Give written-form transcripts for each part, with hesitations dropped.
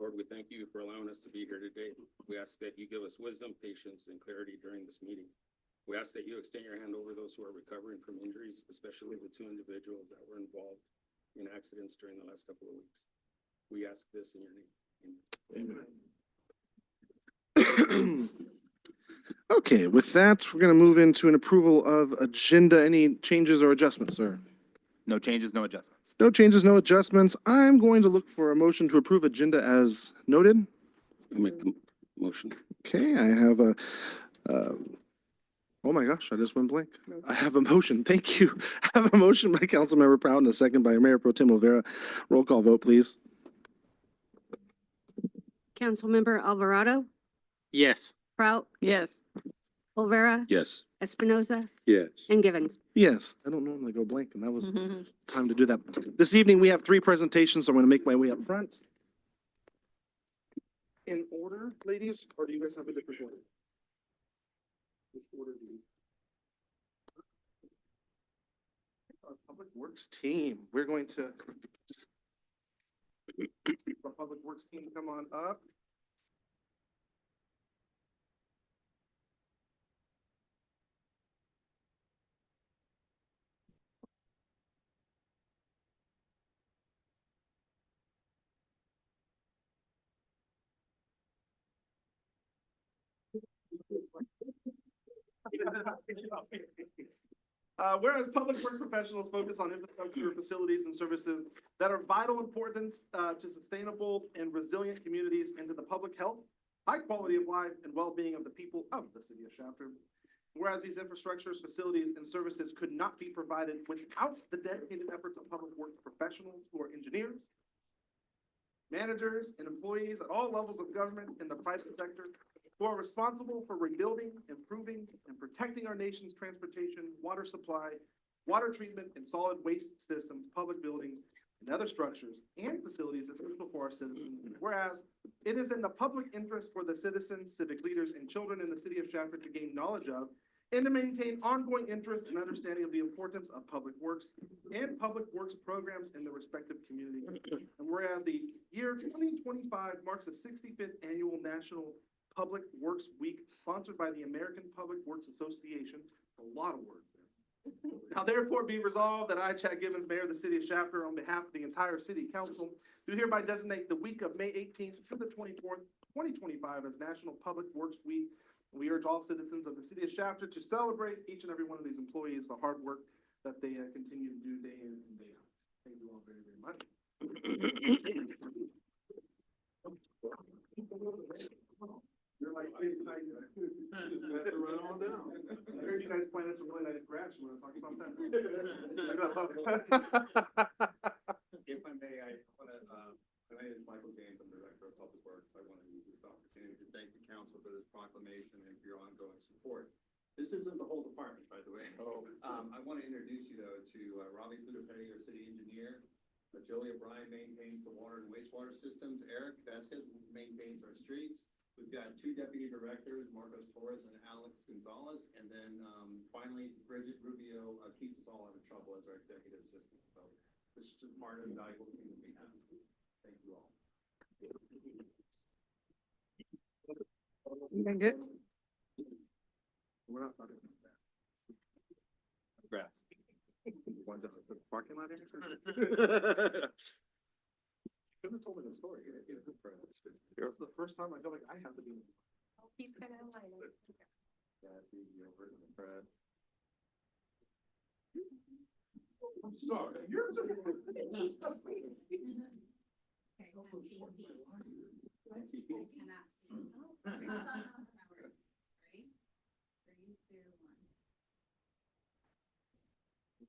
Lord, we thank you for allowing us to be here today. We ask that you give us wisdom, patience, and clarity during this meeting. We ask that you extend your hand over those who are recovering from injuries, especially the two individuals that were involved in accidents during the last couple of weeks. We ask this in your name. Amen. Okay, with that, we're going to move into an approval of agenda. Any changes or adjustments, sir? No changes, no adjustments. No changes, no adjustments. I'm going to look for a motion to approve agenda as noted. I'll make the motion. Okay, I have a, oh my gosh, I just went blank. I have a motion. Thank you. I have a motion by Councilmember Proud and a second by Mayor Pro Tem Olvera. Roll call vote, please. Councilmember Alvarado, Yes. Prout, Yes. Olvera, Yes. Espinoza, Yes. and Givens. Yes, I don't normally go blank, and that was time to do that. This evening, we have three presentations, so I'm going to make my way up front. In order, ladies, or do you guys have a different order? Which order do you? Our Public Works team, we're going to. Our Public Works team, come on up. Whereas public work professionals focus on infrastructure, facilities, and services that are vital importance to sustainable and resilient communities and to the public health, high quality of life, and well-being of the people of the city of Shafter. Whereas these infrastructures, facilities, and services could not be provided without the dedicated efforts of public works professionals who are engineers, managers, and employees at all levels of government and the private sector who are responsible for rebuilding, improving, and protecting our nation's transportation, water supply, water treatment, and solid waste systems, public buildings, and other structures and facilities essential for our citizens. Whereas it is in the public interest for the citizens, civic leaders, and children in the city of Shafter to gain knowledge of and to maintain ongoing interest and understanding of the importance of public works and public works programs in the respective communities. And whereas the year 2025 marks the 65th annual National Public Works Week, sponsored by the American Public Works Association. A lot of words there. Now therefore be resolved that I, Chad Givens, Mayor of the City of Shafter, on behalf of the entire City Council, do hereby designate the week of May 18th to the 24th, 2025 as National Public Works Week. We urge all citizens of the City of Shafter to celebrate each and every one of these employees, the hard work that they continue to do day in and day out. Thank you all very, very much. You're like, run on down. I heard you guys planted some really nice grass. You want to talk about that? If I may, I want to, my name is Michael James, I'm the Director of Public Works. I want to use this opportunity to thank the council for this proclamation and for your ongoing support. This isn't the whole department, by the way. Oh. I want to introduce you though to Robbie Pudapetti, our city engineer. Joey O'Brien maintains the water and wastewater systems. Eric Vasquez maintains our streets. We've got two deputy directors, Marcos Torres and Alex Gonzalez, and then finally Bridget Rubio keeps us all out of trouble as our executive assistant. So this is just part of the valuable team that we have. Thank you all. You good? We're not talking about that. Grass. Ones that the parking lot in? Couldn't have told me the story. It's the first time I feel like I have to be. He's gonna line it. Fred. I'm sorry. You're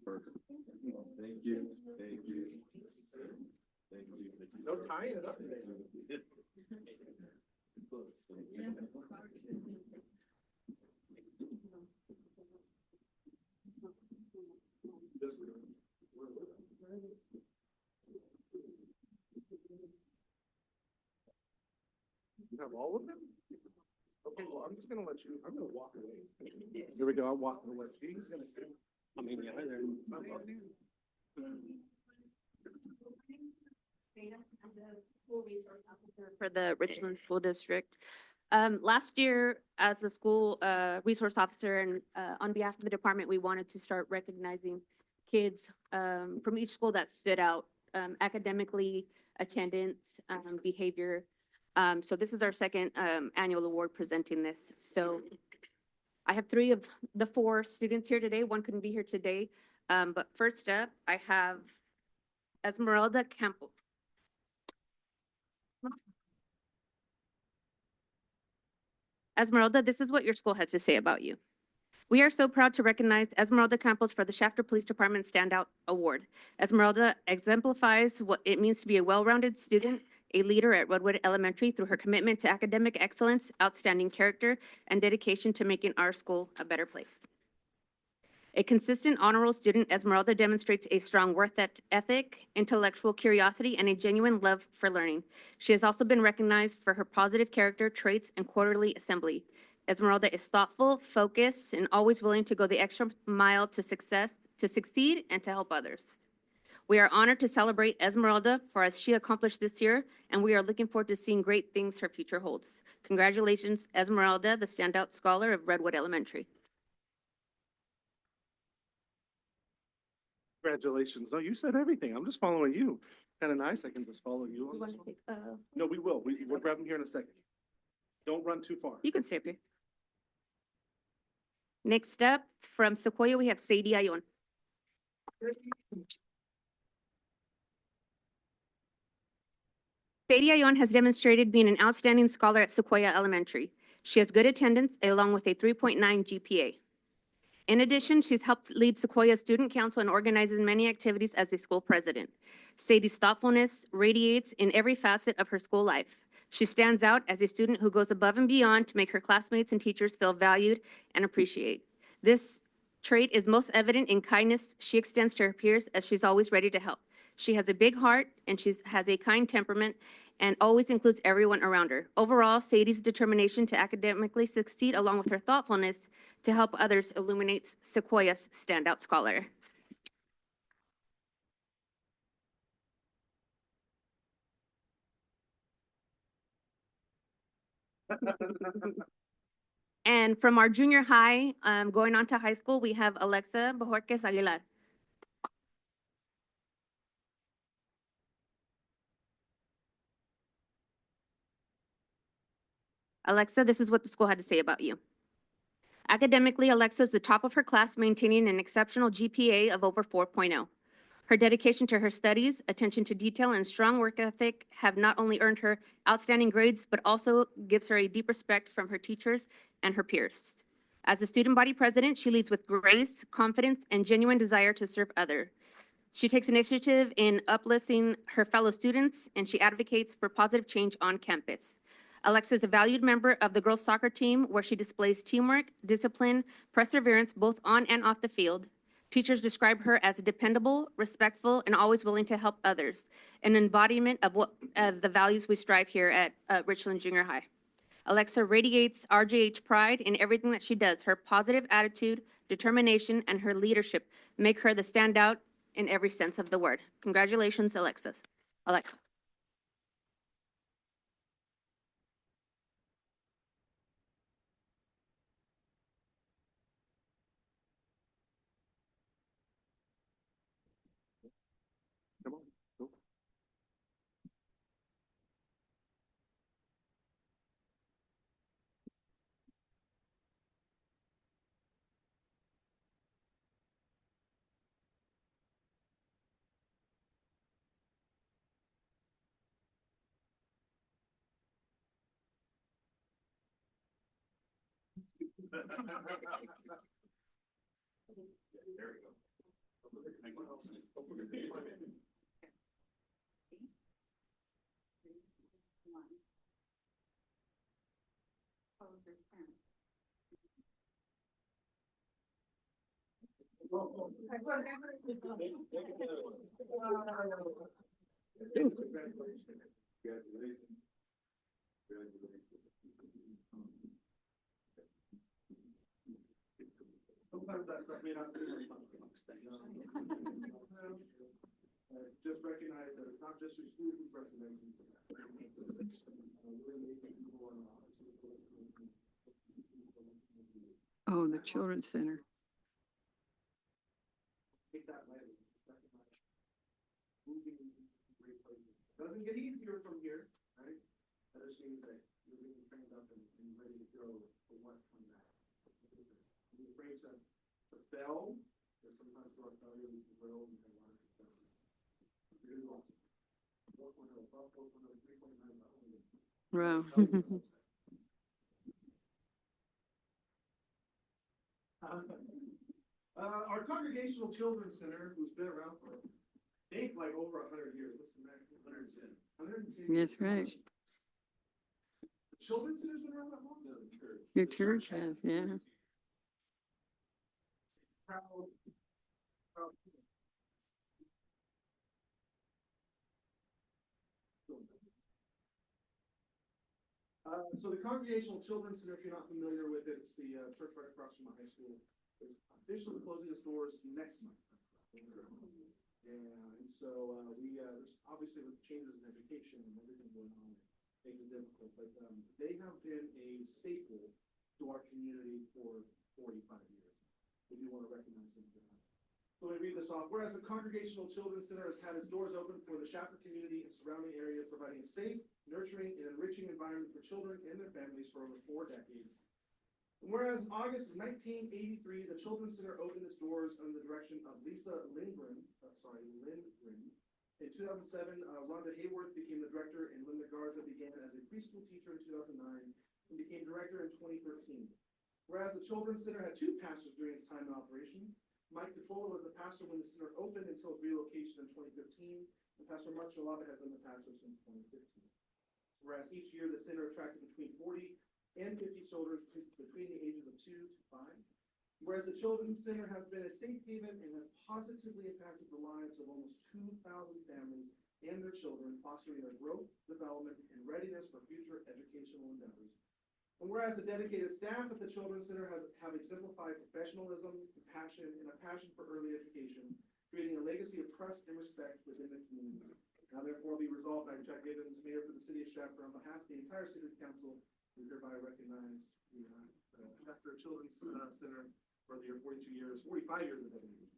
Perfect. Thank you. Thank you. Thank you. so tying it up today. You have all of them? Okay, well, I'm just gonna let you, I'm gonna walk away. Here we go, I'm walking away. He's gonna sit. I mean, yeah, there. I'm the school resource officer for the Richland School District. Last year, as the school resource officer and on behalf of the department, we wanted to start recognizing kids from each school that stood out academically, attendance, behavior. So this is our second annual award presenting this. So I have three of the four students here today. One couldn't be here today. But first up, I have Esmeralda Campbell. Esmeralda, this is what your school had to say about you. We are so proud to recognize Esmeralda Campos for the Shafter Police Department Standout Award. Esmeralda exemplifies what it means to be a well-rounded student, a leader at Redwood Elementary through her commitment to academic excellence, outstanding character, and dedication to making our school a better place. A consistent honor roll student, Esmeralda demonstrates a strong work ethic, intellectual curiosity, and a genuine love for learning. She has also been recognized for her positive character traits and quarterly assembly. Esmeralda is thoughtful, focused, and always willing to go the extra mile to succeed, and to help others. We are honored to celebrate Esmeralda for as she accomplished this year, and we are looking forward to seeing great things her future holds. Congratulations, Esmeralda, the standout scholar of Redwood Elementary. Congratulations. No, you said everything. I'm just following you. Kind of nice. I can just follow you on this one. No, we will. We'll grab them here in a second. Don't run too far. You can stay up here. Next up, from Sequoia, we have Sadie Ayon. Sadie Ayon has demonstrated being an outstanding scholar at Sequoia Elementary. She has good attendance along with a 3.9 GPA. In addition, she's helped lead Sequoia Student Council and organizes many activities as a school president. Sadie's thoughtfulness radiates in every facet of her school life. She stands out as a student who goes above and beyond to make her classmates and teachers feel valued and appreciated. This trait is most evident in kindness she extends to her peers, as she's always ready to help. She has a big heart and she has a kind temperament and always includes everyone around her. Overall, Sadie's determination to academically succeed along with her thoughtfulness to help others illuminates Sequoia's standout scholar. And from our junior high, going on to high school, we have Alexa Bojorquez Aguilar. Alexa, this is what the school had to say about you. Academically, Alexa is the top of her class, maintaining an exceptional GPA of over 4.0. Her dedication to her studies, attention to detail, and strong work ethic have not only earned her outstanding grades, but also gives her a deep respect from her teachers and her peers. As a student body president, she leads with grace, confidence, and genuine desire to serve others. She takes initiative in uplifting her fellow students, and she advocates for positive change on campus. Alexa is a valued member of the girls' soccer team, where she displays teamwork, discipline, perseverance, both on and off the field. Teachers describe her as dependable, respectful, and always willing to help others, an embodiment of the values we strive here at Richland Junior High. Alexa radiates RJH pride in everything that she does. Her positive attitude, determination, and her leadership make her the standout in every sense of the word. Congratulations, Alexa. Come on. Go. There we go. Sometimes that stuff may not. Just recognize that it's not just your school who's representing. Oh, the Children's Center. Take that lightly. Recognize moving to great places. Doesn't get easier from here, right? That just means that you're being trained up and ready to go for what comes next. You're afraid to fail, because sometimes through our failure we can grow and have a lot of success. Really awesome. 4.0, above 4.0, 3.9, about 100. Wow. Our Congregational Children's Center, who's been around for, I think, like over 100 years. What's the max? 110. 110. That's right. The Children's Center's been around that long? No, the church. Your church has, yeah. Proud. So the Congregational Children's Center, if you're not familiar with it, it's the church right across from my high school. It's officially closing its doors next month. And so there's obviously with changes in education and everything going on, it makes it difficult. But they have been a staple to our community for 45 years. We do want to recognize them for that. So let me read this off. Whereas the Congregational Children's Center has had its doors open for the Shafter community and surrounding area, providing a safe, nurturing, and enriching environment for children and their families for over 4 decades. And whereas in August of 1983, the Children's Center opened its doors under the direction of Lisa Lindgren. In 2007, Rhonda Hayworth became the director, and Linda Garza began as a preschool teacher in 2009 and became director in 2013. Whereas the Children's Center had 2 pastors during its time in operation. Mike Petrola was the pastor when the center opened until its relocation in 2015, and Pastor Mark Shalaba has been the pastor since 2015. Whereas each year the center attracted between 40 and 50 children between the ages of 2 to 5. Whereas the Children's Center has been a safe haven and has positively impacted the lives of almost 2,000 families and their children, fostering their growth, development, and readiness for future educational endeavors. And whereas the dedicated staff at the Children's Center have exemplified professionalism, compassion, and a passion for early education, creating a legacy of trust and respect within the community. Now therefore be resolved by Chuck Gibbons, Mayor for the City of Shafter, on behalf of the entire City Council, we hereby recognize the Shafter Children's Center for the 42 years, 45 years of dedication.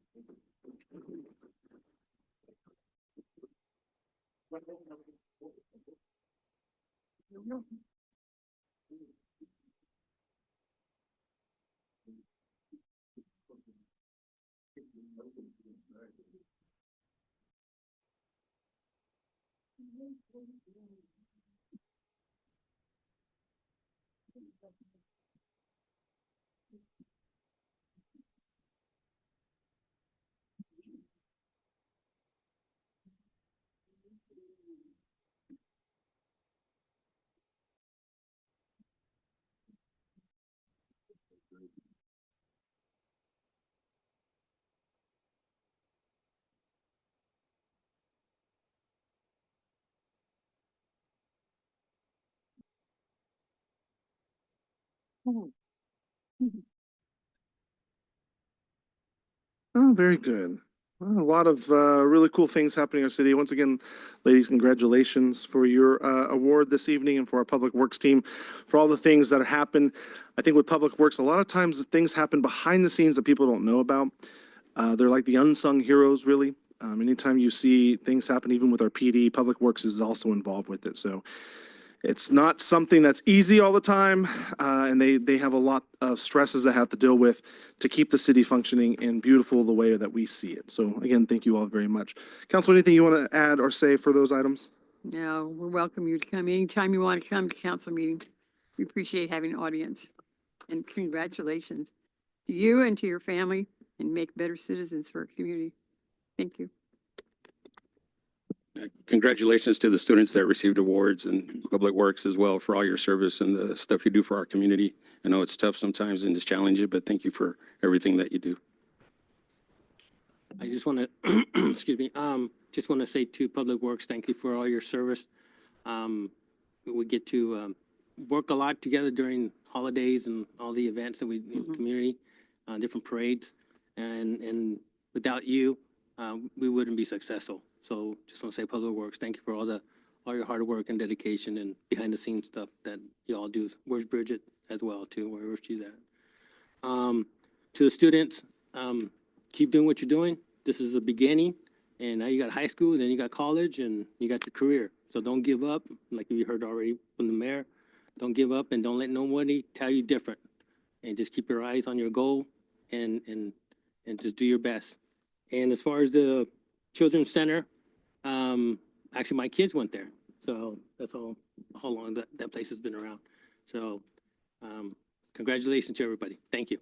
Oh, very good. Well, a lot of really cool things happening in our city. Once again, ladies, congratulations for your award this evening and for our Public Works team for all the things that happen. I think with Public Works, a lot of times things happen behind the scenes that people don't know about. They're like the unsung heroes, really. Anytime you see things happen, even with our PD, Public Works is also involved with it. So it's not something that's easy all the time, and they have a lot of stresses that have to deal with to keep the city functioning and beautiful the way that we see it. So again, thank you all very much. Council, anything you want to add or say for those items? No, we welcome you to come anytime you want to come to council meeting. We appreciate having an audience. And congratulations to you and to your family, and make better citizens for our community. Thank you. Congratulations to the students that received awards and Public Works as well for all your service and the stuff you do for our community. I know it's tough sometimes and it's challenging, but thank you for everything that you do. I just want to, excuse me, just want to say to Public Works, thank you for all your service. We get to work a lot together during holidays and all the events that we, in the community, different parades. And without you, we wouldn't be successful. So just want to say Public Works, thank you for all your hard work and dedication and behind the scenes stuff that y'all do. Where's Bridget as well too, wherever she's at. To the students, keep doing what you're doing. This is the beginning, and now you got high school, then you got college, and you got your career. So don't give up, like you heard already from the mayor. Don't give up and don't let nobody tell you different. And just keep your eyes on your goal and just do your best. And as far as the Children's Center, actually my kids went there. So that's how long that place has been around. So, congratulations to everybody. Thank you.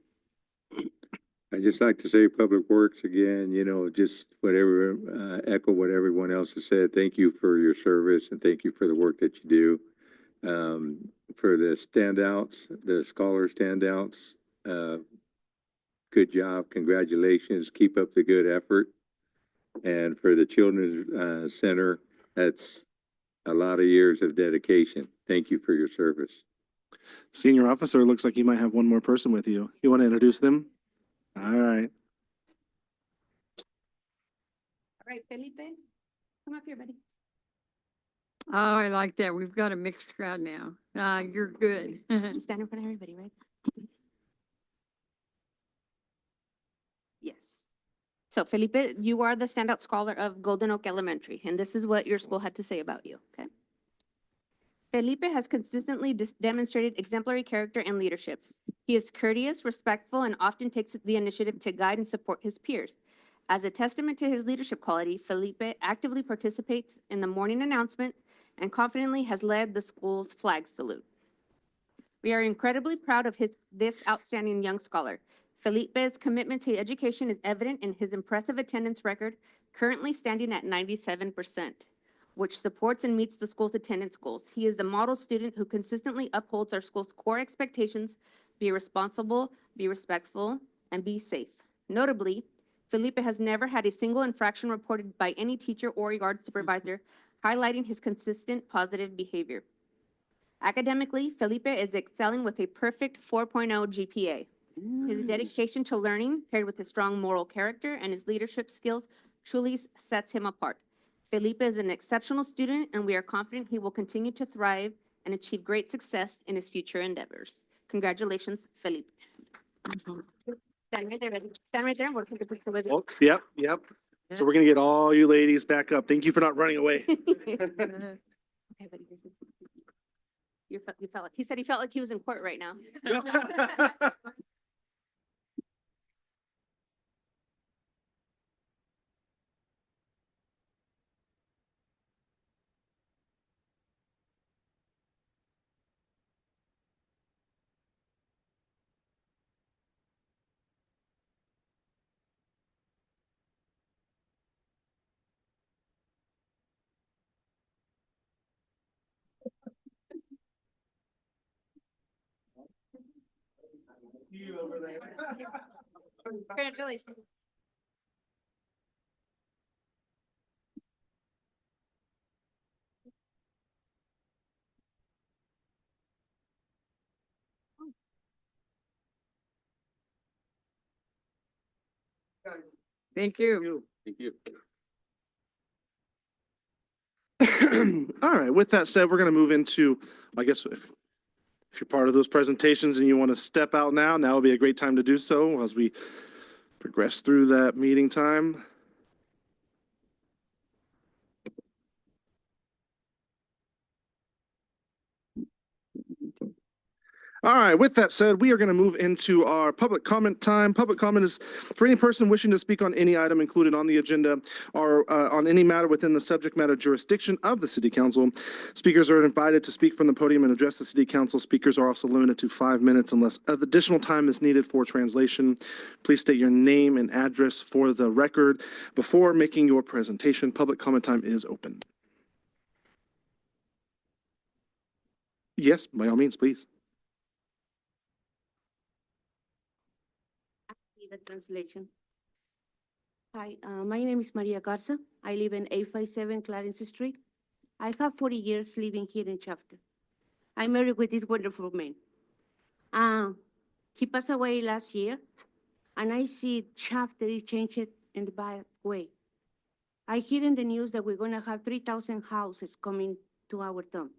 I'd just like to say Public Works again, just whatever, echo what everyone else has said. Thank you for your service and thank you for the work that you do. For the standouts, the scholar standouts, good job. Congratulations. Keep up the good effort. And for the Children's Center, that's a lot of years of dedication. Thank you for your service. Senior officer, it looks like you might have one more person with you. You want to introduce them? All right. All right, Felipe, come up here, buddy. Oh, I like that. We've got a mixed crowd now. You're good. You stand in front of everybody, right? Yes. So Felipe, you are the standout scholar of Golden Oak Elementary, and this is what your school had to say about you, okay? Felipe has consistently demonstrated exemplary character and leadership. He is courteous, respectful, and often takes the initiative to guide and support his peers. As a testament to his leadership quality, Felipe actively participates in the morning announcement and confidently has led the school's flag salute. We are incredibly proud of this outstanding young scholar. Felipe's commitment to education is evident in his impressive attendance record, currently standing at 97%, which supports and meets the school's attendance goals. He is a model student who consistently upholds our school's core expectations: be responsible, be respectful, and be safe. Notably, Felipe has never had a single infraction reported by any teacher or yard supervisor, highlighting his consistent positive behavior. Academically, Felipe is excelling with a perfect 4.0 GPA. His dedication to learning, paired with his strong moral character and his leadership skills, truly sets him apart. Felipe is an exceptional student, and we are confident he will continue to thrive and achieve great success in his future endeavors. Congratulations, Felipe. Stand right there, buddy. Stand right there, and we'll take a picture with you. Oh, yep. So we're going to get all you ladies back up. Thank you for not running away. Okay, buddy. You felt like, he said he felt like he was in court right now. Congratulations. Thank you. Thank you. All right. With that said, we're going to move into, I guess, if you're part of those presentations and you want to step out now would be a great time to do so as we progress through that meeting time. All right, with that said, we are going to move into our public comment time. Public comment is for any person wishing to speak on any item included on the agenda or on any matter within the subject matter jurisdiction of the City Council. Speakers are invited to speak from the podium and address the City Council. Speakers are also limited to 5 minutes unless additional time is needed for translation. Please state your name and address for the record before making your presentation. Public comment time is open. Yes, by all means, please. The translation. Hi, my name is Maria Garza. I live in 857 Clarence Street. I have 40 years living here in Shafter. I'm married with this wonderful man. He passed away last year, and I see Shafter is changed in the bad way. I hear in the news that we're gonna have 3,000 houses coming to our town.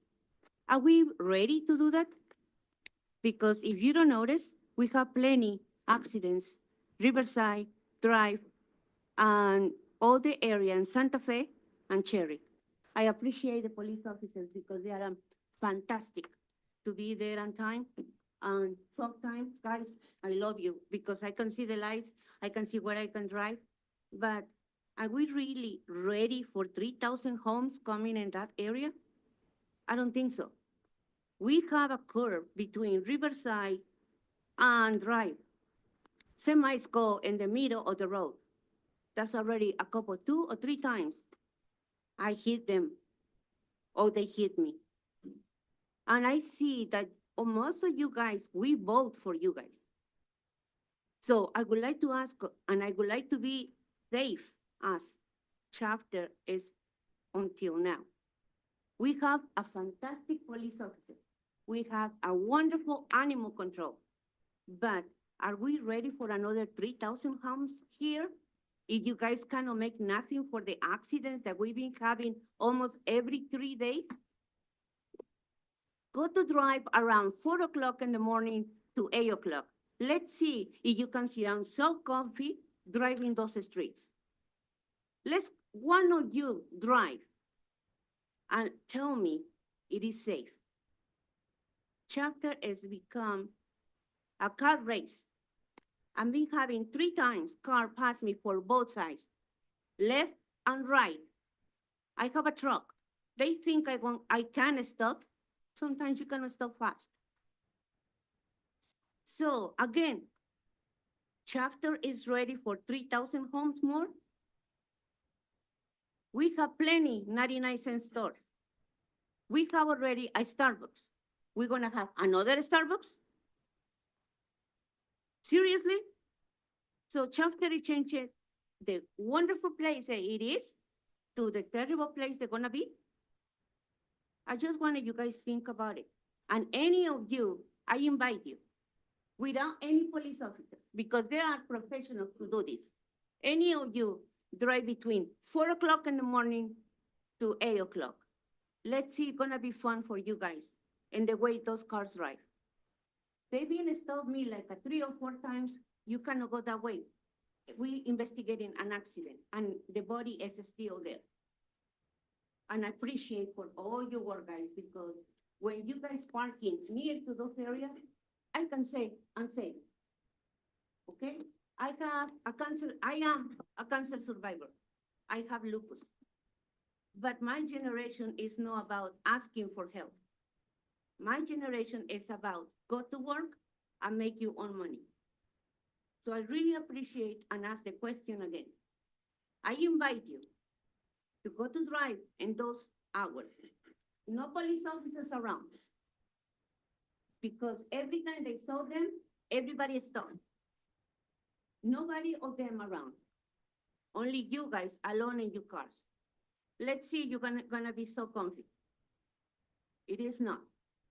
Are we ready to do that? Because if you don't notice, we have plenty accidents, Riverside, Drive, and all the area in Santa Fe and Cherry. I appreciate the police officers because they are fantastic to be there on time. And talk time, guys, I love you because I can see the lights, I can see where I can drive. But are we really ready for 3,000 homes coming in that area? I don't think so. We have a curve between Riverside and Drive. Semis go in the middle of the road. That's already a couple, 2 or 3 times. I hit them or they hit me. And I see that most of you guys, we vote for you guys. So I would like to ask, and I would like to be safe as chapter is until now. We have a fantastic police officer. We have a wonderful animal control. But are we ready for another 3,000 homes here? If you guys cannot make nothing for the accidents that we've been having almost every 3 days? Go to Drive around 4 o'clock in the morning to 8 o'clock. Let's see if you can sit down so comfy driving those streets. Let's one of you drive and tell me it is safe. Chapter has become a car race. I've been having 3 times car pass me for both sides, left and right. I have a truck. They think I can stop. Sometimes you cannot stop fast. So again, chapter is ready for 3,000 homes more. We have plenty 99-cent stores. We have already a Starbucks. We're gonna have another Starbucks? Seriously? So chapter is changing the wonderful place that it is to the terrible place they're gonna be? I just wanted you guys think about it. And any of you, I invite you, without any police officers, because they are professionals to do this. Any of you drive between 4 o'clock in the morning to 8 o'clock. Let's see, it's gonna be fun for you guys and the way those cars drive. They've been stopped me like 3 or 4 times. You cannot go that way. We investigating an accident and the body is still there. And I appreciate for all your work, guys, because when you guys parking near to those areas, I can say, I'm safe. Okay? I am a cancer survivor. I have lupus. But my generation is not about asking for help. My generation is about go to work and make your own money. So I really appreciate and ask the question again. I invite you to go to Drive in those hours. No police officers around. Because every time they saw them, everybody stopped. Nobody of them around. Only you guys alone in your cars. Let's see, you're gonna be so comfy. It is not.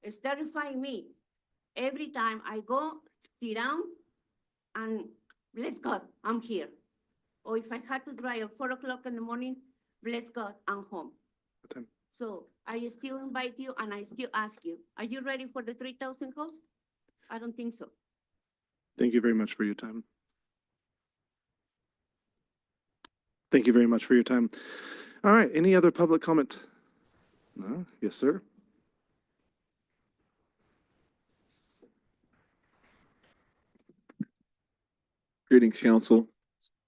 It's terrifying me. Every time I go, sit down, and bless God, I'm here. Or if I had to drive at 4 o'clock in the morning, bless God, I'm home. Okay. So I still invite you and I still ask you, are you ready for the 3,000 hosts? I don't think so. Thank you very much for your time. Thank you very much for your time. All right, any other public comment? No? Yes, sir. Greetings, council.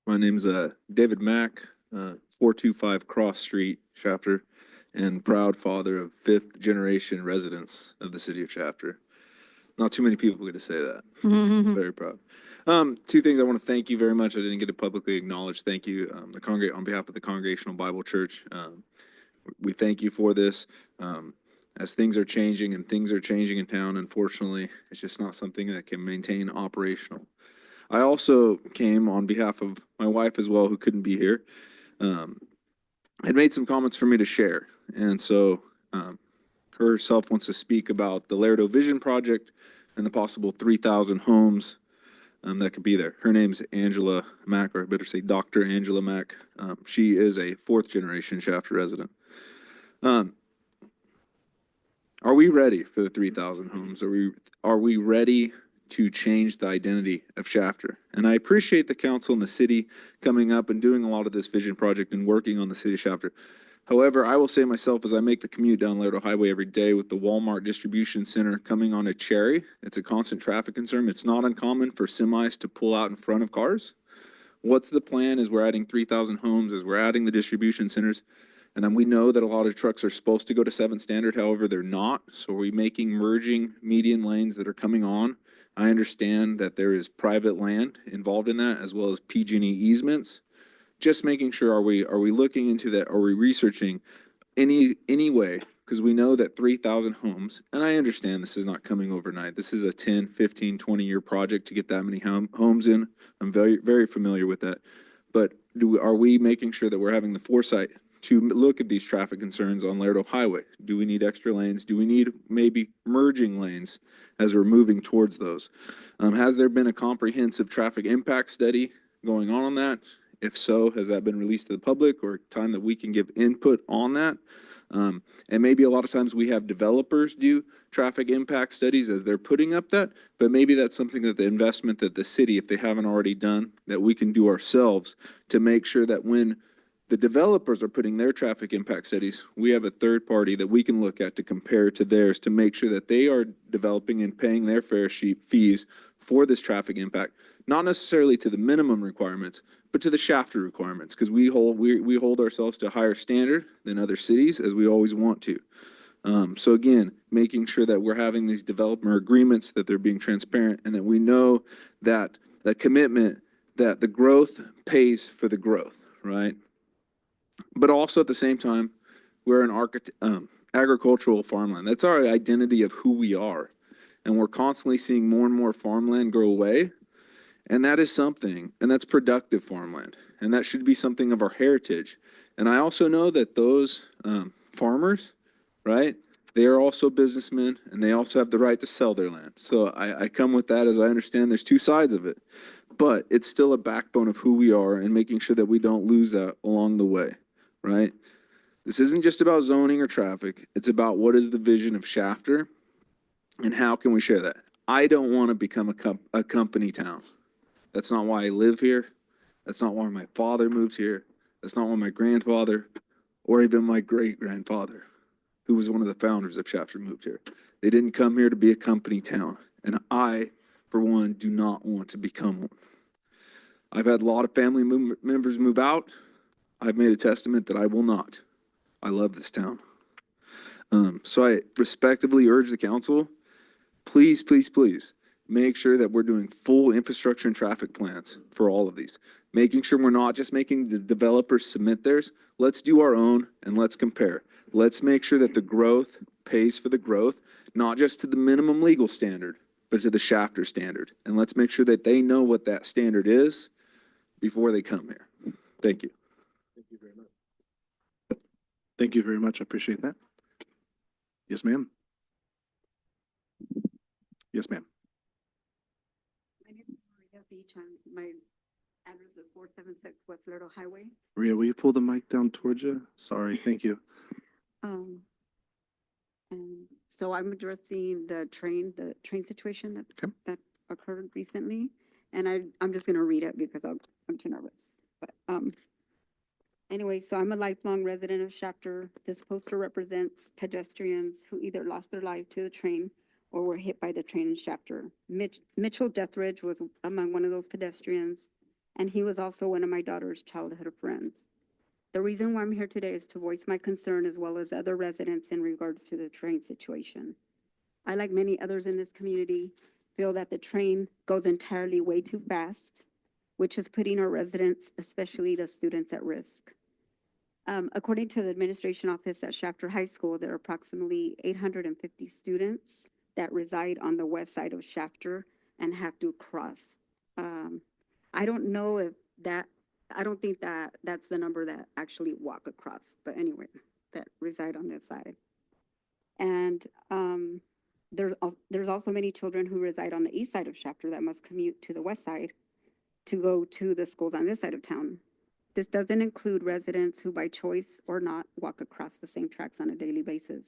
My name's David Mack, 425 Cross Street, Shafter, and proud father of 5th generation residents of the city of Shafter. Not too many people get to say that. Very proud. 2 things I want to thank you very much. I didn't get to publicly acknowledge. Thank you, on behalf of the Congregational Bible Church. We thank you for this. As things are changing and things are changing in town, unfortunately, it's just not something that can maintain operational. I also came on behalf of my wife as well, who couldn't be here. Had made some comments for me to share. And so herself wants to speak about the Laredo Vision Project and the possible 3,000 homes that could be there. Her name's Angela Mack, or I better say Dr. Angela Mack. She is a fourth generation Shafter resident. Are we ready for the 3,000 homes? Are we ready to change the identity of Shafter? And I appreciate the council and the city coming up and doing a lot of this vision project and working on the city of Shafter. However, I will say myself, as I make the commute down Lerdo Highway every day with the Walmart distribution center coming on a Cherry, it's a constant traffic concern. It's not uncommon for semis to pull out in front of cars. What's the plan as we're adding 3,000 homes, as we're adding the distribution centers? And we know that a lot of trucks are supposed to go to 7 standard, however, they're not. So are we making merging median lanes that are coming on? I understand that there is private land involved in that, as well as PG&E easements. Just making sure, are we looking into that? Are we researching any way? Because we know that 3,000 homes, and I understand this is not coming overnight. This is a 10, 15, 20-year project to get that many homes in. I'm very, very familiar with that. But are we making sure that we're having the foresight to look at these traffic concerns on Lerdo Highway? Do we need extra lanes? Do we need maybe merging lanes as we're moving towards those? Has there been a comprehensive traffic impact study going on that? If so, has that been released to the public, or time that we can give input on that? And maybe a lot of times we have developers do traffic impact studies as they're putting up that, but maybe that's something that the investment that the city, if they haven't already done, that we can do ourselves to make sure that when the developers are putting their traffic impact studies, we have a third party that we can look at to compare to theirs to make sure that they are developing and paying their fair fees for this traffic impact, not necessarily to the minimum requirements, but to the Shafter requirements, because we hold ourselves to a higher standard than other cities, as we always want to. So again, making sure that we're having these developer agreements, that they're being transparent, and that we know that the commitment that the growth pays for the growth, right? But also at the same time, we're an agricultural farmland. That's our identity of who we are. And we're constantly seeing more and more farmland grow away. And that is something, and that's productive farmland. And that should be something of our heritage. And I also know that those farmers, right, they are also businessmen, and they also have the right to sell their land. So I come with that, as I understand there's two sides of it. But it's still a backbone of who we are, and making sure that we don't lose that along the way, right? This isn't just about zoning or traffic. It's about what is the vision of Shafter, and how can we share that? I don't want to become a company town. That's not why I live here. That's not why my father moved here. That's not why my grandfather, or even my great-grandfather, who was one of the founders of Shafter, moved here. They didn't come here to be a company town. And I, for one, do not want to become one. I've had a lot of family members move out. I've made a testament that I will not. I love this town. So I respectively urge the council, please, please, please, make sure that we're doing full infrastructure and traffic plans for all of these. Making sure we're not just making the developers submit theirs. Let's do our own and let's compare. Let's make sure that the growth pays for the growth, not just to the minimum legal standard, but to the Shafter standard. And let's make sure that they know what that standard is before they come here. Thank you. Thank you very much. Thank you very much. I appreciate that. Yes, ma'am. Yes, ma'am. My name is Maria Beach. My address is 476 West Lerdo Highway. Maria, will you pull the mic down towards you? Sorry, thank you. And so I'm addressing the train situation Okay. that occurred recently. And I'm just gonna read it because I'm too nervous. But anyway, so I'm a lifelong resident of Shafter. This poster represents pedestrians who either lost their life to the train or were hit by the train in Shafter. Mitchell Deathridge was among one of those pedestrians, and he was also one of my daughter's childhood friends. The reason why I'm here today is to voice my concern, as well as other residents, in regards to the train situation. I, like many others in this community, feel that the train goes entirely way too fast, which is putting our residents, especially the students, at risk. According to the administration office at Shafter High School, there are approximately 850 students that reside on the west side of Shafter and have to cross. I don't know if that, I don't think that that's the number that actually walk across, but anyway, that reside on this side. And there's also many children who reside on the east side of Shafter that must commute to the west side to go to the schools on this side of town. This doesn't include residents who by choice or not walk across the same tracks on a daily basis.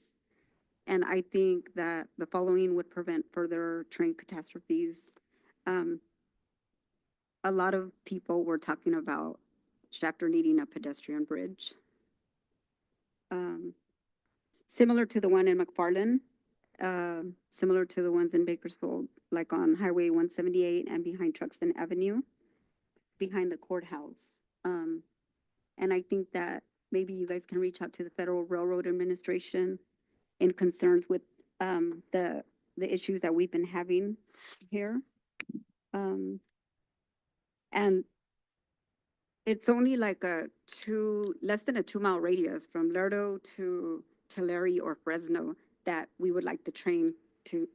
And I think that the following would prevent further train catastrophes. A lot of people were talking about Shafter needing a pedestrian bridge. Similar to the one in McFarland, similar to the ones in Bakersfield, like on Highway 178 and behind Truxton Avenue, behind the courthouse. And I think that maybe you guys can reach out to the Federal Railroad Administration in concerns with the issues that we've been having here. And it's only like less than a 2-mile radius from Lerdo to Tulare or Fresno that we would like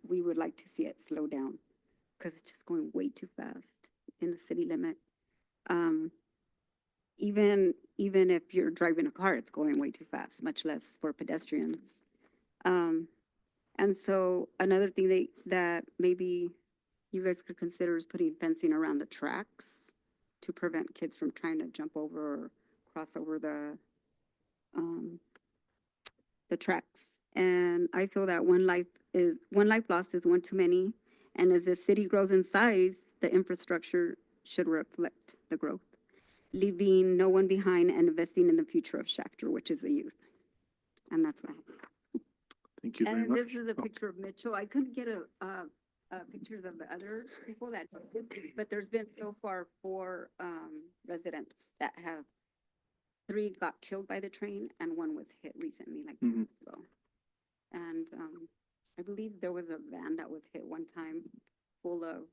we would like to see it slow down because it's just going way too fast in the city limit. Even if you're driving a car, it's going way too fast, much less for pedestrians. And so another thing that maybe you guys could consider is putting fencing around the tracks to prevent kids from trying to jump over or cross over the tracks. And I feel that one life lost is one too many. And as the city grows in size, the infrastructure should reflect the growth, leaving no one behind and investing in the future of Shafter, which is the youth. And that's what I have to say. Thank you very And much. this is a picture of Mitchell. I couldn't get pictures of the other people but there's been so far 4 residents that 3 got killed by the train and 1 was hit recently, like 2 Mhm. weeks ago. And I believe there was a van that was hit one time full of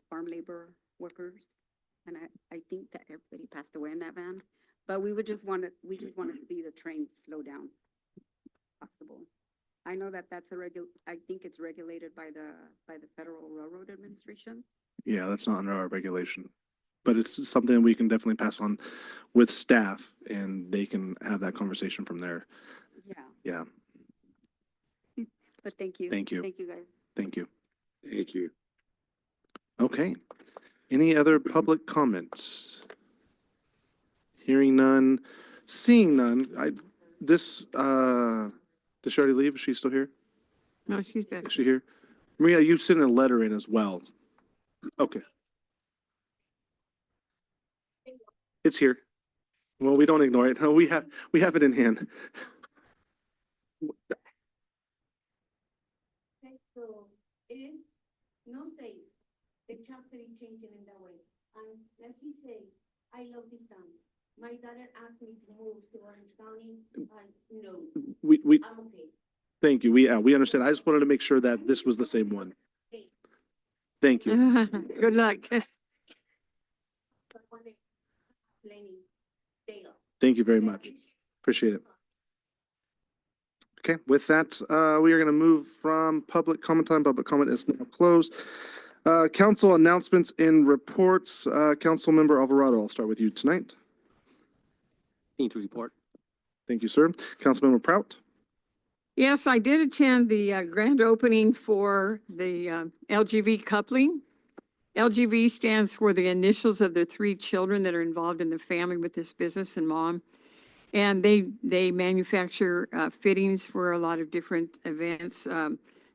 farm labor workers. And I think that everybody passed away in that van. But we just want to see the train slow down, if possible. I know that I think it's regulated by the Federal Railroad Administration. Yeah, that's not under our regulation, but it's something we can definitely pass on with staff and they can have that conversation from there. Yeah. Yeah, But thank you. Thank you. Thank you, guys. thank you. Thank you. Okay. Any other public comments? Hearing none, seeing none, did she already leave? Is she still here? No, she's back. Is she here? Maria, you sent a letter in as well. Okay. It's here. Well, we don't ignore it. No, we have it in hand. Okay, so it is no say the chapter is changing in that way. And like he say, I love this town. My daughter asked me to move to Orange County. No, We I'm okay. thank you. We understand. I just wanted to make sure that this was the same one. Thank you. Good luck. But when they complaining, they are. Thank you very much. Appreciate it. Okay, with that, we are going to move from public comment time. Public comment is now closed. Council announcements and reports. Councilmember Alvarado, I'll start with you tonight. Need to report. Thank you, sir. Councilmember Prout. Yes, I did attend the grand opening for the LGV coupling. LGV stands for the initials of the 3 children that are involved in the family with this business and mom. And they manufacture fittings for a lot of different events.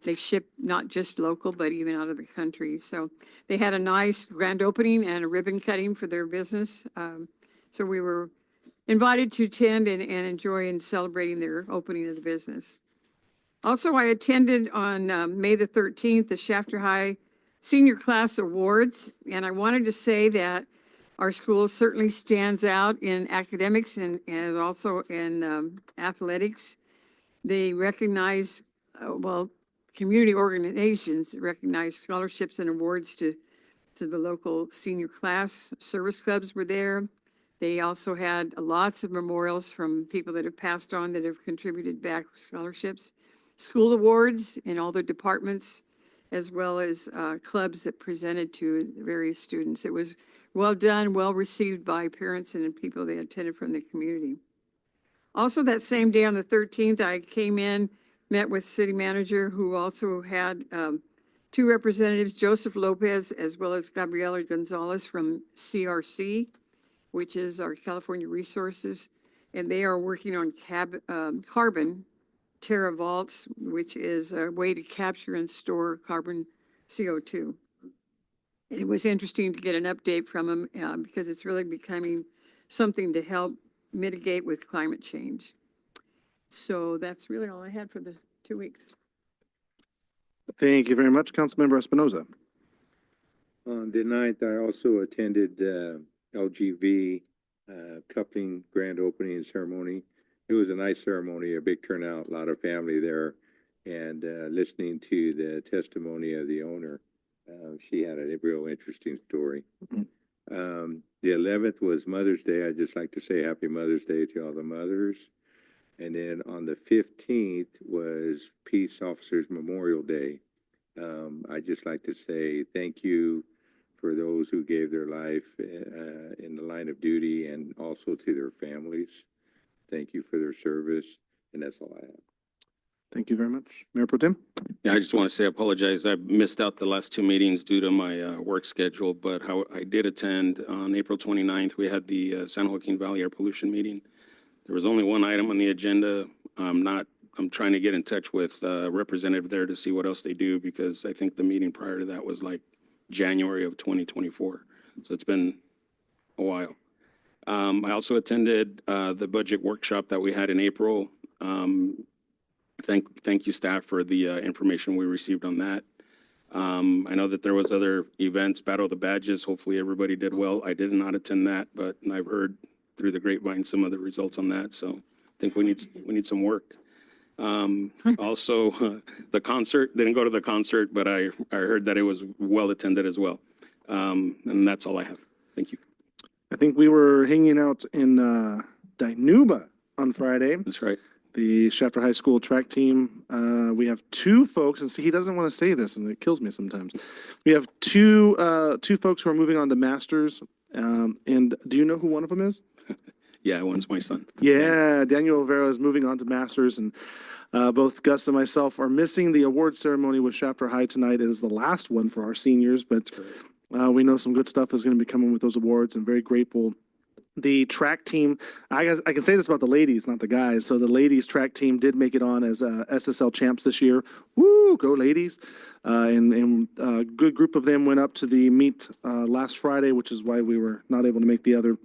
They ship not just local, but even out of the country. So they had a nice grand opening and a ribbon cutting for their business. So we were invited to attend and enjoy and celebrating their opening of the business. Also, I attended on May the 13th, the Shafter High Senior Class Awards. And I wanted to say that our school certainly stands out in academics and also in athletics. They recognize, community organizations recognize scholarships and awards to the local senior class. Service clubs were there. They also had lots of memorials from people that have passed on that have contributed back scholarships. School awards in all the departments, as well as clubs that presented to various students. It was well done, well received by parents and people that attended from the community. Also that same day on the 13th, I came in met with city manager, who also had two representatives, Joseph Lopez as well as Gabriela Gonzalez from CRC, which is our California Resources, and they are working on carbon Terra Vaults, which is a way to capture and store carbon CO2. It was interesting to get an update from them because it's really becoming something to help mitigate with climate change. So that's really all I had for the 2 weeks. Thank you very much, Councilmember Espinoza. On the 9th, I also attended LGV coupling grand opening ceremony. It was a nice ceremony, a big turnout, a lot of family there, and listening to the testimony of the owner. She had a real interesting story. The 11th was Mother's Day. I'd just like to say Happy Mother's Day to all the mothers. And then on the 15th was Peace Officers Memorial Day. I'd just like to say thank you for those who gave their life in the line of duty, and also to their families. Thank you for their service, and that's all I have. Thank you very much. Mayor Pro Tem? Yeah, I just want to say I apologize. I missed out the last two meetings due to my work schedule, but how I did attend on April 29th. We had the San Joaquin Valley Air Pollution meeting. There was only one item on the agenda. I'm trying to get in touch with a representative there to see what else they do, because I think the meeting prior to that was like January of 2024. So it's been a while. I also attended the budget workshop that we had in April. Thank you, staff, for the information we received on that. I know that there was other events, Battle of the Badges. Hopefully everybody did well. I did not attend that, but I've heard through the grapevine some of the results on that. So I think we need some work. Also, the concert, didn't go to the concert, but I heard that it was well attended as well. And that's all I have. Thank you. I think we were hanging out in Dinuba on Friday. That's right. The Shafter High School track team. We have two folks, and see, he doesn't want to say this, and it kills me sometimes. We have two folks who are moving on to masters. And do you know who one of them is? Yeah, one's my son. Yeah, Daniel Olvera is moving on to masters, and both Gus and myself are missing the award ceremony with Shafter High tonight. It is the last one for our seniors, but we know some good stuff is going to be coming with those awards, and very grateful. The track team, I can say this about the ladies, not the guys. So the ladies track team did make it on as SSL champs this year. Woo, go ladies. And a good group of them went up to the meet last Friday, which is why we were not able to make the other.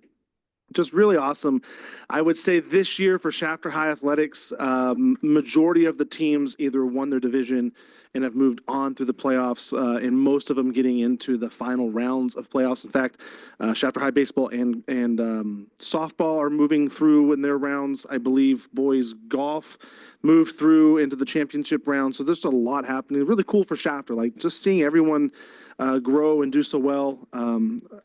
Just really awesome. I would say this year for Shafter High Athletics, majority of the teams either won their division and have moved on through the playoffs, and most of them getting into the final rounds of playoffs. In fact, Shafter High baseball and softball are moving through in their rounds. I believe boys golf moved through into the championship round. So there's a lot happening. Really cool for Shafter. Like just seeing everyone grow and do so well.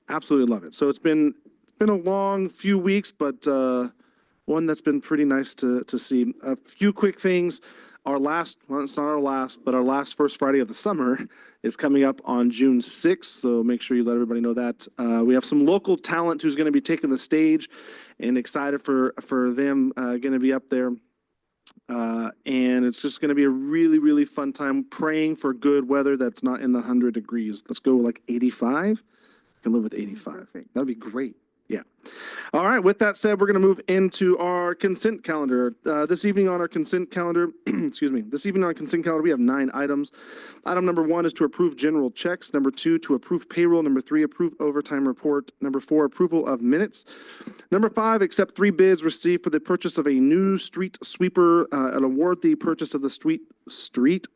Absolutely love it. So it's been a long few weeks, but one that's been pretty nice to see. A few quick things. Our last, well, it's not our last, but our last first Friday of the summer is coming up on June 6th. So make sure you let everybody know that. We have some local talent who's going to be taking the stage, and excited for them going to be up there. And it's just going to be a really, really fun time, praying for good weather that's not in the 100 degrees. Let's go like 85. I can live with 85. Perfect. That'd be great. Yeah. All right. With that said, we're going to move into our consent calendar. This evening on our consent calendar, excuse me, this evening on our consent calendar, we have 9 items. Item number 1 is to approve general checks. Number 2, to approve payroll. Number 3, approve overtime report. Number 4, approval of minutes. Number 5, accept 3 bids received for the purchase of a new street sweeper and award the purchase of the street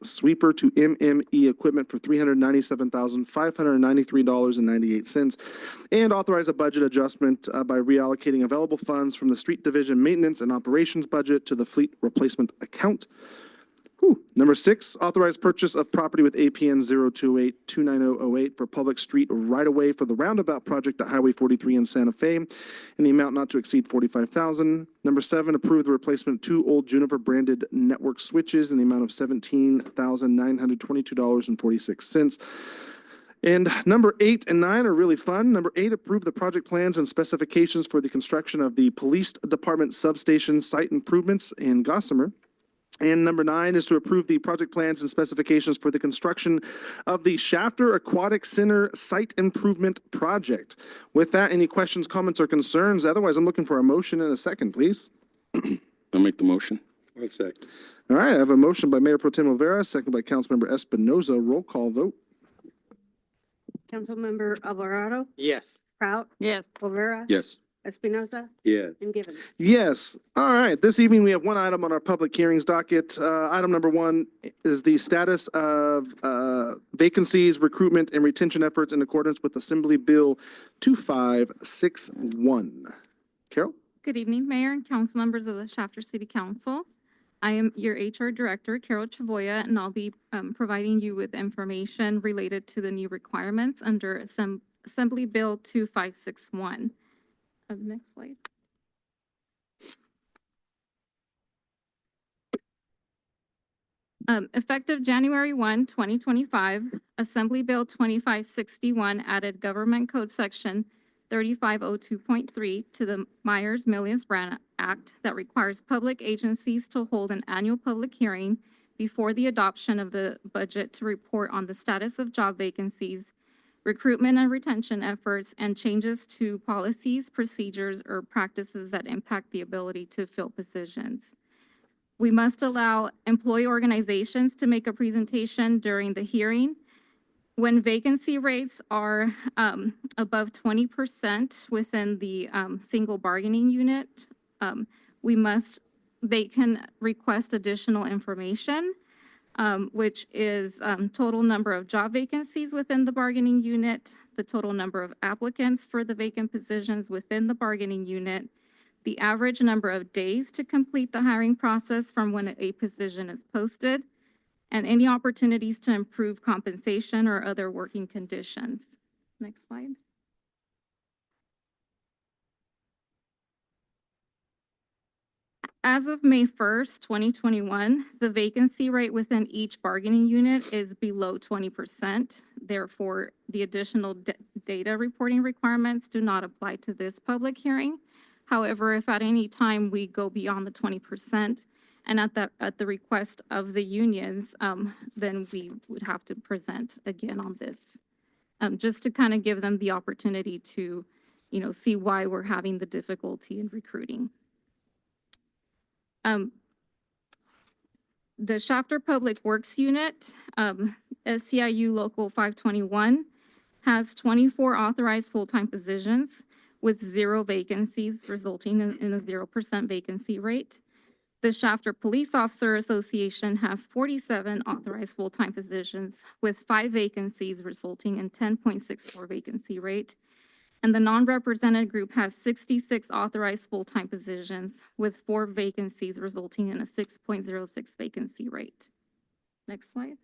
sweeper to MME Equipment for $397,593.98, and authorize a budget adjustment by reallocating available funds from the street division maintenance and operations budget to the fleet replacement account. Number 6, authorize purchase of property with APN 028-29008 for public street right-of-way for the roundabout project at Highway 43 in Santa Fe in the amount not to exceed $45,000. Number 7, approve the replacement of 2 old Juniper branded network switches in the amount of $17,922.46. And number 8 and 9 are really fun. Number 8, approve the project plans and specifications for the construction of the police department substation site improvements in Gossamer. And number 9 is to approve the project plans and specifications for the construction of the Shafter Aquatic Center Site Improvement Project. With that, any questions, comments, or concerns? Otherwise, I'm looking for a motion and a second, please. I'll make the motion. One sec. All right, I have a motion by Mayor Pro Tem Rivera, second by Councilmember Espinoza. Roll call vote. Councilmember Alvarado, Yes. Proud, Yes. Rivera. Yes. Espinoza, Yeah. and Gibbons. Yes. All right. This evening, we have one item on our public hearings docket. Item number 1 is the status of vacancies, recruitment, and retention efforts in accordance with Assembly Bill 2561. Carol? Good evening, Mayor and council members of the Shafter City Council. I am your HR Director, Carol Chavoya, and I'll be providing you with information related to the new requirements under Assembly Bill 2561. Next slide. Effective January 1, 2025, Assembly Bill 2561 added Government Code Section 3502.3 to the Myers-Millius-Brand Act that requires public agencies to hold an annual public hearing before the adoption of the budget to report on the status of job vacancies, recruitment and retention efforts, and changes to policies, procedures, or practices that impact the ability to fill positions. We must allow employee organizations to make a presentation during the hearing. When vacancy rates are above 20% within the single bargaining unit, they can request additional information, which is total number of job vacancies within the bargaining unit, the total number of applicants for the vacant positions within the bargaining unit, the average number of days to complete the hiring process from when a position is posted, and any opportunities to improve compensation or other working conditions. Next slide. As of May 1st, 2021, the vacancy rate within each bargaining unit is below 20%. Therefore, the additional data reporting requirements do not apply to this public hearing. However, if at any time we go beyond the 20%, and at the request of the unions, then we would have to present again on this, just to kind of give them the opportunity to, see why we're having the difficulty in recruiting. The Shafter Public Works Unit, SCIU Local 521, has 24 authorized full-time positions with 0 vacancies, resulting in a 0% vacancy rate. The Shafter Police Officer Association has 47 authorized full-time positions with 5 vacancies, resulting in 10.64 vacancy rate. And the non-represented group has 66 authorized full-time positions with 4 vacancies, resulting in a 6.06 vacancy rate. Next slide.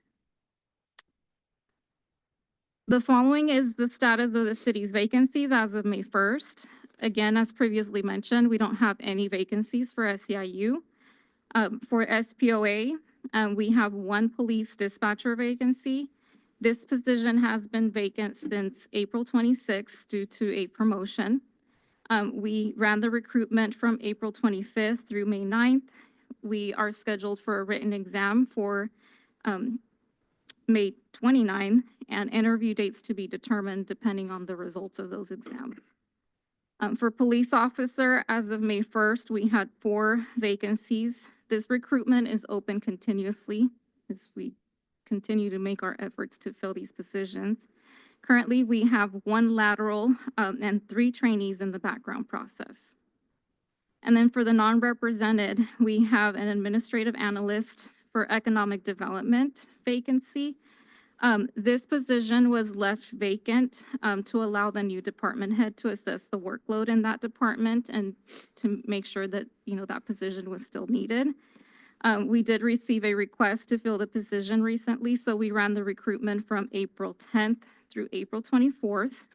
The following is the status of the city's vacancies as of May 1st. Again, as previously mentioned, we don't have any vacancies for SEIU. For SPOA, we have 1 police dispatcher vacancy. This position has been vacant since April 26th due to a promotion. We ran the recruitment from April 25th through May 9th. We are scheduled for a written exam for May 29, and interview dates to be determined depending on the results of those exams. For police officer, as of May 1st, we had 4 vacancies. This recruitment is open continuously as we continue to make our efforts to fill these positions. Currently, we have 1 lateral and 3 trainees in the background process. And then for the non-represented, we have an administrative analyst for economic development vacancy. This position was left vacant to allow the new department head to assess the workload in that department and to make sure that, that position was still needed. We did receive a request to fill the position recently, so we ran the recruitment from April 10th through April 24th.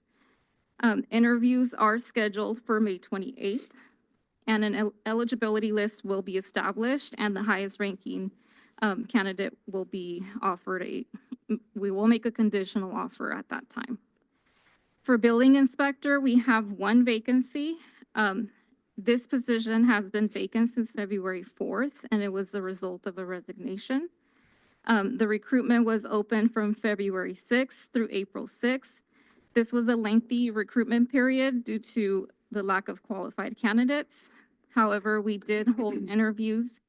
Interviews are scheduled for May 28th, and an eligibility list will be established, and the highest ranking candidate will be offered we will make a conditional offer at that time. For building inspector, we have 1 vacancy. This position has been vacant since February 4th, and it was the result of a resignation. The recruitment was open from February 6th through April 6th. This was a lengthy recruitment period due to the lack of qualified candidates. However, we did hold interviews.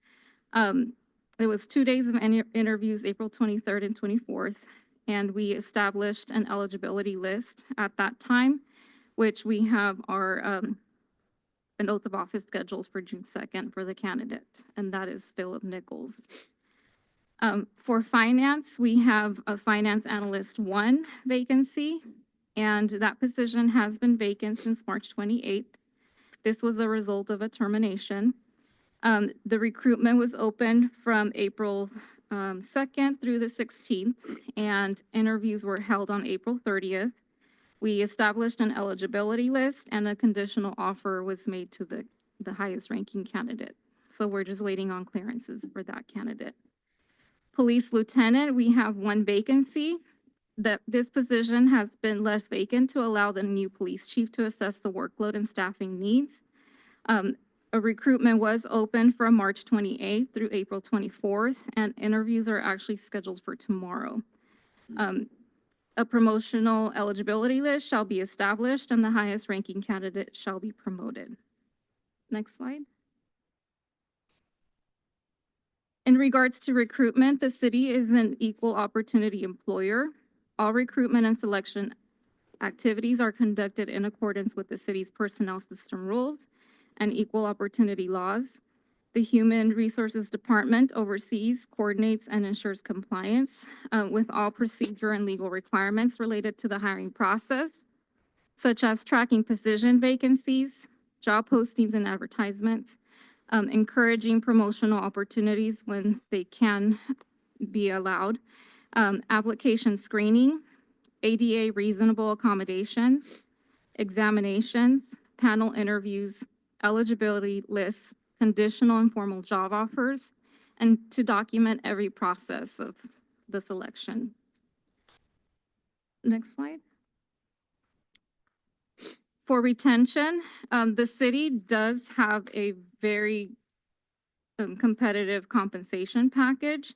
There was 2 days of interviews, April 23rd and 24th, and we established an eligibility list at that time, which we have our an oath of office scheduled for June 2nd for the candidate, and that is Philip Nichols. For finance, we have a finance analyst 1 vacancy, and that position has been vacant since March 28th. This was a result of a termination. The recruitment was opened from April 2nd through the 16th, and interviews were held on April 30th. We established an eligibility list, and a conditional offer was made to the highest ranking candidate. So we're just waiting on clearances for that candidate. Police lieutenant, we have 1 vacancy. This position has been left vacant to allow the new police chief to assess the workload and staffing needs. A recruitment was open from March 28th through April 24th, and interviews are actually scheduled for tomorrow. A promotional eligibility list shall be established, and the highest ranking candidate shall be promoted. Next slide. In regards to recruitment, the city is an equal opportunity employer. All recruitment and selection activities are conducted in accordance with the city's personnel system rules and equal opportunity laws. The Human Resources Department oversees, coordinates, and ensures compliance with all procedure and legal requirements related to the hiring process, such as tracking position vacancies, job postings and advertisements, encouraging promotional opportunities when they can be allowed, application screening, ADA reasonable accommodations, examinations, panel interviews, eligibility lists, conditional and formal job offers, and to document every process of the selection. Next slide. For retention, the city does have a very competitive compensation package.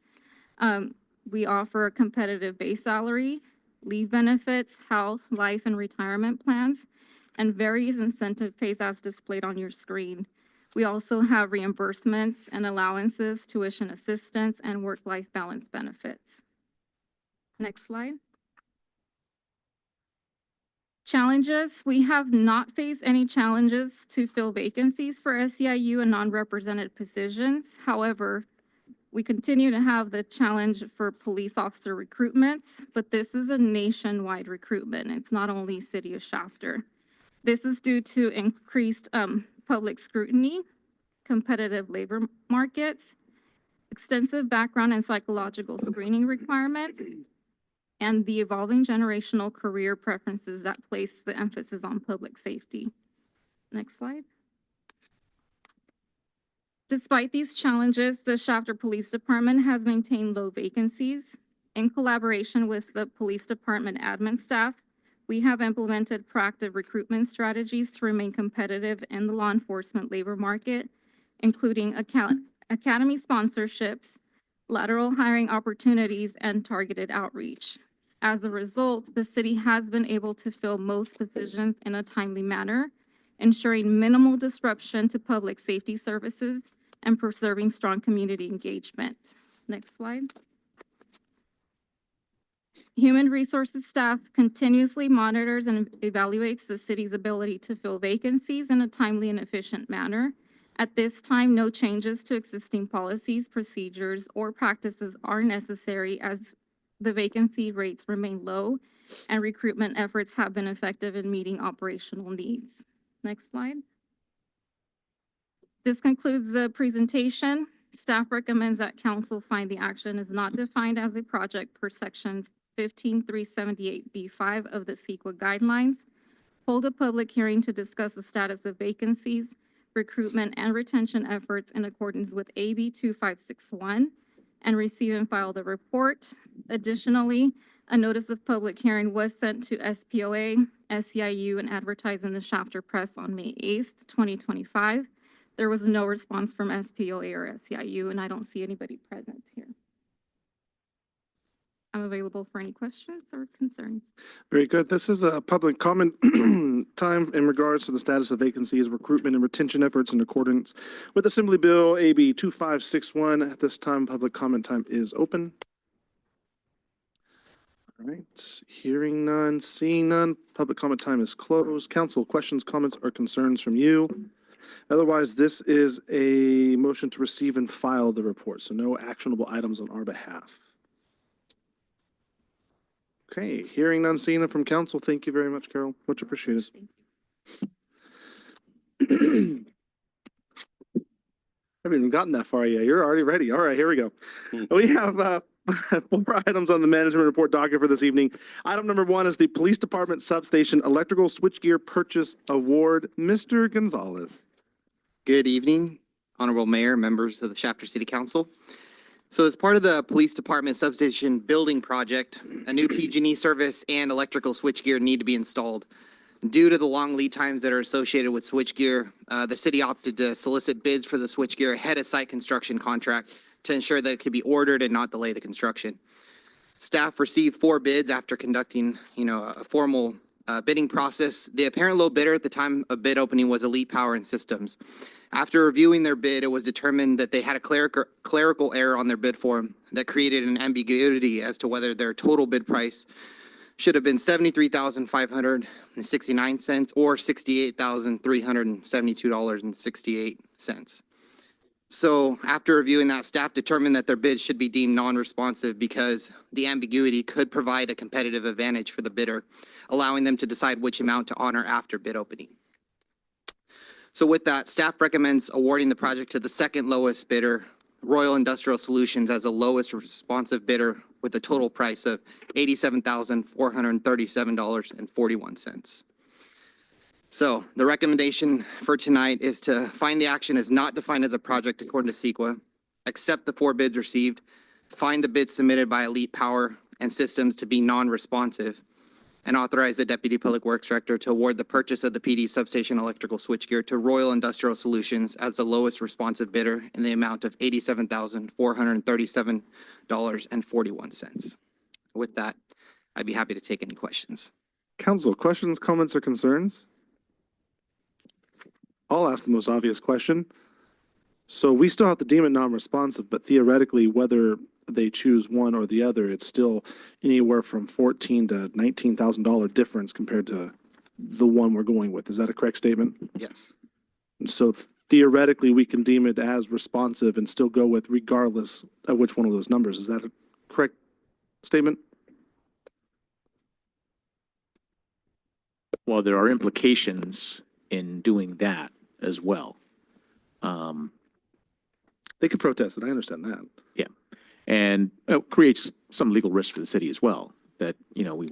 We offer a competitive base salary, leave benefits, health, life, and retirement plans, and various incentive pays as displayed on your screen. We also have reimbursements and allowances, tuition assistance, and work-life balance benefits. Next slide. Challenges, we have not faced any challenges to fill vacancies for SEIU and non-represented positions. However, we continue to have the challenge for police officer recruitments, but this is a nationwide recruitment. It's not only City of Shafter. This is due to increased public scrutiny, competitive labor markets, extensive background and psychological screening requirements, and the evolving generational career preferences that place the emphasis on public safety. Next slide. Despite these challenges, the Shafter Police Department has maintained low vacancies. In collaboration with the police department admin staff, we have implemented proactive recruitment strategies to remain competitive in the law enforcement labor market, including academy sponsorships, lateral hiring opportunities, and targeted outreach. As a result, the city has been able to fill most positions in a timely manner, ensuring minimal disruption to public safety services and preserving strong community engagement. Next slide. Human resources staff continuously monitors and evaluates the city's ability to fill vacancies in a timely and efficient manner. At this time, no changes to existing policies, procedures, or practices are necessary as the vacancy rates remain low and recruitment efforts have been effective in meeting operational needs. Next slide. This concludes the presentation. Staff recommends that council find the action is not defined as a project per section 15378B5 of the CEQA guidelines. Hold a public hearing to discuss the status of vacancies, recruitment, and retention efforts in accordance with AB 2561, and receive and file the report. Additionally, a notice of public hearing was sent to SPOA SEIU and advertised in the Shafter Press on May 8th, 2025. There was no response from SPOA or SEIU, and I don't see anybody present here. I'm available for any questions or concerns. Very good. This is a public comment time in regards to the status of vacancies, recruitment and retention efforts in accordance with Assembly Bill AB 2561. At this time, public comment time is open. All right, hearing none, seeing none, public comment time is closed. Council, questions, comments, or concerns from you? Otherwise, this is a motion to receive and file the report, so no actionable items on our behalf. Okay, hearing none, seeing none from council. Thank you very much, Carol. Much appreciated. Haven't even gotten that far yet. You're already ready. All right, here we go. We have 4 items on the management report docket for this evening. Item number 1 is the Police Department Substation Electrical Switchgear Purchase Award. Mr. Gonzalez. Good evening, Honorable Mayor, members of the Shafter City Council. So as part of the Police Department Substation Building Project, a new PG&E service and electrical switchgear need to be installed. Due to the long lead times that are associated with switchgear, the city opted to solicit bids for the switchgear ahead of site construction contract to ensure that it could be ordered and not delay the construction. Staff received 4 bids after conducting, a formal bidding process. The apparent low bidder at the time of bid opening was Elite Power and Systems. After reviewing their bid, it was determined that they had a clerical error on their bid form that created an ambiguity as to whether their total bid price should have been $73,569 or $68,372.68. So after reviewing that, staff determined that their bid should be deemed non-responsive because the ambiguity could provide a competitive advantage for the bidder, allowing them to decide which amount to honor after bid opening. So with that, staff recommends awarding the project to the second lowest bidder, Royal Industrial Solutions, as the lowest responsive bidder with a total price of $87,437.41. So the recommendation for tonight is to find the action is not defined as a project according to CEQA, accept the 4 bids received, find the bids submitted by Elite Power and Systems to be non-responsive, and authorize the Deputy Public Works Director to award the purchase of the PD substation electrical switchgear to Royal Industrial Solutions as the lowest responsive bidder in the amount of $87,437.41. With that, I'd be happy to take any questions. Council, questions, comments, or concerns? I'll ask the most obvious question. So we still have to deem it non-responsive, but theoretically, whether they choose one or the other, it's still anywhere from $14,000 to $19,000 difference compared to the one we're going with. Is that a correct statement? Yes. So theoretically, we can deem it as responsive and still go with regardless of which one of those numbers. Is that a correct statement? Well, there are implications in doing that as well. They could protest it. I understand that. Yeah. And it creates some legal risk for the city as well that, we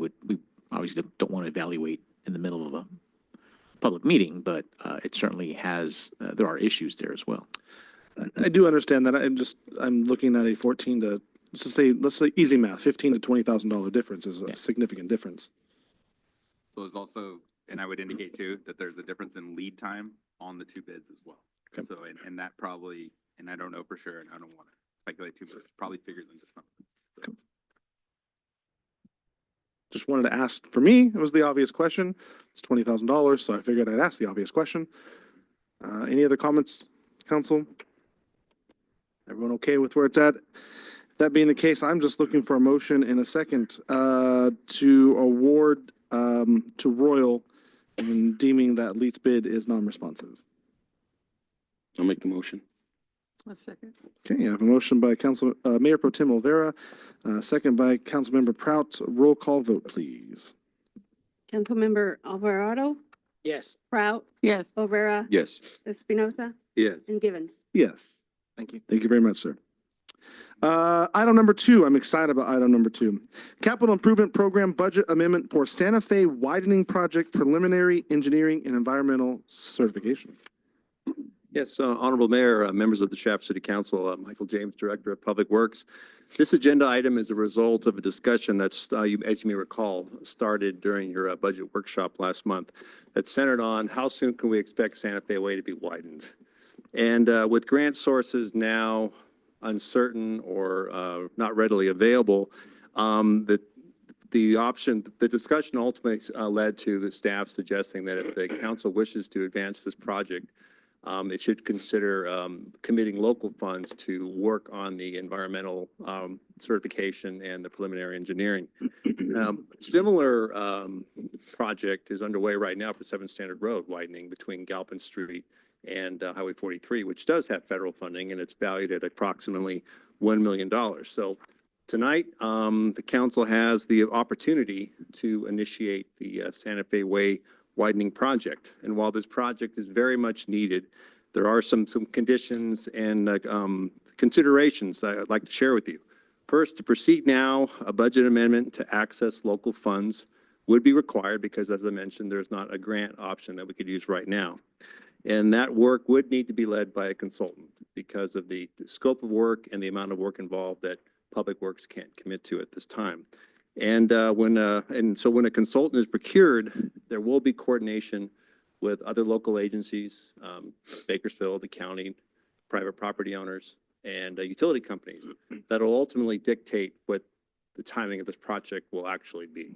obviously don't want to evaluate in the middle of a public meeting, but it certainly has, there are issues there as well. I do understand that. I'm looking at a 14 to, let's say easy math, $15,000 to $20,000 difference is a significant difference. So there's also, and I would indicate too, that there's a difference in lead time on the 2 bids as well. Okay. So, and that probably, and I don't know for sure, and I don't want to speculate too much, probably figures into something. So. Just wanted to ask, for me, it was the obvious question. It's $20,000, so I figured I'd ask the obvious question. Any other comments, council? Everyone okay with where it's at? That being the case, I'm just looking for a motion in a second to award to Royal and deeming that Elite's bid is non-responsive. I'll make the motion. A second. Okay, I have a motion by Mayor Pro Tem Olvera, second by Councilmember Prout. Roll call vote, please. Councilmember Alvarado, Yes. Prout, Yes. Olvera, Yes. Espinoza, Yes. and Givens. Yes. Thank you. Thank you very much, sir. Item number 2, I'm excited about item number 2. Capital Improvement Program Budget Amendment for Santa Fe Widening Project Preliminary Engineering and Environmental Certification. Yes, Honorable Mayor, members of the Shaft City Council, Michael James, Director of Public Works. This agenda item is a result of a discussion that's, as you may recall, started during your budget workshop last month that centered on how soon can we expect Santa Fe Way to be widened? And with grant sources now uncertain or not readily available, the discussion ultimately led to the staff suggesting that if the council wishes to advance this project, it should consider committing local funds to work on the environmental certification and the preliminary engineering. Similar project is underway right now for 7th Standard Road widening between Galpin Street and Highway 43, which does have federal funding, and it's valued at approximately $1 million. So tonight, the council has the opportunity to initiate the Santa Fe Way widening project. And while this project is very much needed, there are some conditions and considerations that I'd like to share with you. First, to proceed now, a budget amendment to access local funds would be required because, as I mentioned, there's not a grant option that we could use right now. And that work would need to be led by a consultant because of the scope of work and the amount of work involved that Public Works can't commit to at this time. And so when a consultant is procured, there will be coordination with other local agencies, Bakersfield, the county, private property owners, and utility companies that will ultimately dictate what the timing of this project will actually be.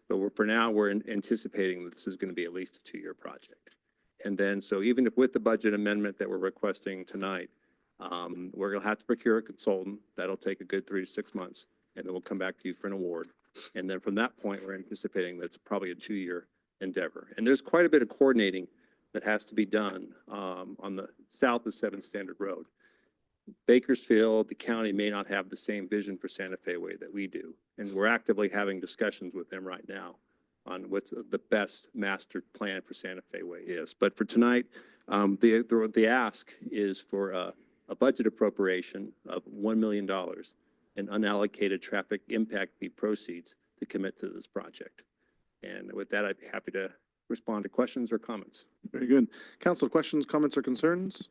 But for now, we're anticipating that this is going to be at least a 2-year project. And then, so even if with the budget amendment that we're requesting tonight, we're going to have to procure a consultant. That'll take a good 3 to 6 months, and then we'll come back to you for an award. And then from that point, we're anticipating that's probably a 2-year endeavor. And there's quite a bit of coordinating that has to be done on the south of 7th Standard Road. Bakersfield, the county may not have the same vision for Santa Fe Way that we do. And we're actively having discussions with them right now on what's the best master plan for Santa Fe Way is. But for tonight, the ask is for a budget appropriation of $1 million in unallocated traffic impact fee proceeds to commit to this project. And with that, I'd be happy to respond to questions or comments. Very good. Council, questions, comments, or concerns?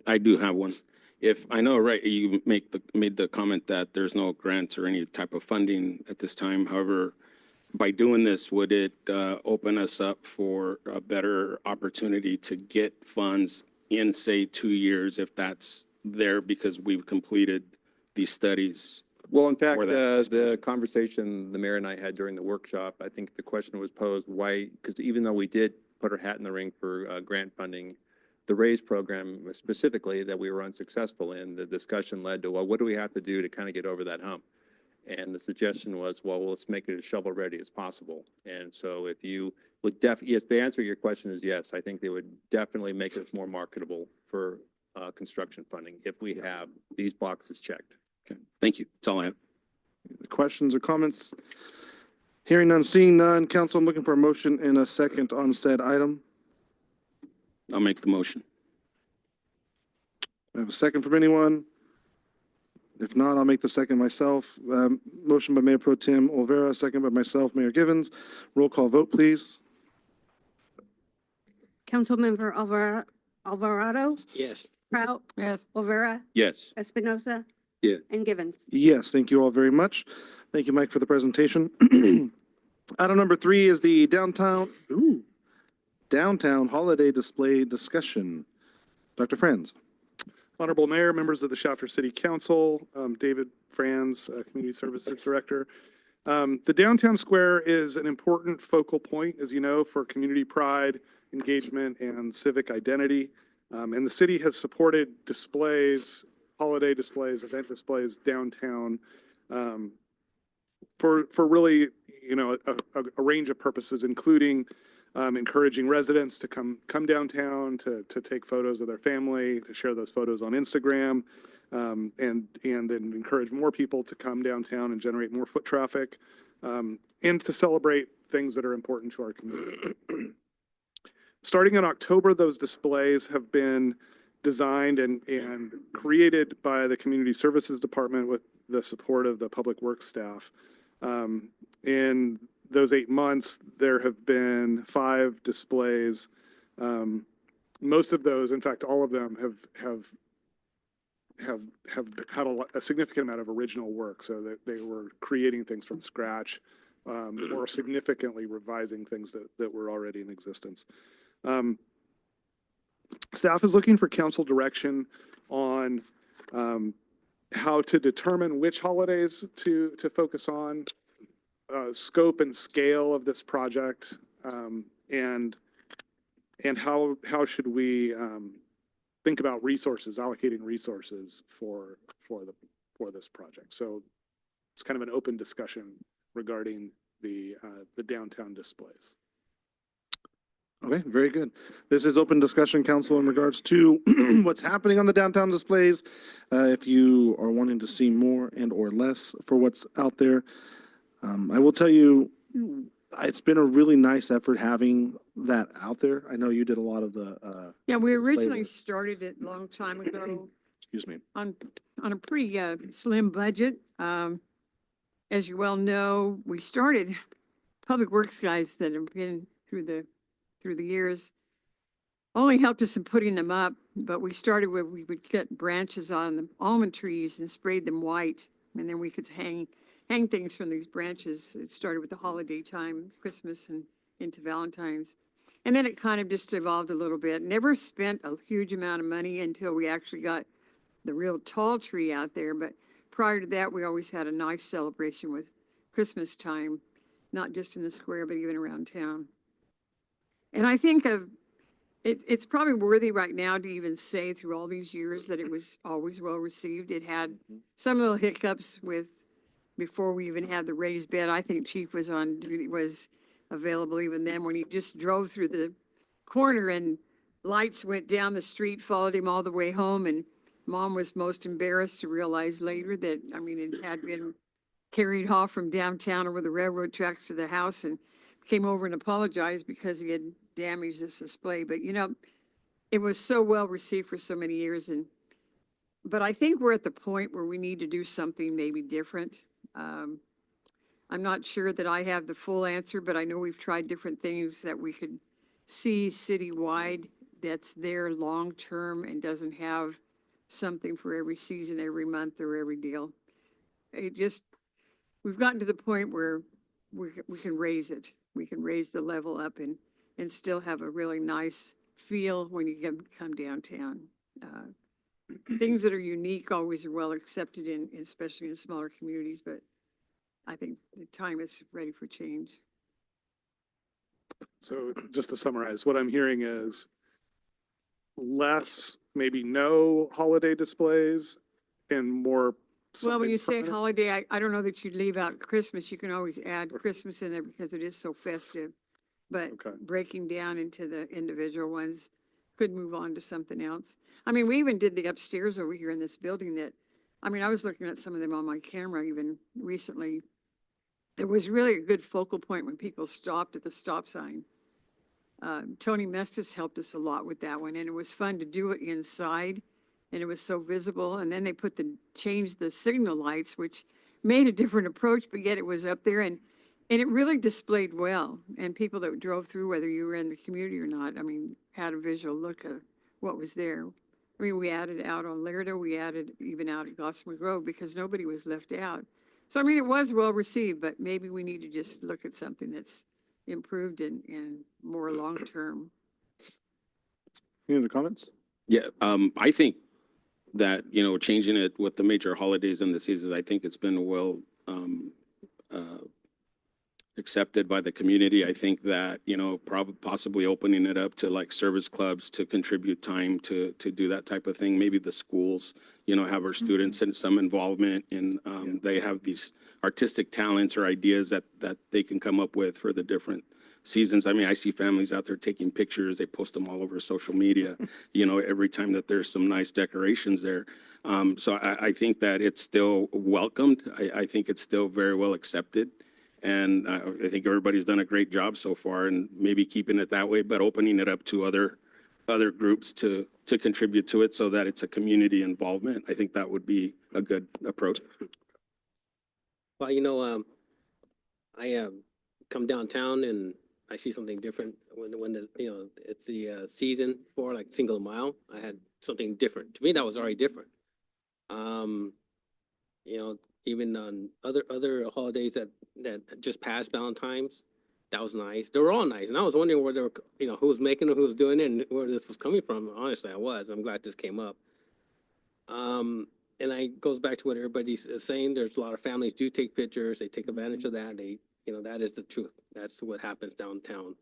I do have one. If I know, right, you made the comment that there's no grants or any type of funding at this time. However, by doing this, would it open us up for a better opportunity to get funds in, say, 2 years, if that's there because we've completed these studies? Well, in fact, the conversation the mayor and I had during the workshop, I think the question was posed, why, because even though we did put our hat in the ring for grant funding, the RAISE program specifically that we were unsuccessful in, the discussion led to, well, what do we have to do to kind of get over that hump? And the suggestion was, well, let's make it as shovel ready as possible. And so if you would yes, the answer to your question is yes. I think they would definitely make it more marketable for construction funding if we have these boxes checked. Okay, thank you. That's all I have. Questions or comments? Hearing none, seeing none. Council, I'm looking for a motion in a second on said item. I'll make the motion. I have a second from anyone? If not, I'll make the second myself. Motion by Mayor Pro Tem Olvera, second by myself, Mayor Givens. Roll call vote, please. Councilmember Alvarado, Yes. Prout, Yes. Olvera, Yes. Espinoza. Yeah. And Givens. Yes, thank you all very much. Thank you, Mike, for the presentation. Item number 3 is the downtown holiday display discussion. Dr. Franz. Honorable Mayor, members of the Shafter City Council, David Franz, Community Services Director. The downtown square is an important focal point, as you know, for community pride, engagement, and civic identity. And the city has supported displays, holiday displays, event displays downtown for really, you know, a range of purposes, including encouraging residents to come downtown to take photos of their family, to share those photos on Instagram, and then encourage more people to come downtown and generate more foot traffic, and to celebrate things that are important to our community. Starting in October, those displays have been designed and created by the Community Services Department with the support of the Public Works staff. In those 8 months, there have been 5 displays most of those, in fact, all of them have had a significant amount of original work, so that they were creating things from scratch, or significantly revising things that were already in existence. Staff is looking for council direction on how to determine which holidays to focus on, scope and scale of this project, and how should we think about resources, allocating resources for this project. So it's kind of an open discussion regarding the downtown displays. Okay, very good. This is open discussion, council, in regards to what's happening on the downtown displays. If you are wanting to see more and or less for what's out there, I will tell you, it's been a really nice effort having that out there. I know you did a lot of the, Yeah, we originally work. started it a long time ago excuse me. on a pretty slim budget. As you well know, we started Public Works guys that have been through the years only helped us in putting them up, but we started with, we would get branches on the almond trees and sprayed them white, and then we could hang things from these branches. It started with the holiday time, Christmas and into Valentine's. And then it kind of just evolved a little bit. Never spent a huge amount of money until we actually got the real tall tree out there. But prior to that, we always had a nice celebration with Christmas time, not just in the square, but even around town. And I think it's probably worthy right now to even say through all these years that it was always well received. It had some little hiccups with, before we even had the raised bed. I think Chief was on duty, was available even then, when he just drove through the corner and lights went down the street, followed him all the way home. And Mom was most embarrassed to realize later that, I mean, it had been carried off from downtown over the railroad tracks to the house, and came over and apologized because he had damaged this display. But you know, it was so well received for so many years. But I think we're at the point where we need to do something maybe different. I'm not sure that I have the full answer, but I know we've tried different things that we could see citywide that's there long-term and doesn't have something for every season, every month, or every deal. We've gotten to the point where we can raise it. We can raise the level up and still have a really nice feel when you come downtown. Things that are unique always are well accepted especially in smaller communities, but I think the time is ready for change. So just to summarize, what I'm hearing is less, maybe no holiday displays and more. Well, when you something say permanent? holiday, I don't know that you'd leave out Christmas. You can always add Christmas in there because it is so festive. But Okay. breaking down into the individual ones could move on to something else. I mean, we even did the upstairs over here in this building that, I mean, I was looking at some of them on my camera even recently. There was really a good focal point when people stopped at the stop sign. Tony Mestis helped us a lot with that one, and it was fun to do it inside, and it was so visible. And then they changed the signal lights, which made a different approach, but yet it was up there, and it really displayed well. And people that drove through, whether you were in the community or not, I mean, had a visual look of what was there. I mean, we added out on Lerdo, we added even out at Gossamer Grove because nobody was left out. So, I mean, it was well received, but maybe we need to just look at something that's improved and more long-term. Any other comments? Yeah, I think that, you know, changing it with the major holidays and the seasons, I think it's been well accepted by the community. I think that, you know, possibly opening it up to like service clubs to contribute time to do that type of thing. Maybe the schools, you know, have our students in some involvement in, they have these artistic talents or ideas that they can come up with for the different seasons. I mean, I see families out there taking pictures. They post them all over social media, you know, every time that there's some nice decorations there. So I think that it's still welcomed. I think it's still very well accepted. And I think everybody's done a great job so far, and maybe keeping it that way, but opening it up to other groups to contribute to it so that it's a community involvement. I think that would be a good approach. Well, you know, I come downtown and I see something different when the, it's the season for like single mile. I had something different. To me, that was already different. You know, even on other holidays that just passed, Valentine's, that was nice. They were all nice. And I was wondering where they were, who was making it, who was doing it, and where this was coming from. Honestly, I was. I'm glad this came up. And I goes back to what everybody's saying. There's a lot of families do take pictures. They take advantage of that. They, that is the truth. That's what happens downtown.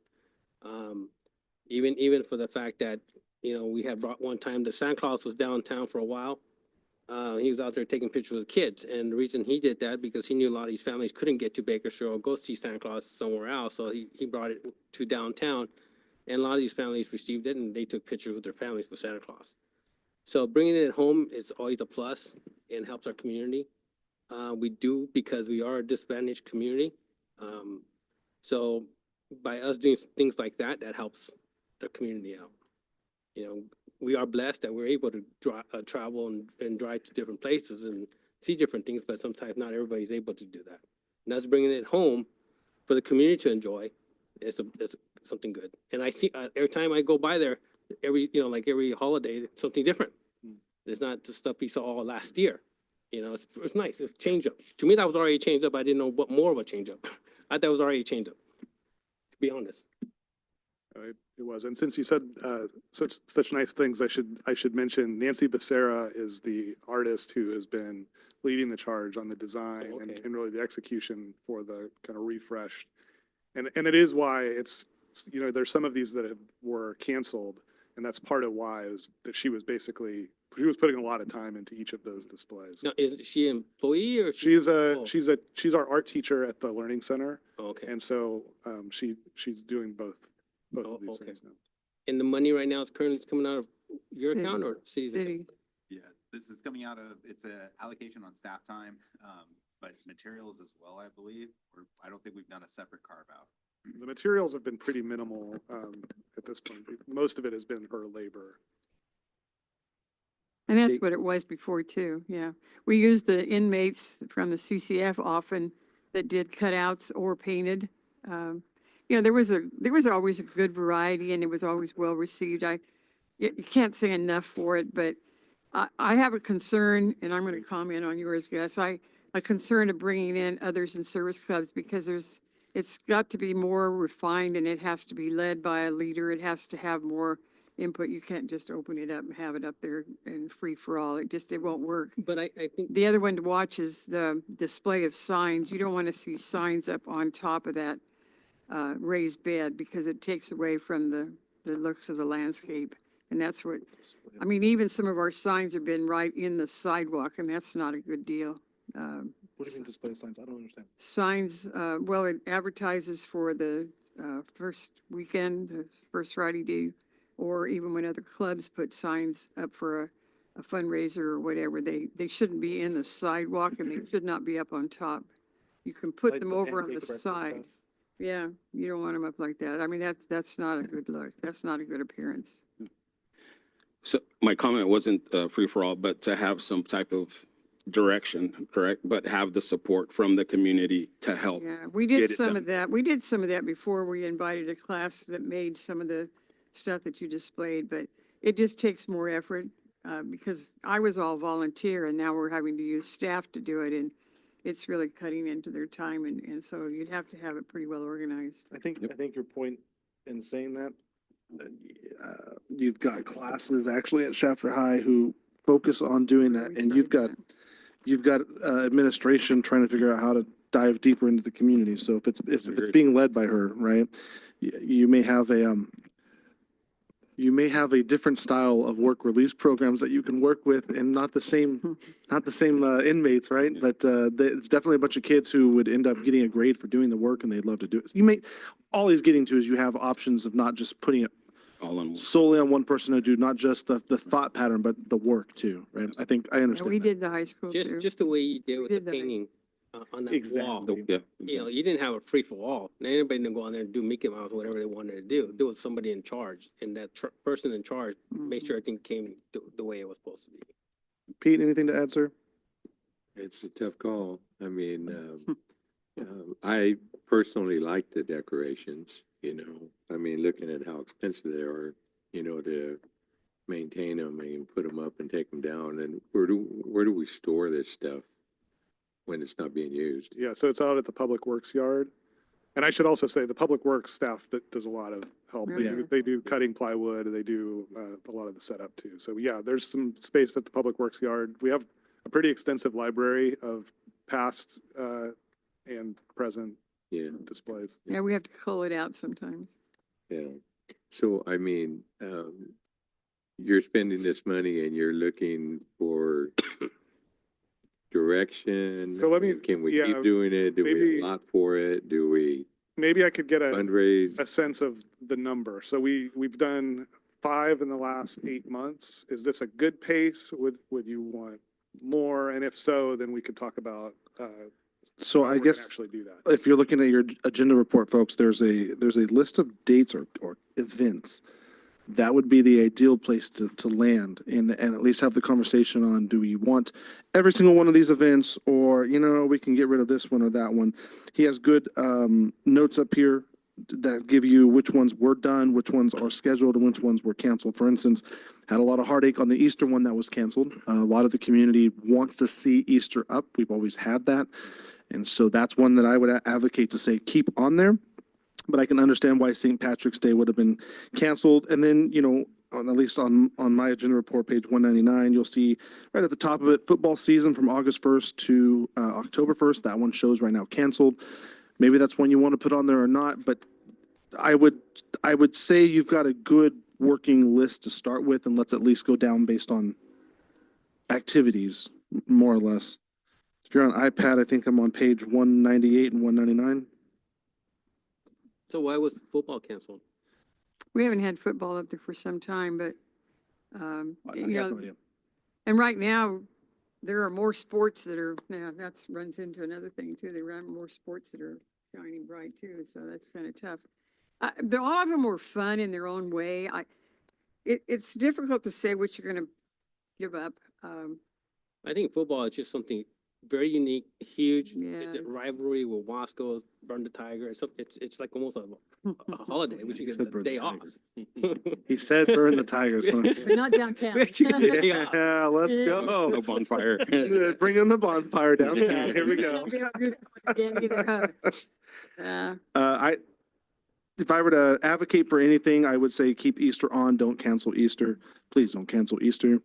Even for the fact that, we had brought one time, the Santa Claus was downtown for a while. He was out there taking pictures with kids. And the reason he did that, because he knew a lot of these families couldn't get to Bakersfield or go see Santa Claus somewhere else. So he brought it to downtown. And a lot of these families received it and they took pictures with their families with Santa Claus. So bringing it home is always a plus and helps our community. We do because we are a disadvantaged community. So by us doing things like that, that helps the community out. We are blessed that we're able to travel and drive to different places and see different things, but sometimes not everybody's able to do that. And us bringing it home for the community to enjoy is something good. And I see every time I go by there, every holiday, it's something different. It's not the stuff we saw last year. It's nice. It's change up. To me, that was already a change up. I didn't know what more of a change up. I thought it was already a change up, to be honest. It was. And since you said such nice things, I should mention Nancy Becerra is the artist who has been leading the charge on the design and really the execution for the kind of refreshed. And it is why it's, there's some of these that were canceled, and that's part of why is that she was putting a lot of time into each of those displays. Now, is she an employee or? She's our art teacher at the Learning Center. Okay. And so she's doing both of these things now. And the money right now is currently coming out of your City. account or city's account? City. Yeah, this is coming out of, it's a allocation on staff time, but materials as well, I believe, or I don't think we've done a separate carve out. The materials have been pretty minimal at this point. Most of it has been her labor. And that's what it was before too, yeah. We used the inmates from the CCF often that did cutouts or painted. There was always a good variety and it was always well received. You can't say enough for it, but I have a concern, and I'm going to comment on yours, Gus. A concern of bringing in others in service clubs because it's got to be more refined and it has to be led by a leader. It has to have more input. You can't just open it up and have it up there and free for all. It won't work. But I think The other one to watch is the display of signs. You don't want to see signs up on top of that raised bed because it takes away from the looks of the landscape. And that's what, even some of our signs have been right in the sidewalk and that's not a good deal. What do you mean display signs? I don't understand. Signs, well, it advertises for the first weekend, the first Friday day, or even when other clubs put signs up for a fundraiser or whatever, they shouldn't be in the sidewalk and they should not be up on top. You can put Like them the over on pancake the breakfast side. stuff? Yeah, you don't want them up like that. That's not a good look. That's not a good appearance. So my comment wasn't free for all, but to have some type of direction, correct? But have the support from the community to help. Yeah, we get did it some done. of that. We did some of that before we invited a class that made some of the stuff that you displayed, but it just takes more effort because I was all volunteer and now we're having to use staff to do it and it's really cutting into their time and so you'd have to have it pretty well organized. I think your point in saying that, you've got classes actually at Shafter High who focus on doing that, and you've got administration trying to figure out how to dive deeper into the community. So if it's being led by her, right, you may have a different style of work release programs that you can work with, and not the same inmates, right? But it's definitely a bunch of kids who would end up getting a grade for doing the work, and they'd love to do it. All he's getting to is you have options of not just putting it All on solely on one person to do, not just the thought pattern, but the work too, right? I think I Yeah, understand. we that. did the high school too. just the way you did with the did that. painting on that wall. Exactly. Yeah. You didn't have a free for all. Anybody didn't go on there and do Mickey Mouse, whatever they wanted to do. There was somebody in charge, and that person in charge made sure everything came the way it was supposed to be. Pete, anything to add, sir? It's a tough call. I personally like the decorations, you know. I mean, looking at how expensive they are, you know, to maintain them and put them up and take them down. And where do we store this stuff when it's not being used? Yeah, so it's out at the Public Works yard. And I should also say the Public Works staff that does a lot of help. They do cutting plywood, they do a lot of the setup too. So yeah, there's some space at the Public Works yard. We have a pretty extensive library of past and present Yeah, displays. Yeah, we have to cull it out sometimes. yeah. So, I mean, you're spending this money and you're looking for direction. So let me- Can we yeah, keep doing it? Do we maybe- allot for it? Do we Maybe I could get a fundraise? sense of the number. So we've done 5 in the last 8 months. Is this a good pace? Would you want more? And if so, then we could talk about, So how I we're gonna guess actually do that. if you're looking at your agenda report, folks, there's a list of dates or events. That would be the ideal place to land and at least have the conversation on, do we want every single one of these events, or, you know, we can get rid of this one or that one. He has good notes up here that give you which ones were done, which ones are scheduled, and which ones were canceled. For instance, had a lot of heartache on the Easter one that was canceled. A lot of the community wants to see Easter up. We've always had that. And so that's one that I would advocate to say, keep on there. But I can understand why St. Patrick's Day would have been canceled. And then, you know, at least on my agenda report, page 199, you'll see right at the top of it, football season from August 1st to October 1st. That one shows right now canceled. Maybe that's one you want to put on there or not, but I would say you've got a good working list to start with, and let's at least go down based on activities, more or less. If you're on iPad, I think I'm on page 198 and 199. So why was football canceled? We haven't had football up there for some time, but, I you have no know, idea. and right now, there are more sports that are, now that's runs into another thing too. They run more sports that are shining bright too, so that's kind of tough. But all of them were fun in their own way. It's difficult to say what you're gonna give up. I think football is just something very unique, huge. Yeah. The rivalry with Wasco, Burn the Tiger. It's like almost a holiday. We should get said a Burn the day off. He said burn the Tigers. But not downtown. Yeah, let's go. No bonfire. Bring in the bonfire downtown. Here we go. If I were to advocate for anything, I would say keep Easter on, don't cancel Easter. Please don't cancel Easter.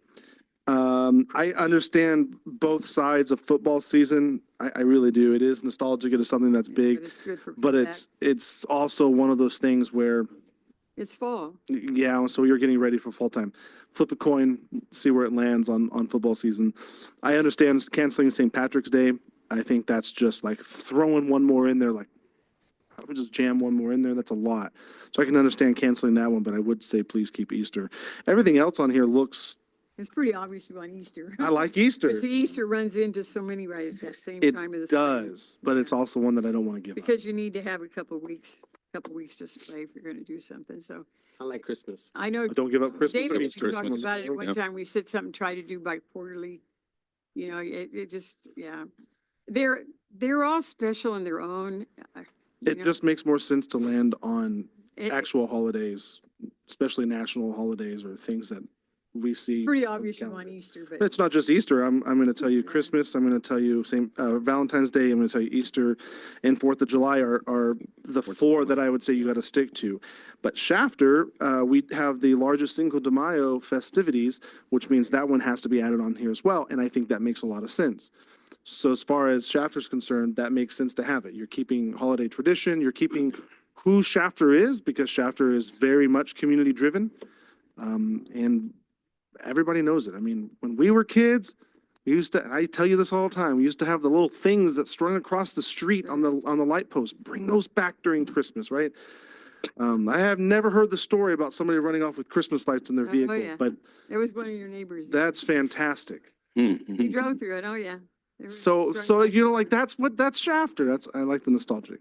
I understand both sides of football season. I really do. It is nostalgic. It is something that's big, But it's good for but feedback. it's also one of those things where, It's fall. yeah, so you're getting ready for fall time. Flip a coin, see where it lands on football season. I understand canceling St. Patrick's Day. I think that's just like throwing one more in there, like I would just jam one more in there. That's a lot. So I can understand canceling that one, but I would say please keep Easter. Everything else on here looks, It's pretty obvious you want Easter. I like Easter. Because Easter runs into so many right at that same It time of the spring. does, but it's also one that I don't want to give up. Because you need to have a couple weeks display if you're gonna do something, so. I like Christmas. I know. Don't give up Christmas or David Easter. talked about it at one Yep. time. We said something, try to do by quarterly. You know, it just, yeah. They're all special in their own. You It know, just makes more sense to land on it- actual holidays, especially national holidays or things that we see. It's pretty on the obvious you want calendar. Easter, but. It's not just Easter. I'm going to tell you Christmas. I'm going to tell you Valentine's Day. I'm going to tell you Easter and 4th of July are the four that I would say you got to stick to. But Shafter, we have the largest Cinco de Mayo festivities, which means that one has to be added on here as well. And I think that makes a lot of sense. So as far as Shafter's concerned, that makes sense to have it. You're keeping holiday tradition. You're keeping who Shafter is, because Shafter is very much community driven. And everybody knows it. I mean, when we were kids, we used to, I tell you this all the time, we used to have the little things that strung across the street on the light post. Bring those back during Christmas, right? I have never heard the story about somebody running off with Christmas lights in their Oh, vehicle, yeah. but It was one of your neighbors. that's fantastic. He drove through it, oh, yeah. They were So, driving by. you know, like that's Shafter. I like the nostalgic.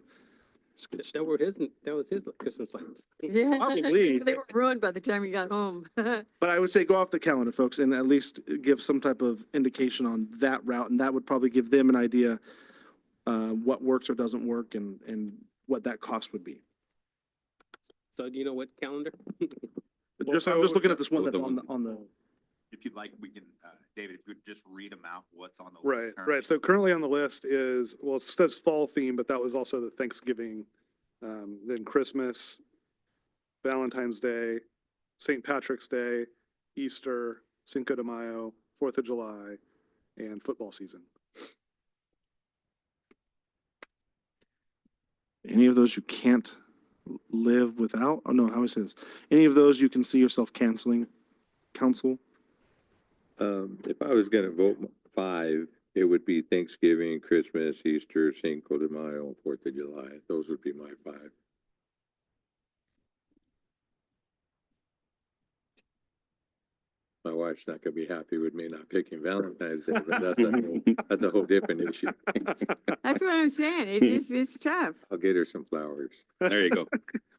That was his Christmas lights. Yeah. Probably. They were ruined by the time he got home. But I would say go off the calendar, folks, and at least give some type of indication on that route, and that would probably give them an idea what works or doesn't work, and what that cost would be. So do you know what calendar? I'm just looking at this one that's on the. If you'd like, we can, David, if you would just read them out, what's on the list Right, currently. right. So currently on the list is, well, it says fall theme, but that was also the Thanksgiving, then Christmas, Valentine's Day, St. Patrick's Day, Easter, Cinco de Mayo, 4th of July, and football season. Any of those you can't live without? Oh, no, how is this? Any of those you can see yourself canceling, council? If I was gonna vote 5, it would be Thanksgiving, Christmas, Easter, Cinco de Mayo, and 4th of July. Those would be my 5. My wife's not gonna be happy with me not picking Valentine's Day, but that's a whole different issue. That's what I'm saying. It's tough. I'll get her some flowers. There you go,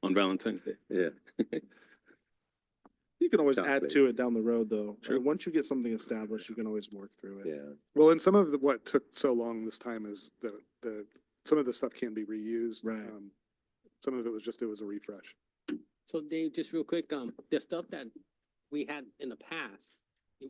on Valentine's Day. Yeah. You can always add Chocolate. to it down the road, though. Sure. Once you get something established, you can always work through it. Yeah. Well, and some of what took so long this time is some of the stuff can be reused. Right. Some of it was a refresh. So Dave, just real quick, the stuff that we had in the past,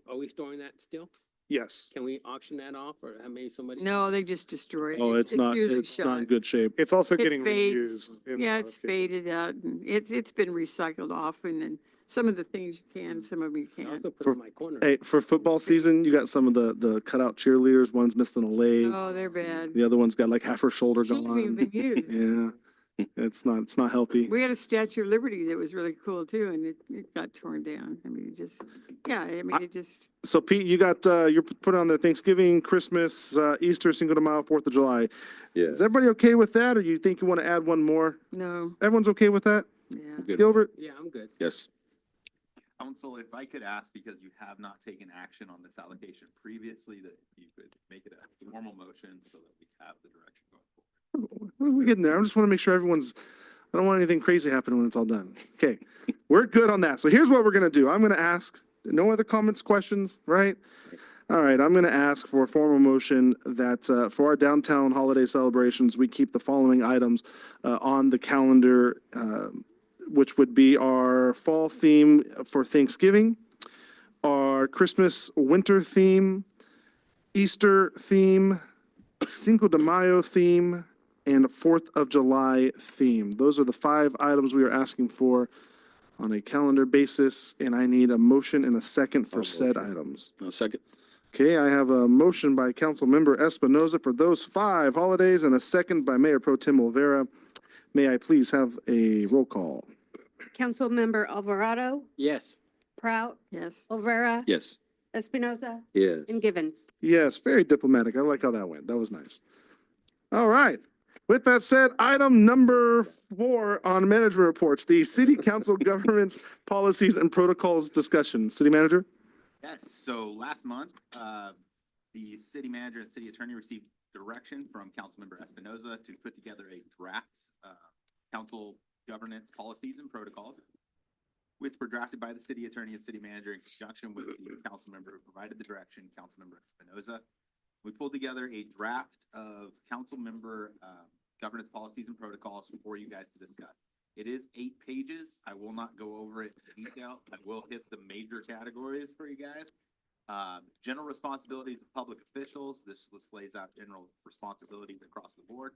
are we storing that still? Yes. Can we auction that off or have maybe somebody? No, they just destroy it. Oh, it's not usually in shot. good shape. It's also It getting fades. reused. in a Yeah, lot it's of cases. faded out and it's been recycled often and some of the things you can, some of them you I can't. also put For- in my corner. Hey, for football season, you got some of the cutout cheerleaders. One's missing a leg. Oh, they're bad. The other one's got like half her shoulder She hasn't even gone. been used. Yeah, it's not healthy. We had a Statue of Liberty that was really cool too and it got torn down. I mean, it just, yeah, I mean, it just, So Pete, you got, you're putting on there Thanksgiving, Christmas, Easter, Cinco de Mayo, 4th of July. Yeah. Is everybody okay with that, or you think you want to add one more? no, Everyone's okay with that? yeah. Good. Gilbert? Yeah, I'm good. Yes. Council, if I could ask, because you have not taken action on this allocation previously, that you could make it a formal motion so that we have the direction going forward. We're getting there. I just want to make sure everyone's, I don't want anything crazy happening when it's all done. Okay, we're good on that. So here's what we're gonna do. I'm gonna ask, no other comments, questions, right? All right, I'm gonna ask for a formal motion that, for our downtown holiday celebrations, we keep the following items, on the calendar, which would be our fall theme for Thanksgiving, our Christmas winter theme, Easter theme, Cinco de Mayo theme, and 4th of July theme. Those are the 5 items we are asking for on a calendar basis, and I need a motion and a second for said items. No, second. Okay, I have a motion by Councilmember Espinoza for those 5 holidays and a second by Mayor Pro Tem Olvera. May I please have a roll call? Councilmember Alvarado, Yes. Prout, Yes. Olvera, Yes. Espinoza, Yeah. and Givens. Yes, very diplomatic. I like how that went. That was nice. All right. With that said, item number 4 on management reports, the city council government's policies and protocols discussion. City manager? Yes, so last month, the city manager and city attorney received direction from Councilmember Espinoza to put together a draft, council governance policies and protocols, which were drafted by the city attorney and city manager in conjunction with the council member who provided the direction, Councilmember Espinoza. We pulled together a draft of council member, governance policies and protocols for you guys to discuss. It is 8 pages. I will not go over it in detail. I will hit the major categories for you guys. General responsibilities of public officials. This lays out general responsibilities across the board.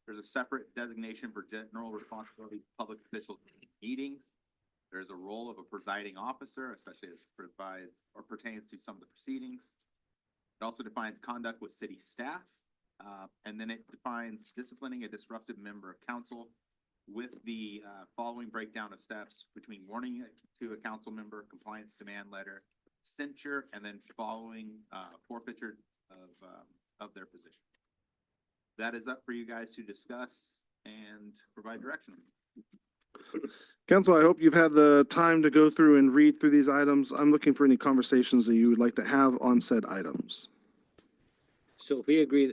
There's a separate designation for general responsibilities of public officials in meetings. There's a role of a presiding officer, especially as provides or pertains to some of the proceedings. It also defines conduct with city staff. And then it defines disciplining a disruptive member of council with the following breakdown of steps between warning to a council member, compliance demand letter, censure, and then following forfeiture of their position. That is up for you guys to discuss and provide direction. Council, I hope you've had the time to go through and read through these items. I'm looking for any conversations that you would like to have on said items. So if we agree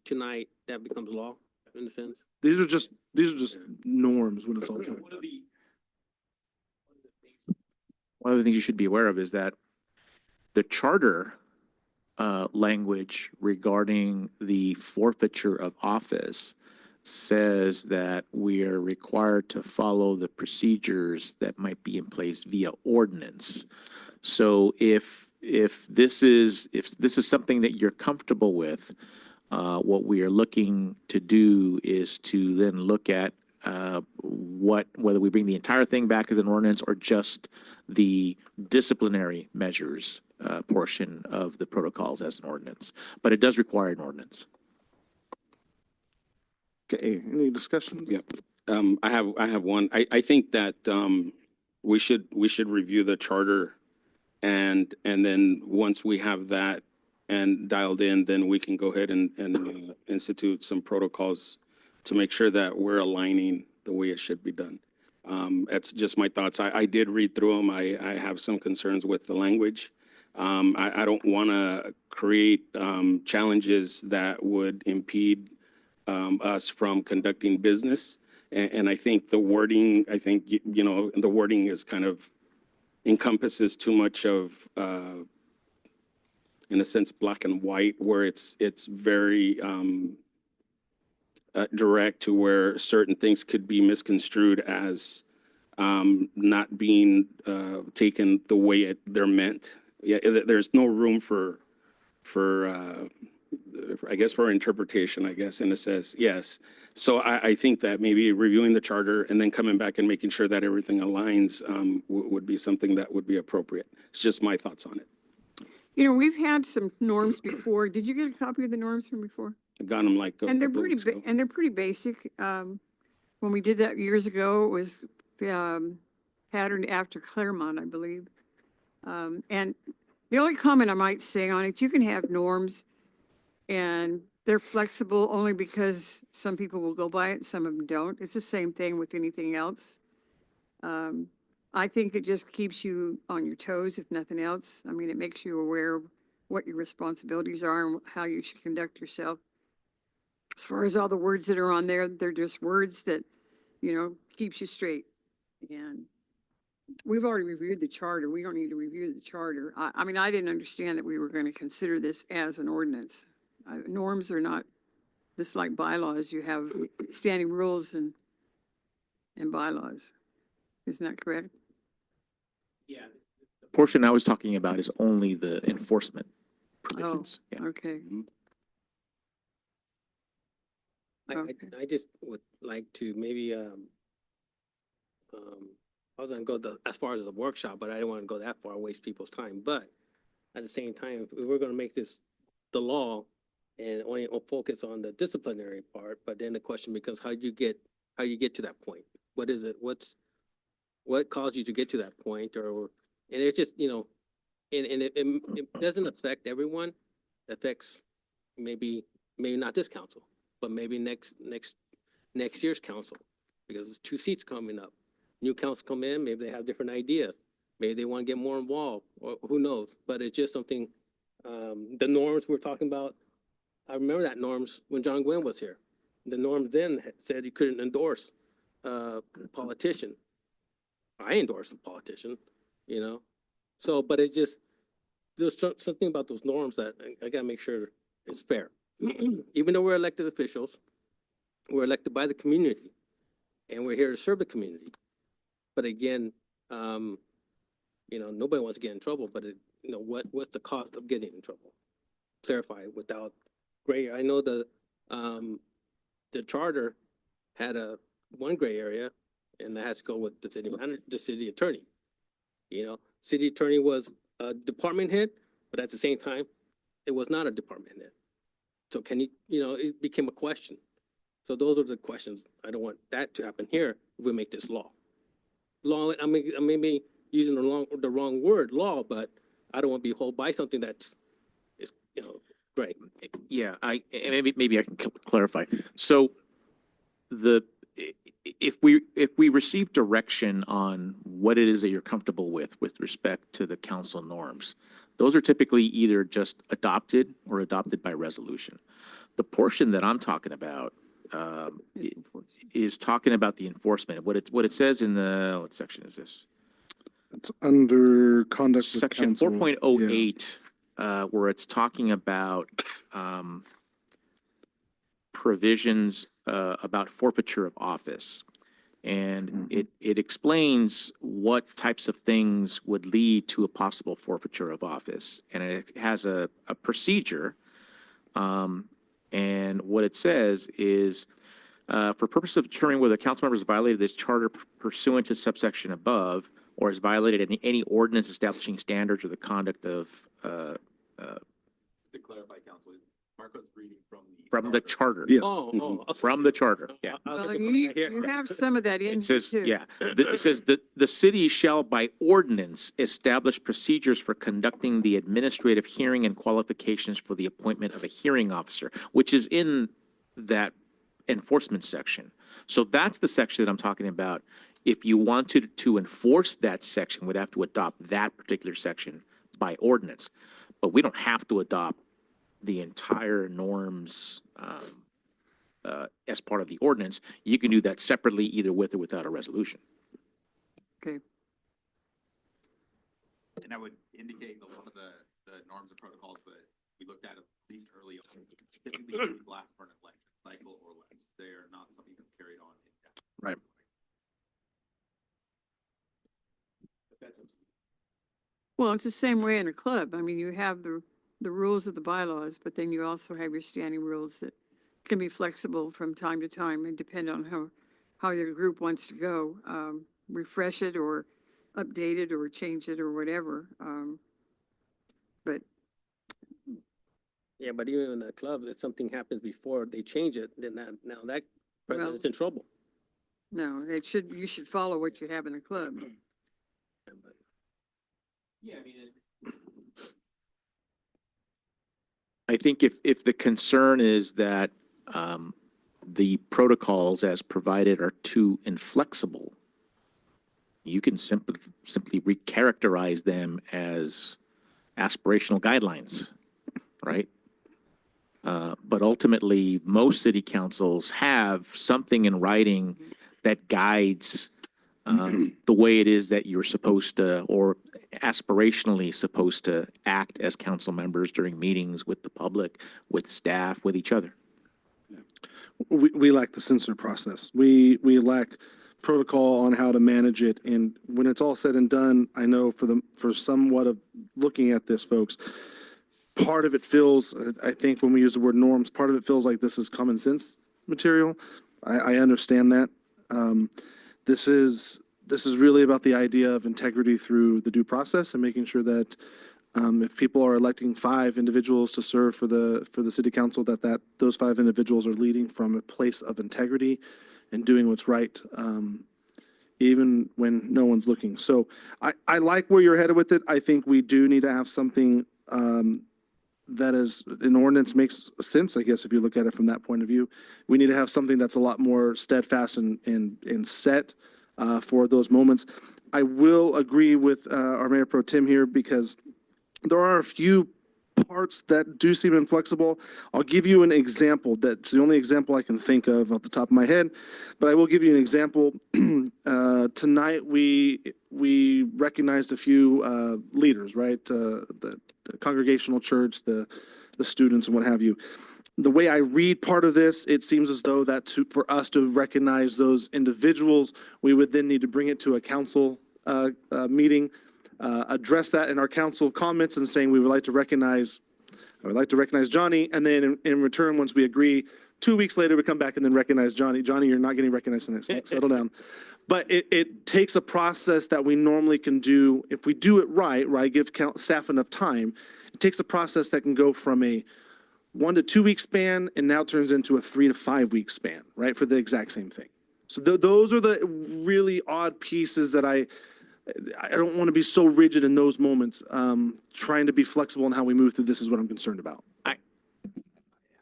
tonight, that becomes law in a sense? These are just norms when it's all said. One of the things you should be aware of is that the charter language regarding the forfeiture of office says that we are required to follow the procedures that might be in place via ordinance. So if this is something that you're comfortable with, what we are looking to do is to then look at whether we bring the entire thing back as an ordinance or just the disciplinary measures portion of the protocols as an ordinance. But it does require an ordinance. Okay, any discussion? Yeah. I have one. I think that, we should review the charter and then once we have that and dialed in, then we can go ahead and institute some protocols to make sure that we're aligning the way it should be done. That's just my thoughts. I did read through them. I have some concerns with the language. I don't want to create challenges that would impede us from conducting business. And I think the wording, the wording is kind of encompasses too much of, in a sense, black and white, where it's very direct to where certain things could be misconstrued as not being taken the way they're meant. Yeah, there's no room for I guess for interpretation, I guess, in a sense, yes. So I think that maybe reviewing the charter and then coming back and making sure that everything aligns would be something that would be appropriate. It's just my thoughts on it. You know, we've had some norms before. Did you get a copy of the norms from before? I got them like And they're pretty basic. When we did that years ago, it was patterned after Claremont, I believe. And the only comment I might say on it, you can have norms and they're flexible only because some people will go by it and some of them don't. It's the same thing with anything else. I think it just keeps you on your toes, if nothing else. I mean, it makes you aware of what your responsibilities are and how you should conduct yourself. As far as all the words that are on there, they're just words that, keeps you straight. And we've already reviewed the charter. We don't need to review the charter. I mean, I didn't understand that we were going to consider this as an ordinance. Norms are not, just like bylaws, you have standing rules and bylaws. Isn't that correct? Yeah. The portion I was talking about is only the enforcement provisions. Yeah. Okay. I just would like to maybe, I was gonna go as far as the workshop, but I didn't want to go that far, waste people's time. But at the same time, if we're gonna make this the law and only focus on the disciplinary part, but then the question becomes, how you get to that point? What is it? What caused you to get to that point? And it's just, and it doesn't affect everyone. It affects maybe not this council, but maybe next year's council, because there's 2 seats coming up. New council come in, maybe they have different ideas. Maybe they want to get more involved, or who knows? But it's just something, the norms we're talking about, I remember that norms when John Gwynn was here. The norms then said you couldn't endorse a politician. I endorse a politician, So, but it's just, there's something about those norms that I gotta make sure it's fair. Even though we're elected officials, we're elected by the community, and we're here to serve the community. But again, nobody wants to get in trouble, but what's the cost of getting in trouble? Clarify it without gray. I know the charter had one gray area, and that has to go with the city attorney. City attorney was a department head, but at the same time, it was not a department head. So can it became a question. So those are the questions. I don't want that to happen here if we make this law. Law, I may be using the wrong word, law, but I don't want to be held by something that's gray. Yeah, maybe I can clarify. So if we receive direction on what it is that you're comfortable with respect to the council norms, those are typically either just adopted or adopted by resolution. The portion that I'm talking about is talking about the enforcement. What it says in what section is this? It's under conduct of Section council. 4.08, where it's talking about provisions about forfeiture of office. And it explains what types of things would lead to a possible forfeiture of office. And it has a procedure. And what it says is, for purpose of determining whether a council member has violated this charter pursuant to subsection above, or has violated any ordinance establishing standards or the conduct of, To clarify, Council, Marco's reading from the charter. Yeah. From the charter, yeah. Well, you have some of that in It says, too. yeah, it says that the city shall by ordinance establish procedures for conducting the administrative hearing and qualifications for the appointment of a hearing officer, which is in that enforcement section. So that's the section that I'm talking about. If you wanted to enforce that section, we'd have to adopt that particular section by ordinance. But we don't have to adopt the entire norms as part of the ordinance. You can do that separately, either with or without a resolution. Okay. And I would indicate a lot of the norms and protocols that we looked at least early on, typically last for an election cycle or less. They are not something that's carried on. Right. Well, it's the same way in a club. I mean, you have the rules of the bylaws, but then you also have your standing rules that can be flexible from time to time and depend on how your group wants to go. Refresh it or update it or change it or whatever. But Yeah, but even in the club, if something happens before they change it, then now that president's in trouble. no, you should follow what you have in a club. Yeah, I mean, I think if the concern is that the protocols as provided are too inflexible, you can simply recharacterize them as aspirational guidelines, right? But ultimately, most city councils have something in writing that guides the way it is that you're supposed to, or aspirationally supposed to act as council members during meetings with the public, with staff, with each other. We lack the censor process. We lack protocol on how to manage it. And when it's all said and done, I know for somewhat of looking at this, folks, part of it feels, I think when we use the word norms, part of it feels like this is common sense material. I understand that. This is really about the idea of integrity through the due process and making sure that if people are electing 5 individuals to serve for the city council, that those 5 individuals are leading from a place of integrity and doing what's right, even when no one's looking. So I like where you're headed with it. I think we do need to have something that is an ordinance makes sense, I guess, if you look at it from that point of view. We need to have something that's a lot more steadfast and set for those moments. I will agree with our Mayor Pro Tem here because there are a few parts that do seem inflexible. I'll give you an example. That's the only example I can think of off the top of my head, but I will give you an example. Tonight, we recognized a few leaders, right? The congregational church, the students and what have you. The way I read part of this, it seems as though that for us to recognize those individuals, we would then need to bring it to a council meeting, address that in our council comments and saying I would like to recognize Johnny, and then in return, once we agree, 2 weeks later, we come back and then recognize Johnny. Johnny, you're not getting recognized tonight. Settle down. But it takes a process that we normally can do. If we do it right, give staff enough time, it takes a process that can go from a 1 to 2 week span and now turns into a 3 to 5 week span, right? For the exact same thing. So those are the really odd pieces that I don't want to be so rigid in those moments. Trying to be flexible in how we move through this is what I'm concerned about. I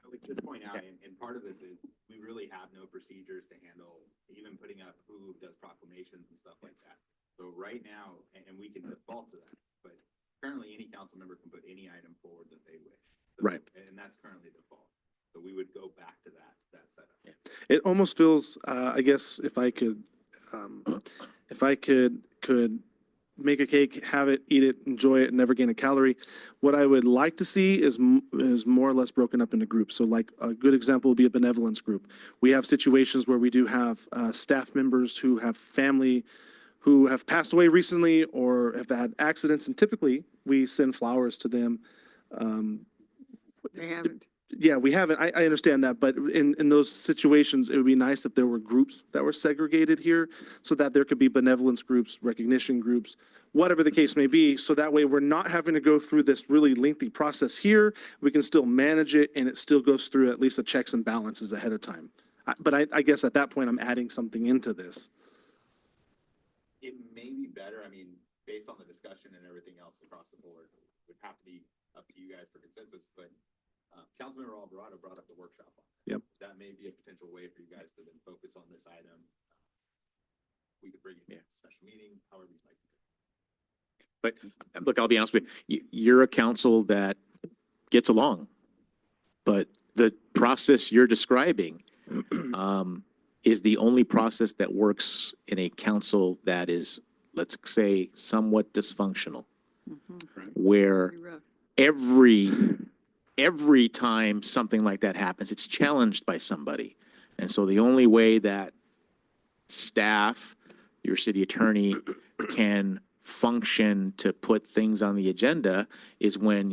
would just point out, and part of this is we really have no procedures to handle even putting up who does proclamations and stuff like that. So right now, and we can default to that, but currently any council member can put any item forward that they wish. So, Right. And that's currently default. So we would go back to that setup. Yeah. It almost feels, I guess, if I could make a cake, have it, eat it, enjoy it, and never gain a calorie. What I would like to see is more or less broken up into groups. So like a good example would be a benevolence group. We have situations where we do have staff members who have family who have passed away recently or have had accidents, and typically we send flowers to them. They haven't. Yeah, we haven't. I understand that, but in those situations, it would be nice if there were groups that were segregated here so that there could be benevolence groups, recognition groups, whatever the case may be. So that way we're not having to go through this really lengthy process here. We can still manage it and it still goes through at least a checks and balances ahead of time. But I guess at that point, I'm adding something into this. It may be better, I mean, based on the discussion and everything else across the board, it would have to be up to you guys for consensus, but Councilmember Alvarado brought up the workshop. Yep. That may be a potential way for you guys to then focus on this item. We could bring it to a special meeting, however you'd like to do it. But look, I'll be honest with you, you're a council that gets along. But the process you're describing is the only process that works in a council that is, let's say, somewhat dysfunctional, where every time something like that happens, it's challenged by somebody. And so the only way that staff, your city attorney, can function to put things on the agenda is when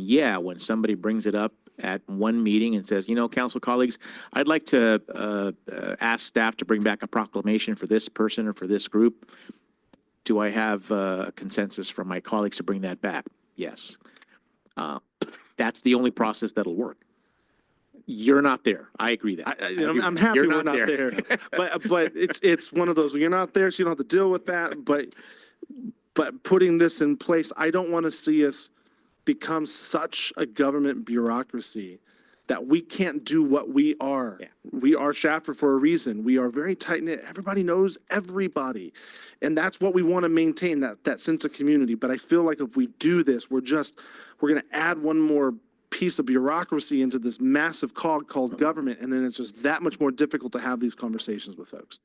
somebody brings it up at one meeting and says, you know, council colleagues, I'd like to ask staff to bring back a proclamation for this person or for this group. Do I have a consensus from my colleagues to bring that back? Yes. That's the only process that'll work. You're not there. I agree that. I'm happy You're we're not there. But it's one of those, you're not there, so you don't have to deal with that. But putting this in place, I don't want to see us become such a government bureaucracy that we can't do what we are. Yeah. We are Shafter for a reason. We are very tight-knit. Everybody knows everybody. And that's what we want to maintain, that sense of community. But I feel like if we do this, we're going to add one more piece of bureaucracy into this massive cog called government. And then it's just that much more difficult to have these conversations with folks.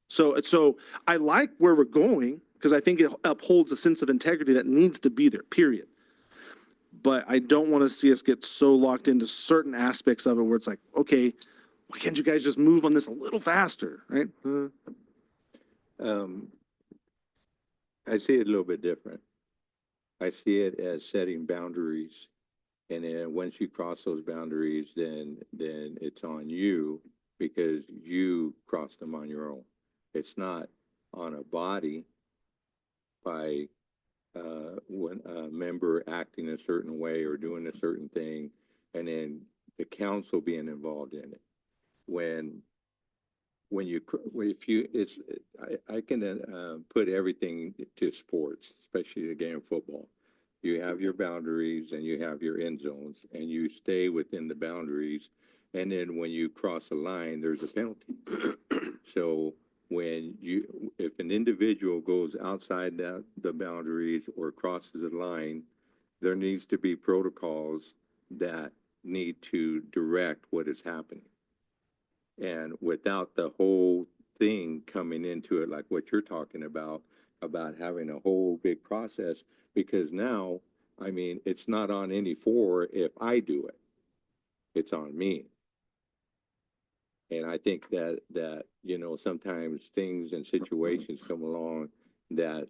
So I like where we're going because I think it upholds a sense of integrity that needs to be there, period. But I don't want to see us get so locked into certain aspects of it where it's like, okay, why can't you guys just move on this a little faster, right? I see it a little bit different. I see it as setting boundaries. And then once you cross those boundaries, then it's on you because you crossed them on your own. It's not on a body by when a member acting a certain way or doing a certain thing, and then the council being involved in it. I can put everything to sports, especially the game of football. You have your boundaries and you have your end zones, and you stay within the boundaries. And then when you cross a line, there's a penalty. So if an individual goes outside the boundaries or crosses a line, there needs to be protocols that need to direct what is happening. And without the whole thing coming into it, like what you're talking about having a whole big process, because now, I mean, it's not on any four if I do it. It's on me. And I think that, you know, sometimes things and situations come along that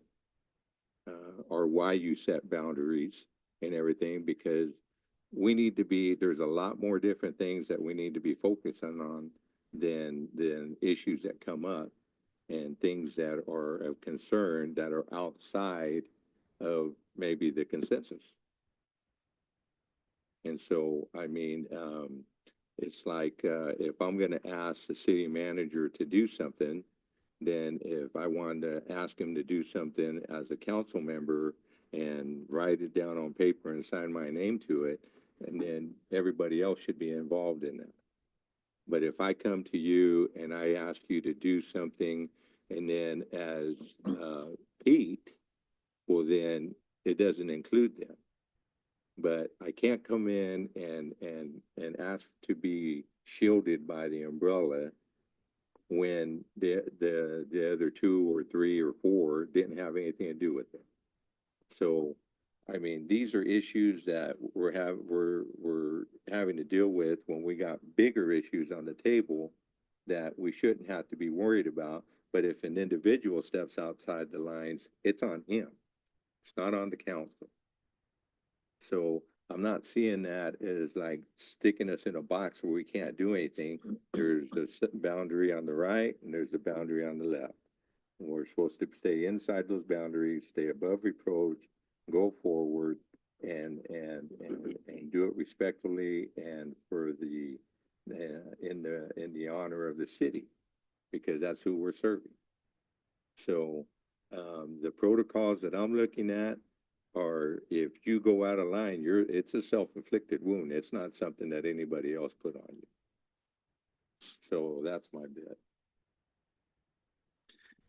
are why you set boundaries and everything, because there's a lot more different things that we need to be focusing on than issues that come up and things that are of concern that are outside of maybe the consensus. And so, I mean, it's like if I'm going to ask the city manager to do something, then if I wanted to ask him to do something as a council member and write it down on paper and sign my name to it, and then everybody else should be involved in that. But if I come to you and I ask you to do something, and then as Pete, well, then it doesn't include them. But I can't come in and ask to be shielded by the umbrella when the other two or three or four didn't have anything to do with it. So, I mean, these are issues that we're having to deal with when we got bigger issues on the table that we shouldn't have to be worried about. But if an individual steps outside the lines, it's on him. It's not on the council. So I'm not seeing that as like sticking us in a box where we can't do anything. There's a boundary on the right and there's a boundary on the left. And we're supposed to stay inside those boundaries, stay above reproach, go forward and do it respectfully and for the, in the honor of the city, because that's who we're serving. So, the protocols that I'm looking at are if you go out of line, it's a self-inflicted wound. It's not something that anybody else put on you. So that's my bet.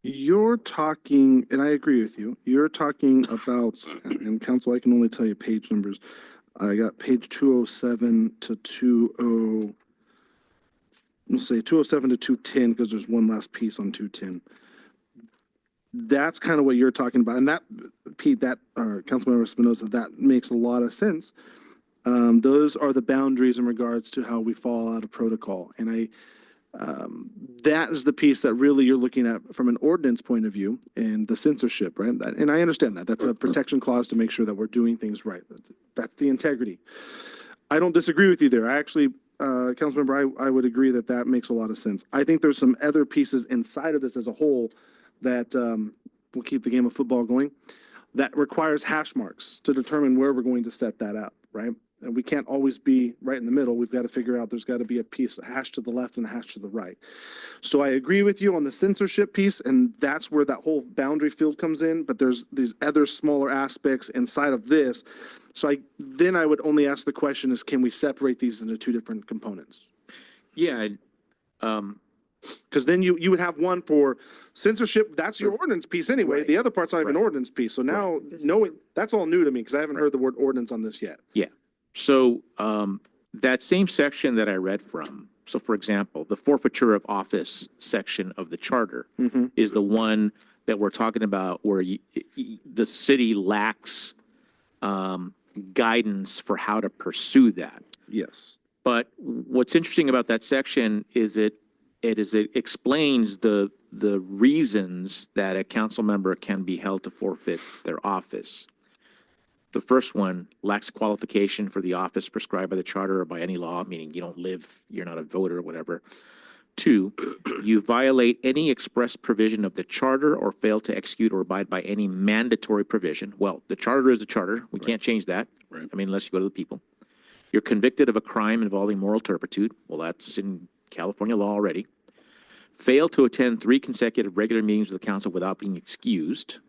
You're talking, and I agree with you, you're talking about, and council, I can only tell you page numbers. I got page 207 to let's say 207 to 210, because there's one last piece on 210. That's kind of what you're talking about. And that, Pete, Councilmember Espinoza, that makes a lot of sense. Those are the boundaries in regards to how we fall out of protocol. And that is the piece that really you're looking at from an ordinance point of view and the censorship, right? And I understand that. That's a protection clause to make sure that we're doing things right. That's the integrity. I don't disagree with you there. I actually, Councilmember, I would agree that that makes a lot of sense. I think there's some other pieces inside of this as a whole that will keep the game of football going, that requires hash marks to determine where we're going to set that up, right? And we can't always be right in the middle. We've got to figure out there's got to be a piece, a hash to the left and a hash to the right. So I agree with you on the censorship piece, and that's where that whole boundary field comes in, but there's these other smaller aspects inside of this. So then I would only ask the question is, can we separate these into two different components? Yeah, because then you would have one for censorship. That's your ordinance piece anyway. Right. The other part's not even Right. ordinance piece. So now, no, that's all new to me because I haven't heard the word ordinance on this yet. yeah. So, that same section that I read from, so for example, the forfeiture of office section of the charter is the one that we're talking about where the city lacks guidance for how to pursue that. Yes. But what's interesting about that section is it explains the reasons that a council member can be held to forfeit their office. The first one, lacks qualification for the office prescribed by the charter or by any law, meaning you don't live, you're not a voter or whatever. 2, you violate any express provision of the charter or fail to execute or abide by any mandatory provision. Well, the charter is the charter. We can't change that. Right. I mean, unless you go to the people. You're convicted of a crime involving moral turpitude. Well, that's in California law already. Fail to attend 3 consecutive regular meetings of the council without being excused.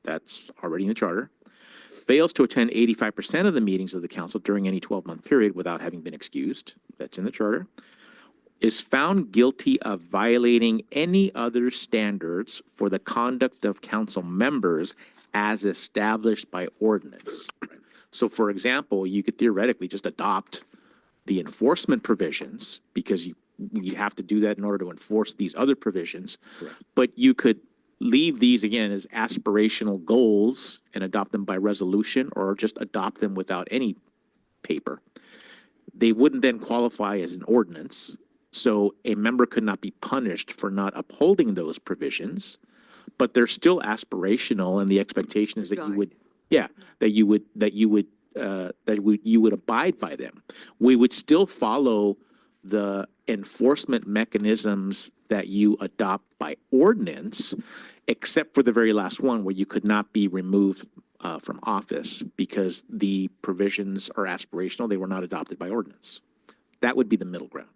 That's already in the charter. Fails to attend 85% of the meetings of the council during any 12-month period without having been excused. That's in the charter. Is found guilty of violating any other standards for the conduct of council members as established by ordinance. So for example, you could theoretically just adopt the enforcement provisions because you have to do that in order to enforce these other provisions. Correct. But you could leave these again as aspirational goals and adopt them by resolution or just adopt them without any paper. They wouldn't then qualify as an ordinance. So a member could not be punished for not upholding those provisions, but they're still aspirational and the expectation is that you would, you would abide by them. We would still follow the enforcement mechanisms that you adopt by ordinance, except for the very last one where you could not be removed from office because the provisions are aspirational. They were not adopted by ordinance. That would be the middle ground.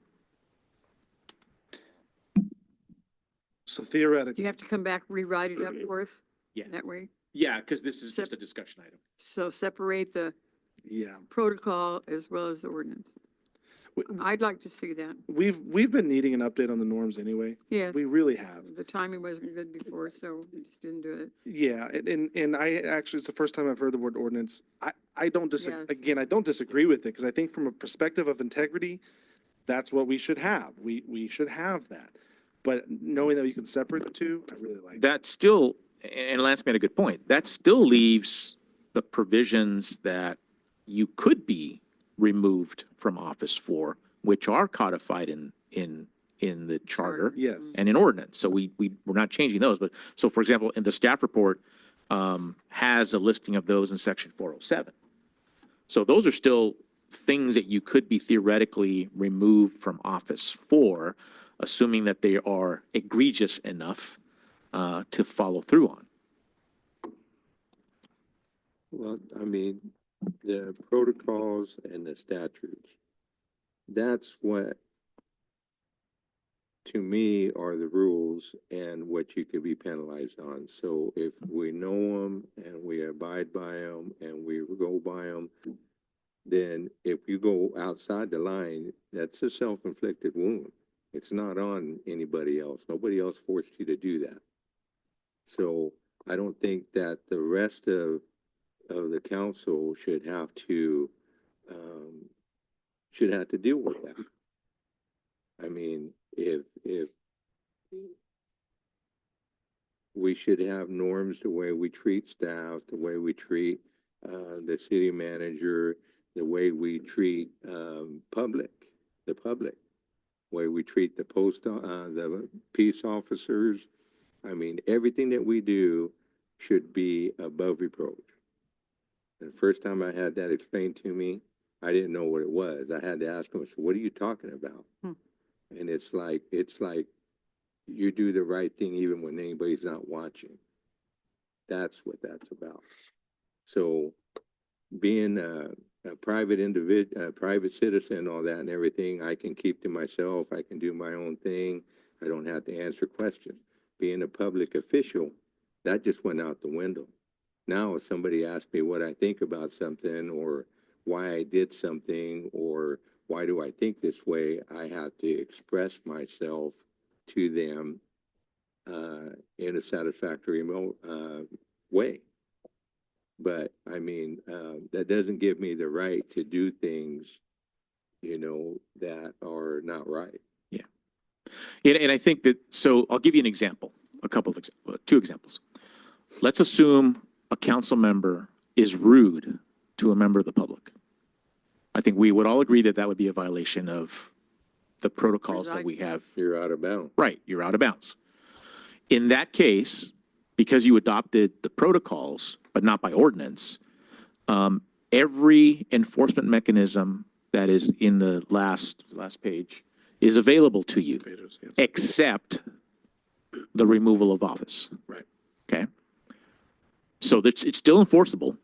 So Do theoretically, you have to come back, rewrite it up for us? Yeah. That way? Yeah, because this is just a discussion item. So separate the yeah, protocol as well as the ordinance. I'd like to see that. we've been needing an update on the norms anyway. Yes. We really have. The timing wasn't good before, so we just didn't do it. Yeah, and I actually, it's the first time I've heard the word ordinance. I don't disagree, Yes. again, I don't disagree with it, because I think from a perspective of integrity, that's what we should have. We should have that. But knowing that you can separate the two, I really like. That still, and Lance made a good point, that still leaves the provisions that you could be removed from office for, which are codified in the charter Yes. and in ordinance. So we're not changing those, but, so for example, in the staff report, has a listing of those in section 407. So those are still things that you could be theoretically removed from office for, assuming that they are egregious enough to follow through on. Well, I mean, the protocols and the statutes, that's what, to me, are the rules and what you could be penalized on. So if we know them and we abide by them and we go by them, then if you go outside the line, that's a self-inflicted wound. It's not on anybody else. Nobody else forced you to do that. So I don't think that the rest of the council should have to deal with that. I mean, if we should have norms, the way we treat staff, the way we treat the city manager, the way we treat the public, way we treat the peace officers. I mean, everything that we do should be above reproach. The first time I had that explained to me, I didn't know what it was. I had to ask him, I said, what are you talking about? And it's like you do the right thing even when anybody's not watching. That's what that's about. So being a private individual, a private citizen, all that and everything, I can keep to myself. I can do my own thing. I don't have to answer questions. Being a public official, that just went out the window. Now, if somebody asks me what I think about something or why I did something or why do I think this way, I have to express myself to them in a satisfactory way. But I mean, that doesn't give me the right to do things, that are not right. Yeah. And I think that, so I'll give you an example, two examples. Let's assume a council member is rude to a member of the public. I think we would all agree that that would be a violation of the protocols that we have. You're out of bounds. Right, you're out of bounds. In that case, because you adopted the protocols, but not by ordinance, every enforcement mechanism that is in the last page is available to you, except the removal of office. Right. Okay? So that's, it's still enforceable.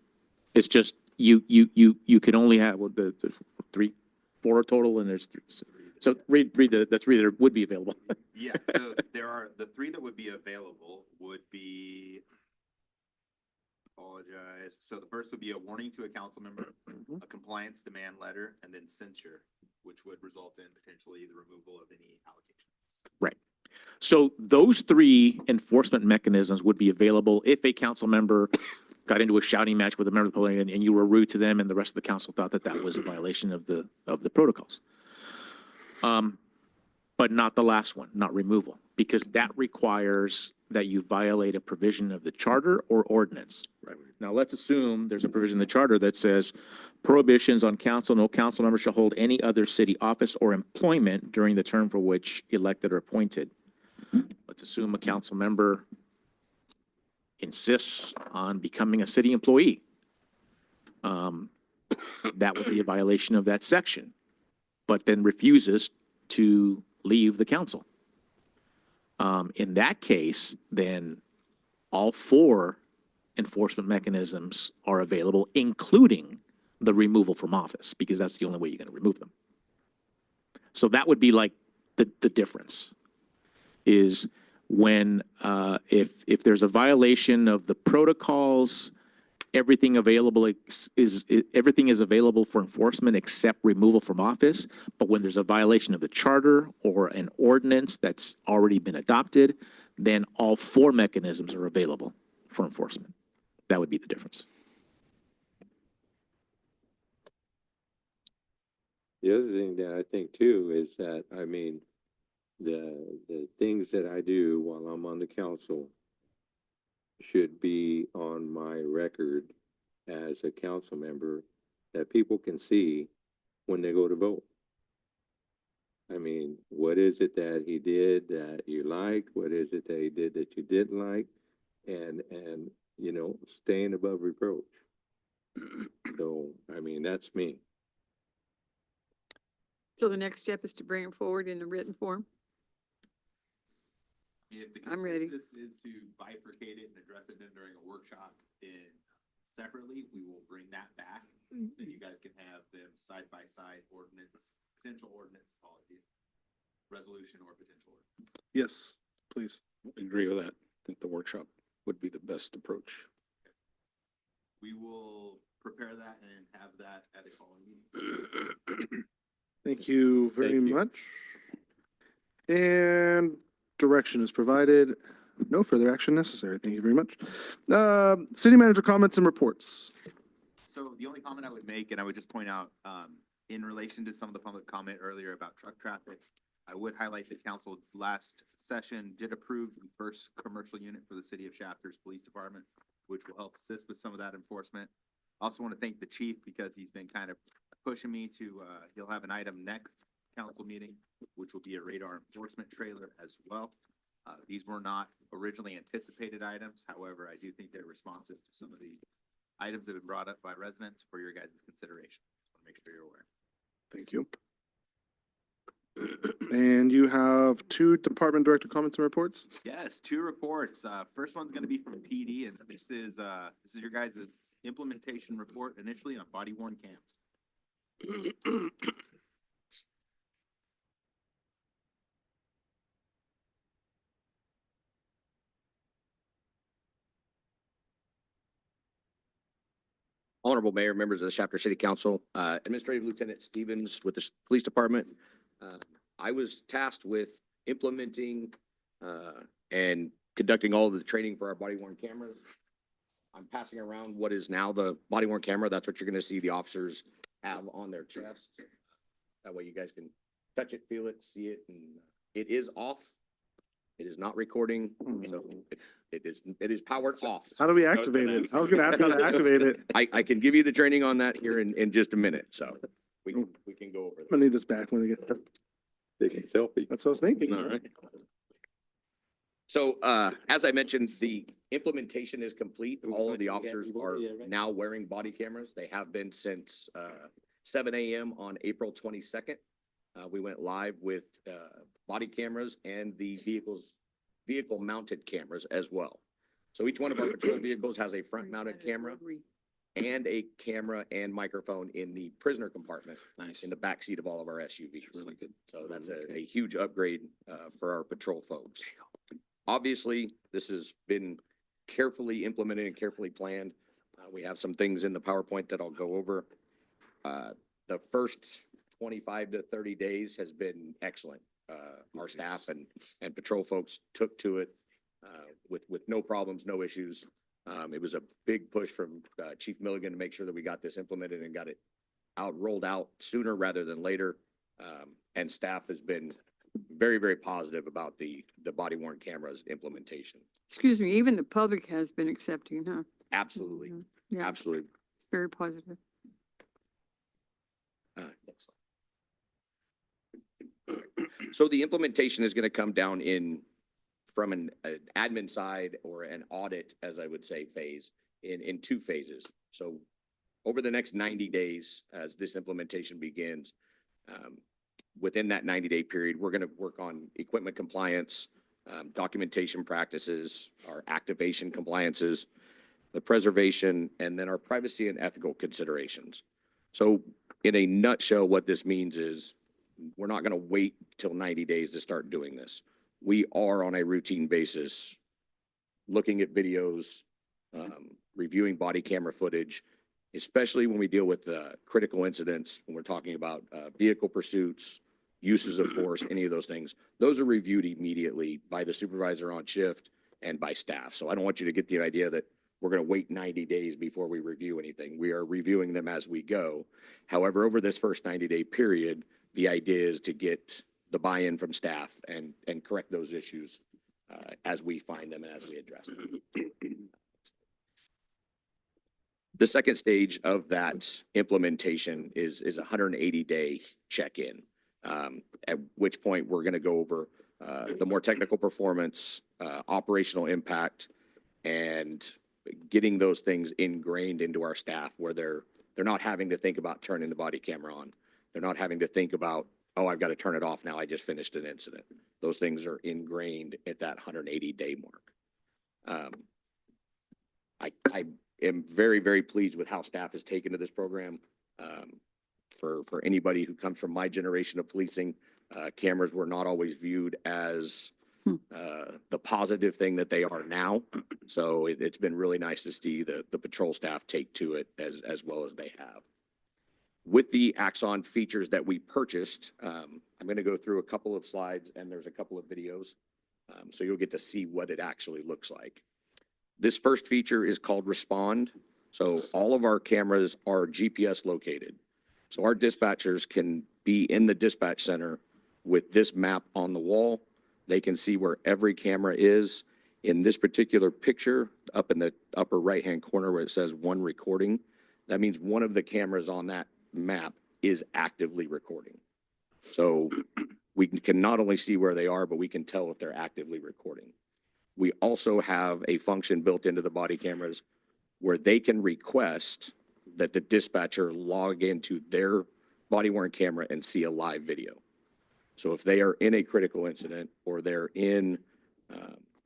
It's just you can only have the 4 total, and there's 3. So read the 3 that would be available. Yeah, so there are, the 3 that would be available would be, apologize. So the first would be a warning to a council member, a compliance demand letter, and then censure, which would result in potentially the removal of any allocations. Right. So those 3 enforcement mechanisms would be available if a council member got into a shouting match with a member of the public and you were rude to them and the rest of the council thought that that was a violation of the protocols. But not the last one, not removal, because that requires that you violate a provision of the charter or ordinance. Right. Now, let's assume there's a provision in the charter that says prohibitions on council, no council member shall hold any other city office or employment during the term for which elected or appointed. Let's assume a council member insists on becoming a city employee. That would be a violation of that section, but then refuses to leave the council. In that case, then all 4 enforcement mechanisms are available, including the removal from office, because that's the only way you're going to remove them. So that would be like the difference is when, if there's a violation of the protocols, everything is available for enforcement except removal from office. But when there's a violation of the charter or an ordinance that's already been adopted, then all 4 mechanisms are available for enforcement. That would be the difference. The other thing that I think too is that, I mean, the things that I do while I'm on the council should be on my record as a council member that people can see when they go to vote? I mean, what is it that he did that you liked? What is it that he did that you didn't like? And, you know, staying above reproach. So, I mean, that's me. So the next step is to bring it forward in a written form? If the I'm ready. consensus is to bifurcate it and address it during a workshop separately, we will bring that back. Then you guys can have them side by side ordinance, potential ordinance, apologies, resolution or potential ordinance. Yes, please. Agree with that. I think the workshop would be the best approach. We will prepare that and have that at a following meeting. Thank you very Thank you. much. And direction is provided. No further action necessary. Thank you very much. City manager comments and reports. So the only comment I would make, and I would just point out, in relation to some of the public comment earlier about truck traffic, I would highlight that council last session did approve the first commercial unit for the city of Shafter's Police Department, which will help assist with some of that enforcement. Also want to thank the chief because he's been kind of pushing me to, he'll have an item next council meeting, which will be a radar enforcement trailer as well. These were not originally anticipated items. However, I do think they're responsive to some of the items that have been brought up by residents for your guys' consideration. Just want to make sure you're aware. Thank you. And you have two department director comments and reports? Yes, two reports. First one's gonna be from PD, and this is your guys' implementation report initially on body worn cams. Honorable Mayor, members of the Shafter City Council, Administrative Lieutenant Stevens with the Police Department. I was tasked with implementing and conducting all of the training for our body worn cameras. I'm passing around what is now the body worn camera. That's what you're gonna see the officers have on their chest. That way you guys can touch it, feel it, see it, and it is off. It is not recording, so it is powered off. How do we activate it? I was gonna ask how to activate it. I can give you the training on that here in just a minute, so we can go over I'm that. gonna need this back when we get, Taking a selfie. that's what I was thinking. All right. So, as I mentioned, the implementation is complete. All of the officers are now wearing body cameras. They have been since, 7 a.m. on April 22nd. We went live with, body cameras and the vehicle mounted cameras as well. So each one of our patrol vehicles has a front mounted camera and a camera and microphone in the prisoner compartment. Nice. In the backseat of all of our SUVs. Really good. So that's a huge upgrade for our patrol folks. Obviously, this has been carefully implemented and carefully planned. We have some things in the PowerPoint that I'll go over. The first 25 to 30 days has been excellent. Our staff and patrol folks took to it with no problems, no issues. It was a big push from Chief Milligan to make sure that we got this implemented and got it rolled out sooner rather than later. And staff has been very, very positive about the body worn cameras implementation. Excuse me, even the public has been accepting, huh? Absolutely, Mhm. Yeah, absolutely. it's very positive. Next slide. So the implementation is going to come down from an admin side or an audit, as I would say, phase in two phases. So over the next 90 days, as this implementation begins, within that 90-day period, we're going to work on equipment compliance, documentation practices, our activation compliances, the preservation, and then our privacy and ethical considerations. So in a nutshell, what this means is we're not going to wait till 90 days to start doing this. We are on a routine basis looking at videos, reviewing body camera footage, especially when we deal with critical incidents, when we're talking about vehicle pursuits, uses of force, any of those things. Those are reviewed immediately by the supervisor on shift and by staff. So I don't want you to get the idea that we're going to wait 90 days before we review anything. We are reviewing them as we go. However, over this first 90-day period, the idea is to get the buy-in from staff and correct those issues as we find them and as we address them. The second stage of that implementation is a 180-day check-in, at which point we're going to go over the more technical performance, operational impact, and getting those things ingrained into our staff where they're not having to think about turning the body camera on. They're not having to think about, oh, I've got to turn it off now. I just finished an incident. Those things are ingrained at that 180-day mark. I am very, very pleased with how staff has taken to this program. For anybody who comes from my generation of policing, cameras were not always viewed as the positive thing that they are now. So it's been really nice to see the patrol staff take to it as well as they have. With the Axon features that we purchased, I'm going to go through a couple of slides and there's a couple of videos. So you'll get to see what it actually looks like. This first feature is called Respond. So all of our cameras are GPS located. So our dispatchers can be in the dispatch center with this map on the wall. They can see where every camera is. In this particular picture, up in the upper right-hand corner where it says one recording, that means one of the cameras on that map is actively recording. So we can not only see where they are, but we can tell if they're actively recording. We also have a function built into the body cameras where they can request that the dispatcher log into their body worn camera and see a live video. So if they are in a critical incident or they're in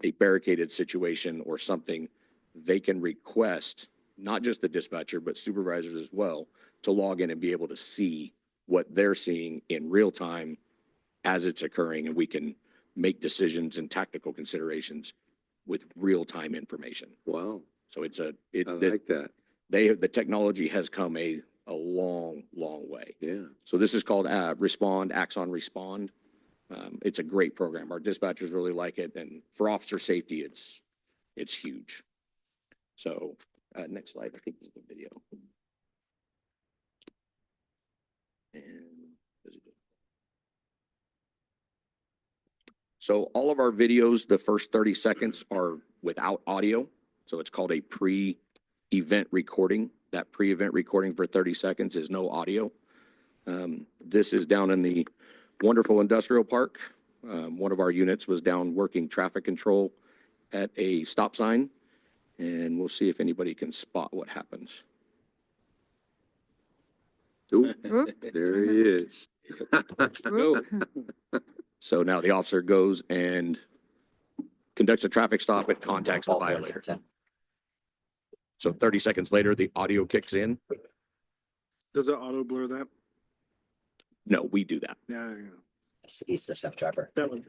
a barricaded situation or something, they can request not just the dispatcher, but supervisors as well to log in and be able to see what they're seeing in real time as it's occurring. And we can make decisions and tactical considerations with real-time information. Wow. So it's I like that. The technology has come a long, long way. Yeah. So this is called Respond, Axon Respond. It's a great program. Our dispatchers really like it, and for officer safety, it's huge. So next slide, I think this is the video. And so all of our videos, the first 30 seconds are without audio. So it's called a pre-event recording. That pre-event recording for 30 seconds is no audio. This is down in the wonderful industrial park. One of our units was down working traffic control at a stop sign. And we'll see if anybody can spot what happens. Ooh, there he is. Go. So now the officer goes and conducts a traffic stop and contacts the violator. So 30 seconds later, the audio kicks in. Does it auto blur that? No, we do that. Yeah. He's the self-driver. That one.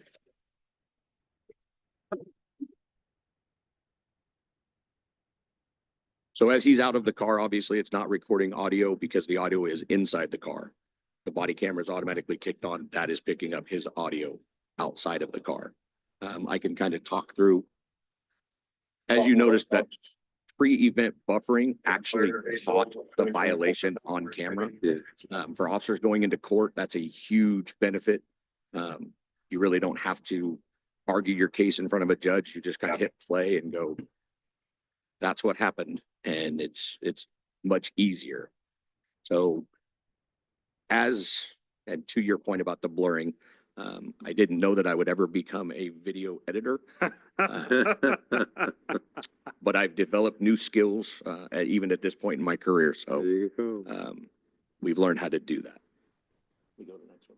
So as he's out of the car, obviously it's not recording audio because the audio is inside the car. The body camera is automatically kicked on. That is picking up his audio outside of the car. I can kind of talk through. As you noticed, that pre-event buffering actually caught the violation on camera. For officers going into court, that's a huge benefit. You really don't have to argue your case in front of a judge. You just kind of hit play and go, that's what happened. And it's much easier. So and to your point about the blurring, I didn't know that I would ever become a video editor. But I've developed new skills, even at this point in my career. So we've learned how to do that. We go to the next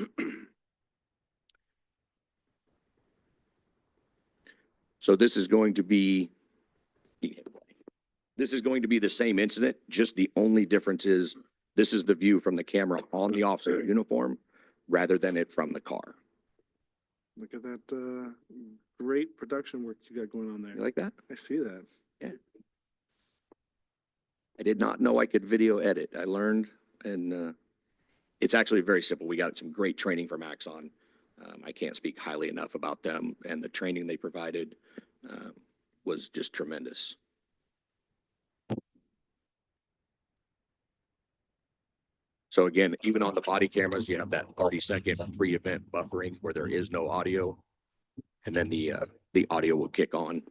one. So this is going to be the same incident, just the only difference is this is the view from the camera on the officer's uniform rather than it from the car. Look at that great production work you got going on there. You like that? I see that. Yeah. I did not know I could video edit. I learned, and it's actually very simple. We got some great training from Axon. I can't speak highly enough about them, and the training they provided was just tremendous. So again, even on the body cameras, you have that 30-second pre-event buffering where there is no audio, and then the audio will kick on.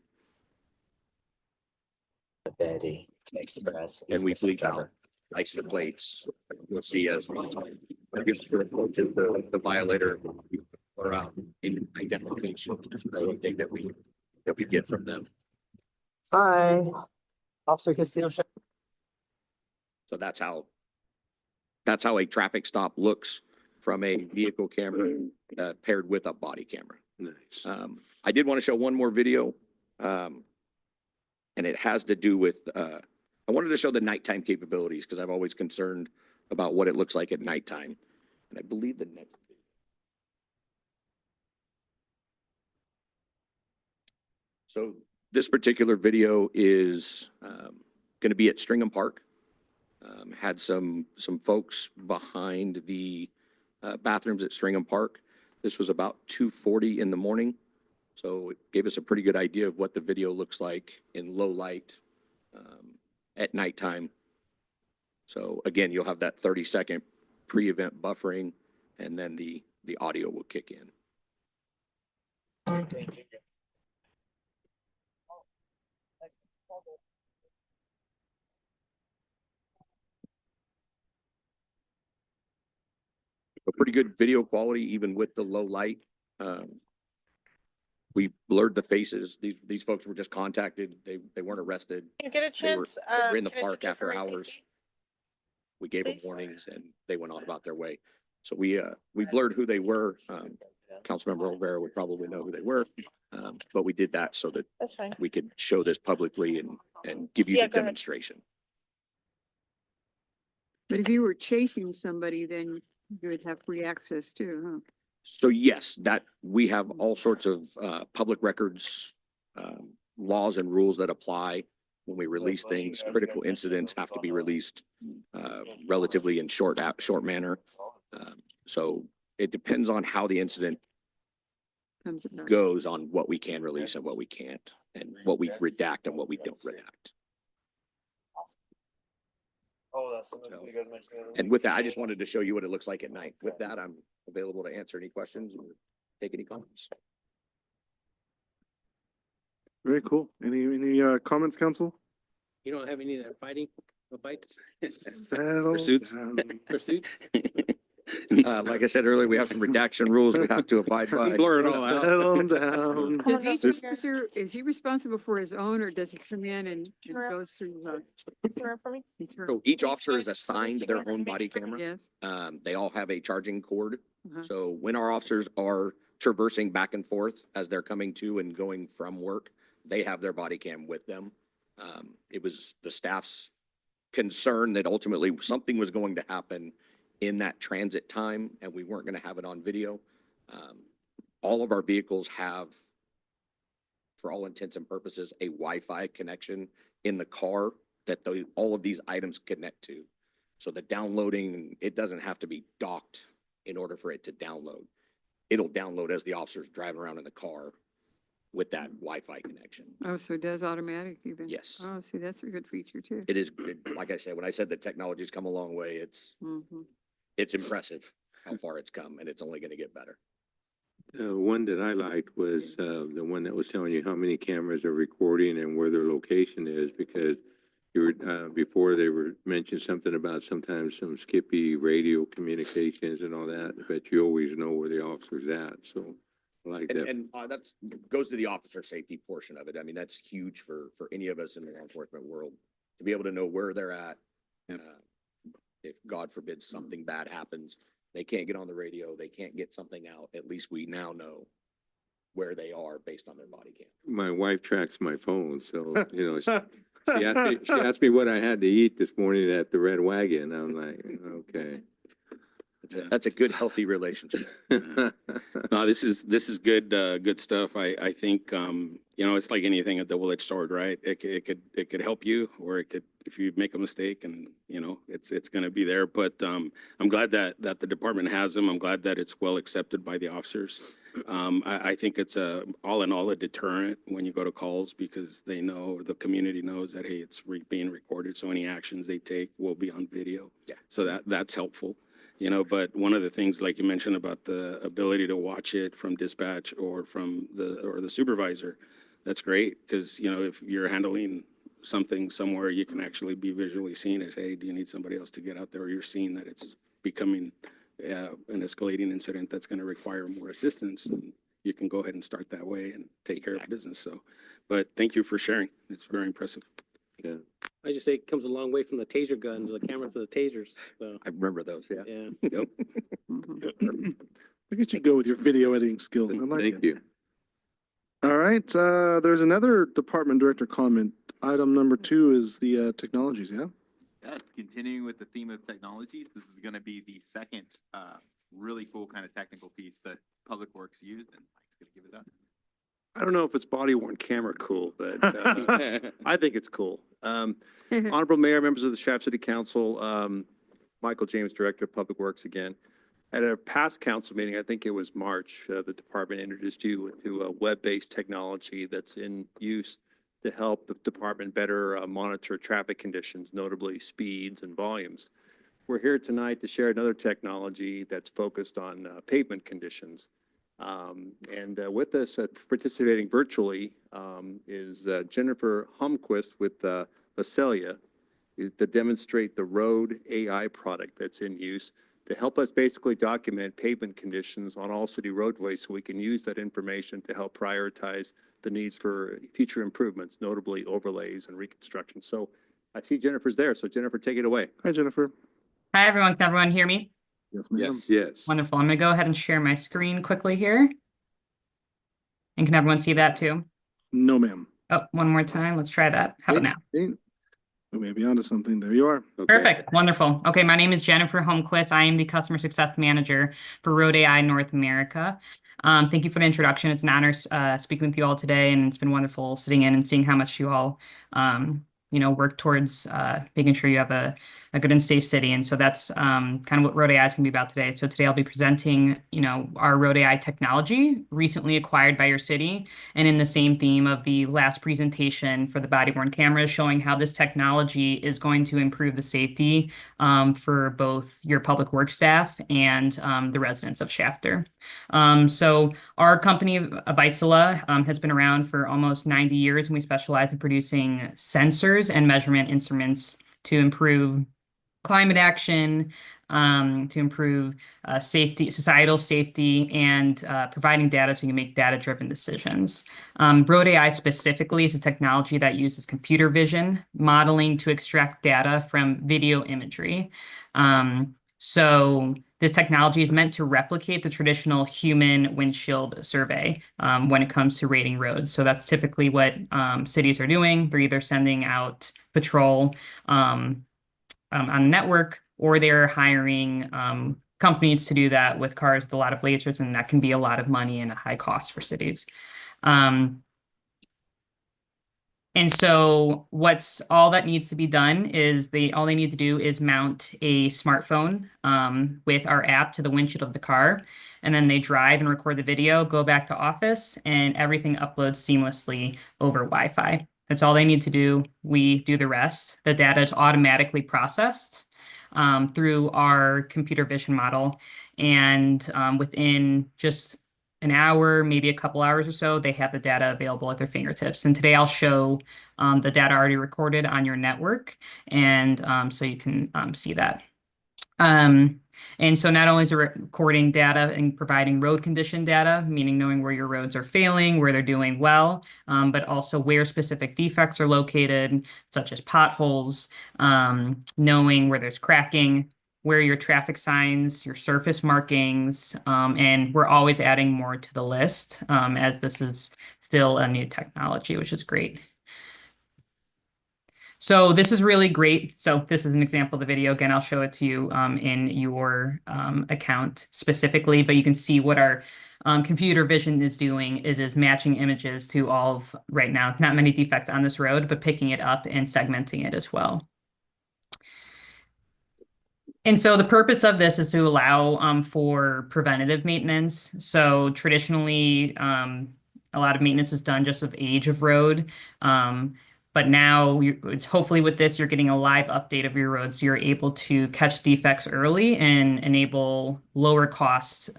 ability to express. And we easiness of bleed out driver. license plates. You'll see as the violator or in identification, anything that we get from them. Hi, Officer Castillo. So that's how a traffic stop looks from a vehicle camera paired with a body camera. Nice. I did want to show one more video. And it has to do with, I wanted to show the nighttime capabilities because I'm always concerned about what it looks like at nighttime. And I believe the next. So this particular video is going to be at Stringham Park. Had some folks behind the bathrooms at Stringham Park. This was about 2:40 in the morning. So it gave us a pretty good idea of what the video looks like in low light at nighttime. So again, you'll have that 30-second pre-event buffering, and then the audio will kick in. A pretty good video quality, even with the low light. We blurred the faces. These folks were just contacted. They weren't arrested. Can you get a They were chance? they were in the can I park switch it for after my hours. safety? We gave them Please? warnings and they went on about their way. So we blurred who they were. Councilmember Rivera would probably know who they were. But we did that so that That's fine. we could show this publicly and give you Yeah, the go ahead. demonstration. But if you were chasing somebody, then you would have free access too, huh? So yes, that we have all sorts of public records, laws and rules that apply when we release things. Critical incidents have to be released relatively in short manner. So it depends on how the incident Comes about. goes on what we can release and what we can't, and what we redact and what we don't redact. Oh, that's something you guys mentioned. the other And week. with that, I just wanted to show you what it looks like at night. With that, I'm available to answer any questions or take any comments. Very cool. Any comments, council? You don't have any that are fighting, no fight? Settle Pursuits? down. Pursuit? Like I said earlier, we have some redaction rules we have to abide by. Blur it all out. Settle down. Does each This- officer, is he responsible for his own, or does he come in and it goes through? Turn for me? So each officer is assigned their own body camera. Yes. They all have a charging cord. Uh-huh. So when our officers are traversing back and forth as they're coming to and going from work, they have their body cam with them. It was the staff's concern that ultimately something was going to happen in that transit time and we weren't going to have it on video. All of our vehicles have, for all intents and purposes, a Wi-Fi connection in the car that all of these items connect to. So the downloading, it doesn't have to be docked in order for it to download. It'll download as the officer's driving around in the car with that Wi-Fi connection. Oh, so it does automatic even? Yes. Oh, see, that's a good feature too. It is good. Like I said, when I said the technology's come a long way, Mhm. it's impressive how far it's come and it's only going to get better. The one that I liked was, the one that was telling you how many cameras are recording and where their location is, because you were, before they were mentioned something about sometimes some skippy radio communications and all that, but you always know where the officer's at, so I like that. And that's goes to the officer safety portion of it. I mean, that's huge for any of us in the law enforcement world to be able to know where they're at. If God forbid something bad happens, they can't get on the radio, they can't get something out. At least we now know where they are based on their body cam. My wife tracks my phone, so, you know, she asked me what I had to eat this morning at the Red Wagon. I'm like, okay. That's a good, healthy relationship. No, this is good, good stuff. I think, you know, it's like anything, a double-edged sword, right? It could help you, or it could, if you make a mistake and, you know, it's gonna be there. But, I'm glad that the department has them. I'm glad that it's well accepted by the officers. I think it's all in all a deterrent when you go to calls, because they know, the community knows that, hey, it's being recorded. So any actions they take will be on video. Yeah. So that's helpful. You know, but one of the things, like you mentioned about the ability to watch it from dispatch or from the supervisor, that's great. Because, you know, if you're handling something somewhere, you can actually be visually seen as, hey, do you need somebody else to get out there? Or you're seeing that it's becoming an escalating incident that's going to require more assistance. And you can go ahead and start that way and take care of business. So, but thank you for sharing. It's very impressive. Yeah. I just say it comes a long way from the taser guns, the camera for the tasers, so, I remember those, yeah. yeah. Yep. Look at you go with your video editing skills. I like it. Thank you. All right, there's another department director comment. Item number 2 is the technologies, yeah? Yes, continuing with the theme of technologies, this is gonna be the second, really cool kind of technical piece that Public Works used, and Mike's gonna give it up. I don't know if it's body worn camera cool, but I think it's cool. Honorable Mayor, members of the Shaft City Council, Michael James, Director of Public Works again. At a past council meeting, I think it was March, the department introduced you to a web-based technology that's in use to help the department better monitor traffic conditions, notably speeds and volumes. We're here tonight to share another technology that's focused on pavement conditions. With us participating virtually is Jennifer Humquist with Vaselia to demonstrate the road AI product that's in use to help us basically document pavement conditions on all city roadways so we can use that information to help prioritize the needs for future improvements, notably overlays and reconstruction. So I see Jennifer's there. So Jennifer, take it away. Hi, Jennifer. Hi, everyone. Can everyone hear me? Yes, ma'am. Yes. Wonderful. I'm going to go ahead and share my screen quickly here. And can everyone see that too? No, ma'am. Oh, one more time. Let's try that. How about now? We may be onto something. There you are. Perfect. Wonderful. Okay, my name is Jennifer Humquist. I am the Customer Success Manager for Road AI North America. Thank you for the introduction. It's an honor speaking with you all today, and it's been wonderful sitting in and seeing how much you all work towards making sure you have a good and safe city. And so that's kind of what Road AI is going to be about today. So today I'll be presenting, our Road AI technology recently acquired by your city, and in the same theme of the last presentation for the body-worn cameras, showing how this technology is going to improve the safety for both your public works staff and the residents of Shafter. So our company, Vaisala, has been around for almost 90 years, and we specialize in producing sensors and measurement instruments to improve climate action, to improve safety, societal safety, and providing data so you can make data-driven decisions. Road AI specifically is a technology that uses computer vision modeling to extract data from video imagery. So this technology is meant to replicate the traditional human windshield survey when it comes to rating roads. So that's typically what cities are doing. They're either sending out patrol on a network, or they're hiring companies to do that with cars with a lot of lasers, and that can be a lot of money and a high cost for cities. And so all that needs to be done is all they need to do is mount a smartphone with our app to the windshield of the car, and then they drive and record the video, go back to office, and everything uploads seamlessly over Wi-Fi. That's all they need to do. We do the rest. The data is automatically processed through our computer vision model, and within just an hour, maybe a couple hours or so, they have the data available at their fingertips. And today I'll show the data already recorded on your network, and so you can see that. And so not only is it recording data and providing road condition data, meaning knowing where your roads are failing, where they're doing well, but also where specific defects are located, such as potholes, knowing where there's cracking, where your traffic signs, your surface markings, and we're always adding more to the list as this is still a new technology, which is great. So this is really great. So this is an example of the video. Again, I'll show it to you in your account specifically, but you can see what our computer vision is doing is matching images to all of, right now, not many defects on this road, but picking it up and segmenting it as well. And so the purpose of this is to allow for preventative maintenance. So traditionally, a lot of maintenance is done just with age of road. But now, it's hopefully with this, you're getting a live update of your road, so you're able to catch defects early and enable lower cost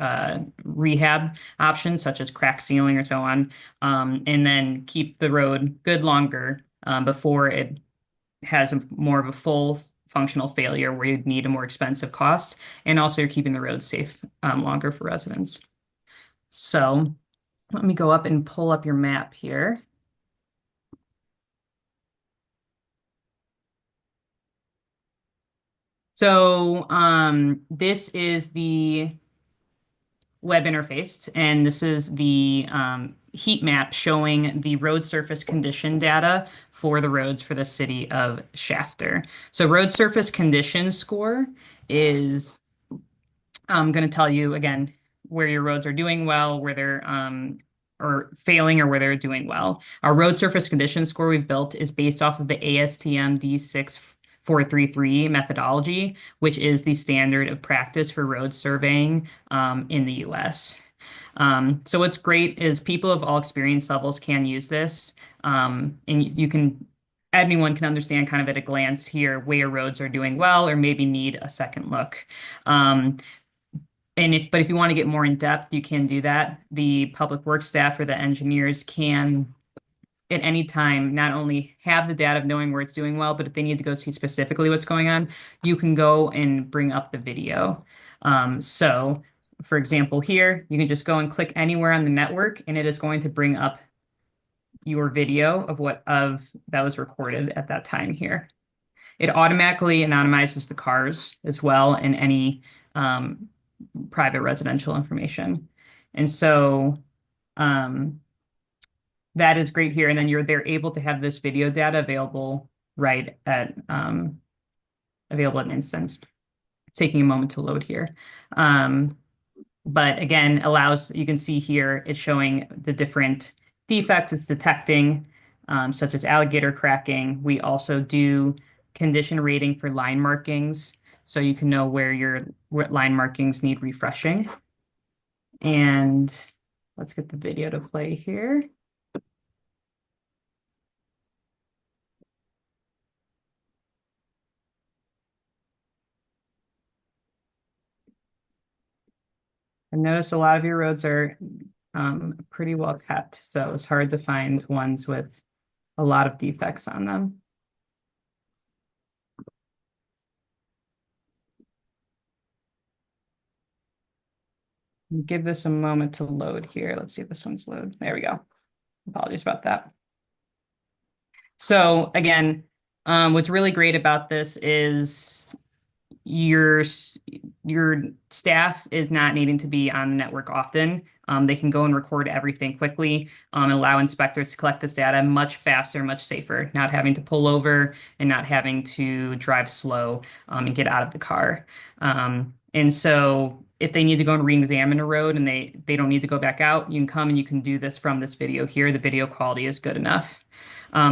rehab options, such as crack sealing or so on, and then keep the road good longer before it has more of a full functional failure where you'd need a more expensive cost, and also you're keeping the roads safe longer for residents. So let me go up and pull up your map here. So this is the web interface, and this is the heat map showing the road surface condition data for the roads for the city of Shafter. So road surface condition score is going to tell you, again, where your roads are doing well, where they're or failing, or where they're doing well. Our road surface condition score we've built is based off of the ASTM D6433 methodology, which is the standard of practice for road surveying in the US. So what's great is people of all experience levels can use this, and anyone can understand kind of at a glance here where roads are doing well or maybe need a second look. But if you want to get more in depth, you can do that. The public works staff or the engineers can at any time not only have the data of knowing where it's doing well, but if they need to go see specifically what's going on, you can go and bring up the video. So for example, here, you can just go and click anywhere on the network and it is going to bring up your video of that was recorded at that time here. It automatically anonymizes the cars as well and any private residential information. And so that is great here. And then they're able to have this video data available right at available at an instance. It's taking a moment to load here. But again, you can see here, it's showing the different defects it's detecting, such as alligator cracking. We also do condition rating for line markings, so you can know what line markings need refreshing. And let's get the video to play here. I noticed a lot of your roads are pretty well kept, so it's hard to find ones with a lot of defects on them. Give this a moment to load here. Let's see if this one's load. There we go. Apologies about that. So again, what's really great about this is your staff is not needing to be on the network often. They can go and record everything quickly and allow inspectors to collect this data much faster, much safer, not having to pull over and not having to drive slow and get out of the car. And so if they need to go and re-examine a road and they don't need to go back out, you can come and you can do this from this video here. The video quality is good enough.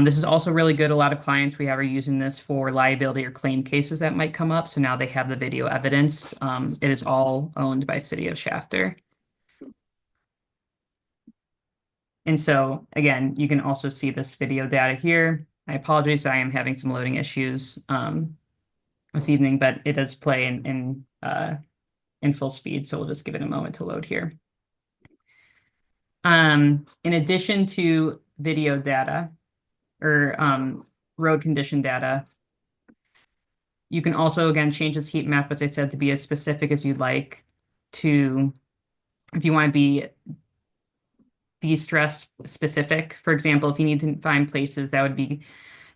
This is also really good. A lot of clients we have are using this for liability or claim cases that might come up. So now they have the video evidence. It is all owned by City of Shafter. And so again, you can also see this video data here. I apologize, I am having some loading issues this evening, but it does play in full speed. So we'll just give it a moment to load here. In addition to video data, or road condition data, you can also, again, change this heat map, as I said, to be as specific as you'd like to, if you want to be de-stress specific. For example, if you need to find places that would be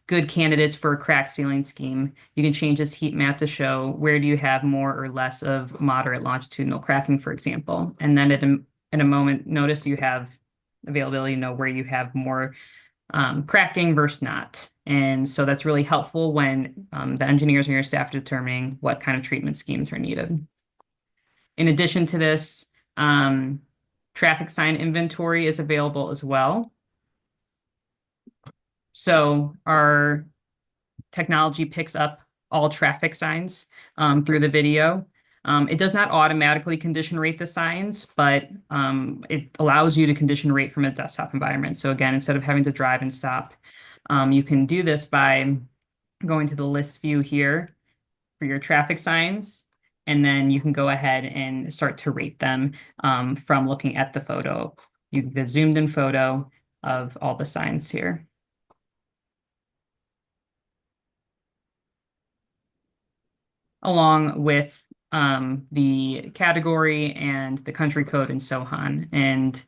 good candidates for a crack sealing scheme, you can change this heat map to show where do you have more or less of moderate longitudinal cracking, for example. And then in a moment notice, you have availability to know where you have more cracking versus not. And so that's really helpful when the engineers and your staff are determining what kind of treatment schemes are needed. In addition to this, traffic sign inventory is available as well. So our technology picks up all traffic signs through the video. It does not automatically condition rate the signs, but it allows you to condition rate from a desktop environment. So again, instead of having to drive and stop, you can do this by going to the list view here for your traffic signs, and then you can go ahead and start to rate them from looking at the photo, the zoomed in photo of all the signs here. along with the category and the country code and so on. And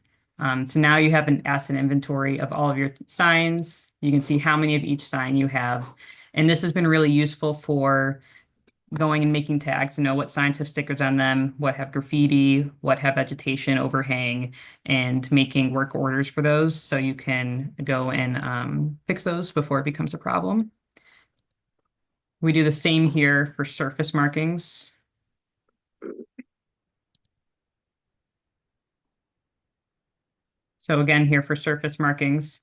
so now you have an asset inventory of all of your signs. You can see how many of each sign you have. And this has been really useful for going and making tags to know what signs have stickers on them, what have graffiti, what have vegetation overhang, and making work orders for those so you can go and fix those before it becomes a problem. We do the same here for surface markings. So again, here for surface markings,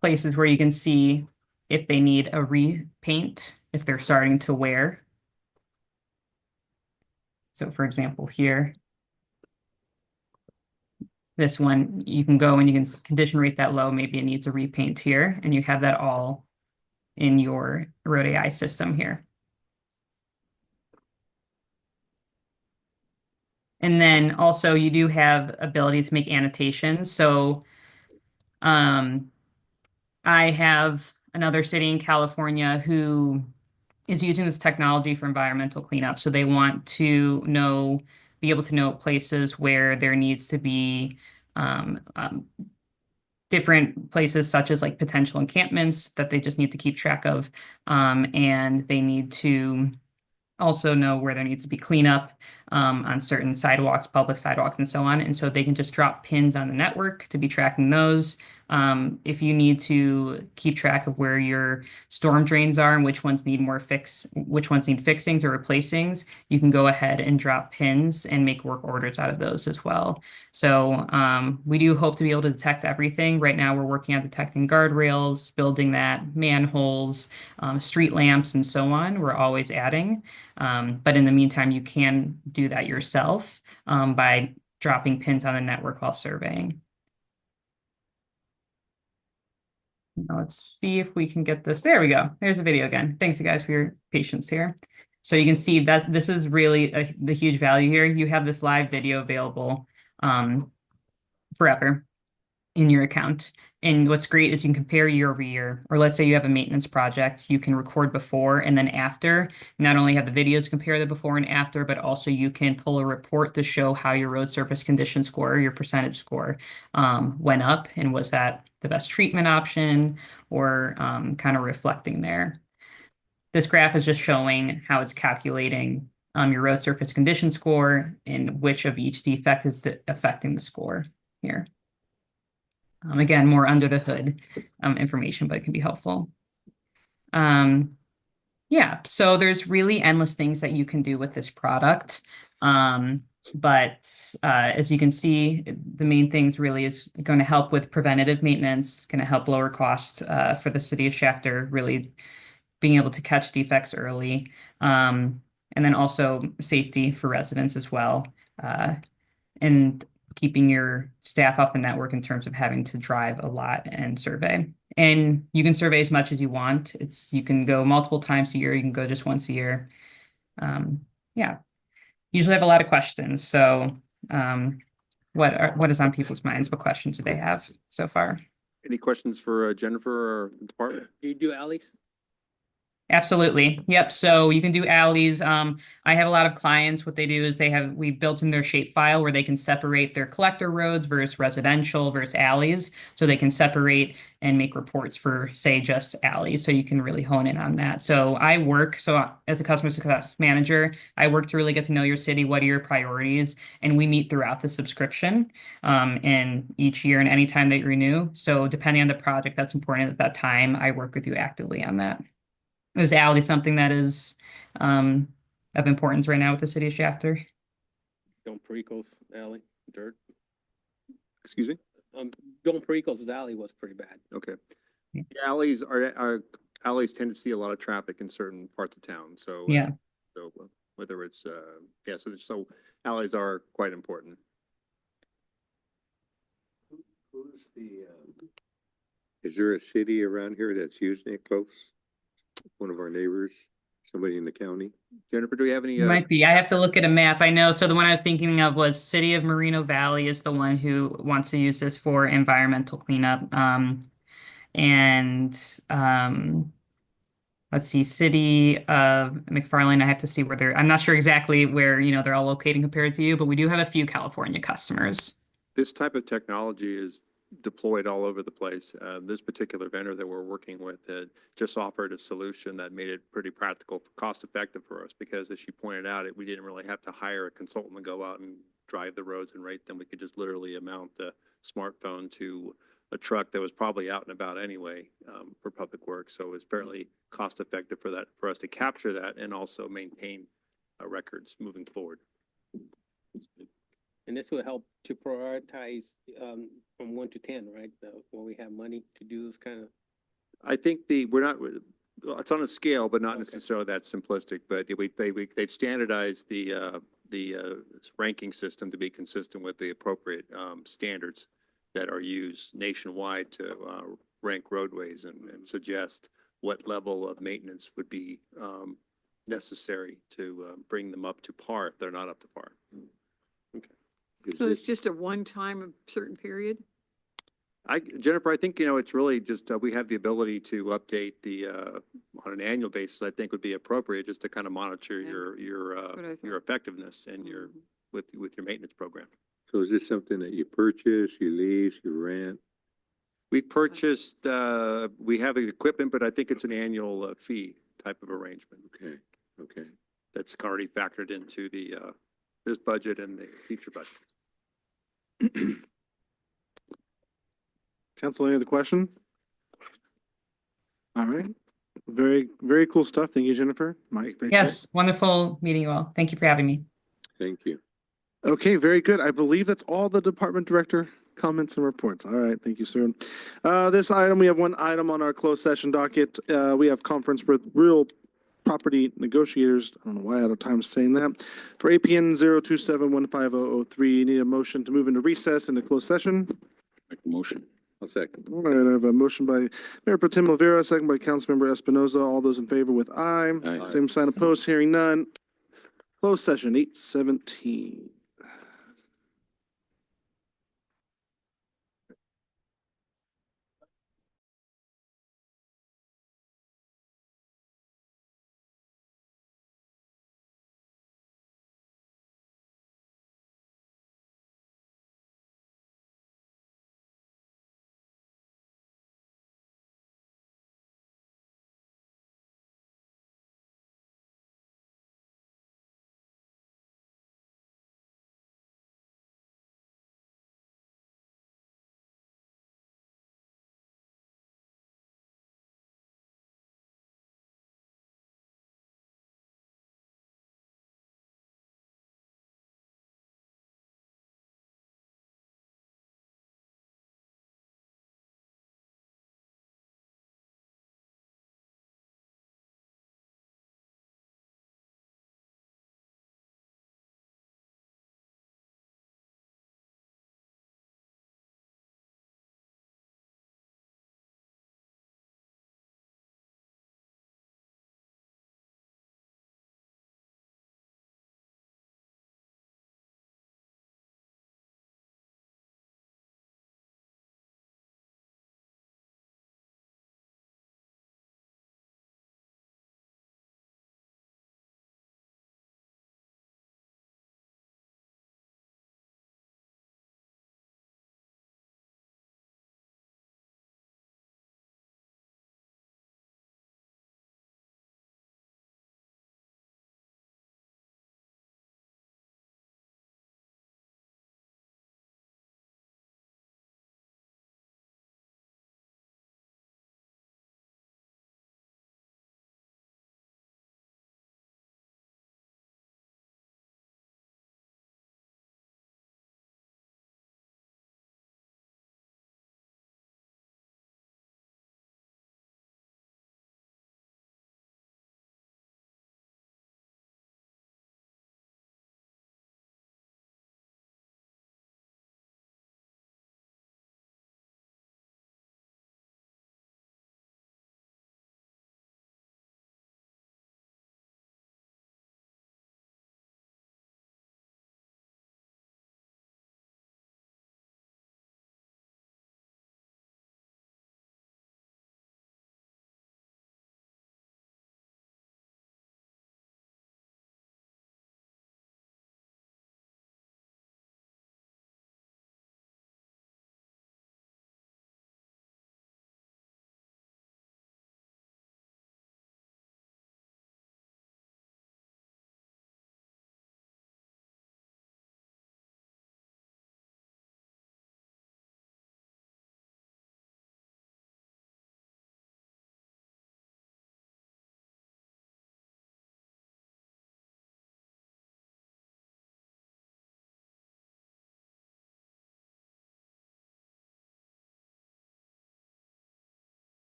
places where you can see if they need a repaint, if they're starting to wear. So for example, here, this one, you can go and you can condition rate that low, maybe it needs a repaint here, and you have that all in your Road AI system here. And then also you do have ability to make annotations. So I have another city in California who is using this technology for environmental cleanup. So they want to know, be able to know places where there needs to be different places such as like potential encampments that they just need to keep track of. And they need to also know where there needs to be cleanup on certain sidewalks, public sidewalks, and so on. And so they can just drop pins on the network to be tracking those. If you need to keep track of where your storm drains are and which ones need which ones need fixings or replacings, you can go ahead and drop pins and make work orders out of those as well. So we do hope to be able to detect everything. Right now, we're working on detecting guardrails, building that, manholes, street lamps, and so on. We're always adding. But in the meantime, you can do that yourself by dropping pins on the network while surveying. Now let's see if we can get this. There we go. There's a video again. Thanks you guys for your patience here. So you can see that this is really the huge value here. You have this live video available forever in your account. And what's great is you can compare year over year, or let's say you have a maintenance project, you can record before and then after. Not only have the videos compare the before and after, but also you can pull a report to show how your road surface condition score, your percentage score, went up, and was that the best treatment option, or kind of reflecting there. This graph is just showing how it's calculating your road surface condition score and which of each defect is affecting the score here. Again, more under the hood information, but it can be helpful. Yeah, so there's really endless things that you can do with this product. But as you can see, the main things really is going to help with preventative maintenance, going to help lower costs for the city of Shafter, really being able to catch defects early, and then also safety for residents as well. And keeping your staff off the network in terms of having to drive a lot and survey. And you can survey as much as you want. You can go multiple times a year. You can go just once a year. Yeah, usually have a lot of questions. So what is on people's minds? What questions do they have so far? Any questions for Jennifer or the department? Do you do alleys? Absolutely. Yep. So you can do alleys. I have a lot of clients. What they do is we've built in their shapefile where they can separate their collector roads versus residential versus alleys. So they can separate and make reports for, say, just alleys. So you can really hone in on that. So as a customer success manager, I work to really get to know your city. What are your priorities? And we meet throughout the subscription and each year and anytime that you renew. So depending on the project that's important at that time, I work with you actively on that. Is alley something that is of importance right now with the city of Shafter? Don Perico's alley, dirt. Excuse me? Don Perico's alley was pretty bad. Okay. Alleys alleys tend to see a lot of traffic in certain parts of town, so. Yeah. So whether it's, so alleys are quite important. Who's is there a city around here that's using it close? One of our neighbors, somebody in the county? Jennifer, do we have any? Might be. I have to look at a map. I know. So the one I was thinking of was City of Moreno Valley is the one who wants to use this for environmental cleanup. Let's let's see, City of McFarland, I have to see where I'm not sure exactly where, they're all located compared to you, but we do have a few California customers. This type of technology is deployed all over the place. This particular vendor that we're working with had just offered a solution that made it pretty practical, cost effective for us, because as you pointed out, we didn't really have to hire a consultant to go out and drive the roads and rate them. We could just literally mount a smartphone to a truck that was probably out and about anyway, for Public Works. So it's fairly cost effective for us to capture that and also maintain records moving forward. And this will help to prioritize, from 1 to 10, right? When we have money to do this kind of. I think it's on a scale, but not necessarily that simplistic, but they've standardized the ranking system to be consistent with the appropriate, standards that are used nationwide to, rank roadways and suggest what level of maintenance would be, necessary to, bring them up to par if they're not up to par. So it's just a one-time, a certain period? Jennifer, I think, it's really just, we have the ability to update on an annual basis, I think would be appropriate, just to kind of monitor your effectiveness and with your maintenance program. So is this something that you purchase, you lease, you rent? We purchased, we have the equipment, but I think it's an annual fee type of arrangement. Okay. That's already factored into this budget and the future budget. Council, any other questions? All right. Very, very cool stuff. Thank you, Jennifer. Mike, thank you. Yes, wonderful meeting you all. Thank you for having me. Thank you. Okay, very good. I believe that's all the department director comments and reports. All right, thank you, sir. We have one item on our closed session docket. We have conference with real property negotiators. I don't know why I had a time saying that. For APN 027150003, need a motion to move into recess into closed session. Make a motion. I'll second. All right, I have a motion by Mayor Pro Tem Olvera, second by Councilmember Espinoza. All those in favor with aye. Aye. Same sign opposed, hearing none. Closed session 8:17.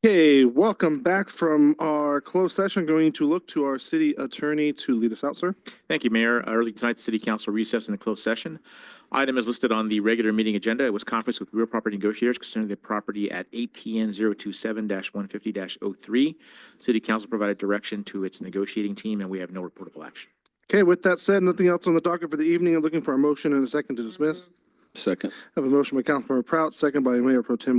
Okay, welcome back from our closed session. Going to look to our city attorney to lead us out, sir. Thank you, Mayor. Early tonight, the City Council recessed in the closed session. Item is listed on the regular meeting agenda. It was conference with real property negotiators concerning the property at APN 027-150-03. City Council provided direction to its negotiating team, and we have no reportable action. Okay, with that said, nothing else on the docket for the evening. I'm looking for a motion and a second to dismiss. Second. I have a motion by Councilmember Prout, second by Mayor Pro Tem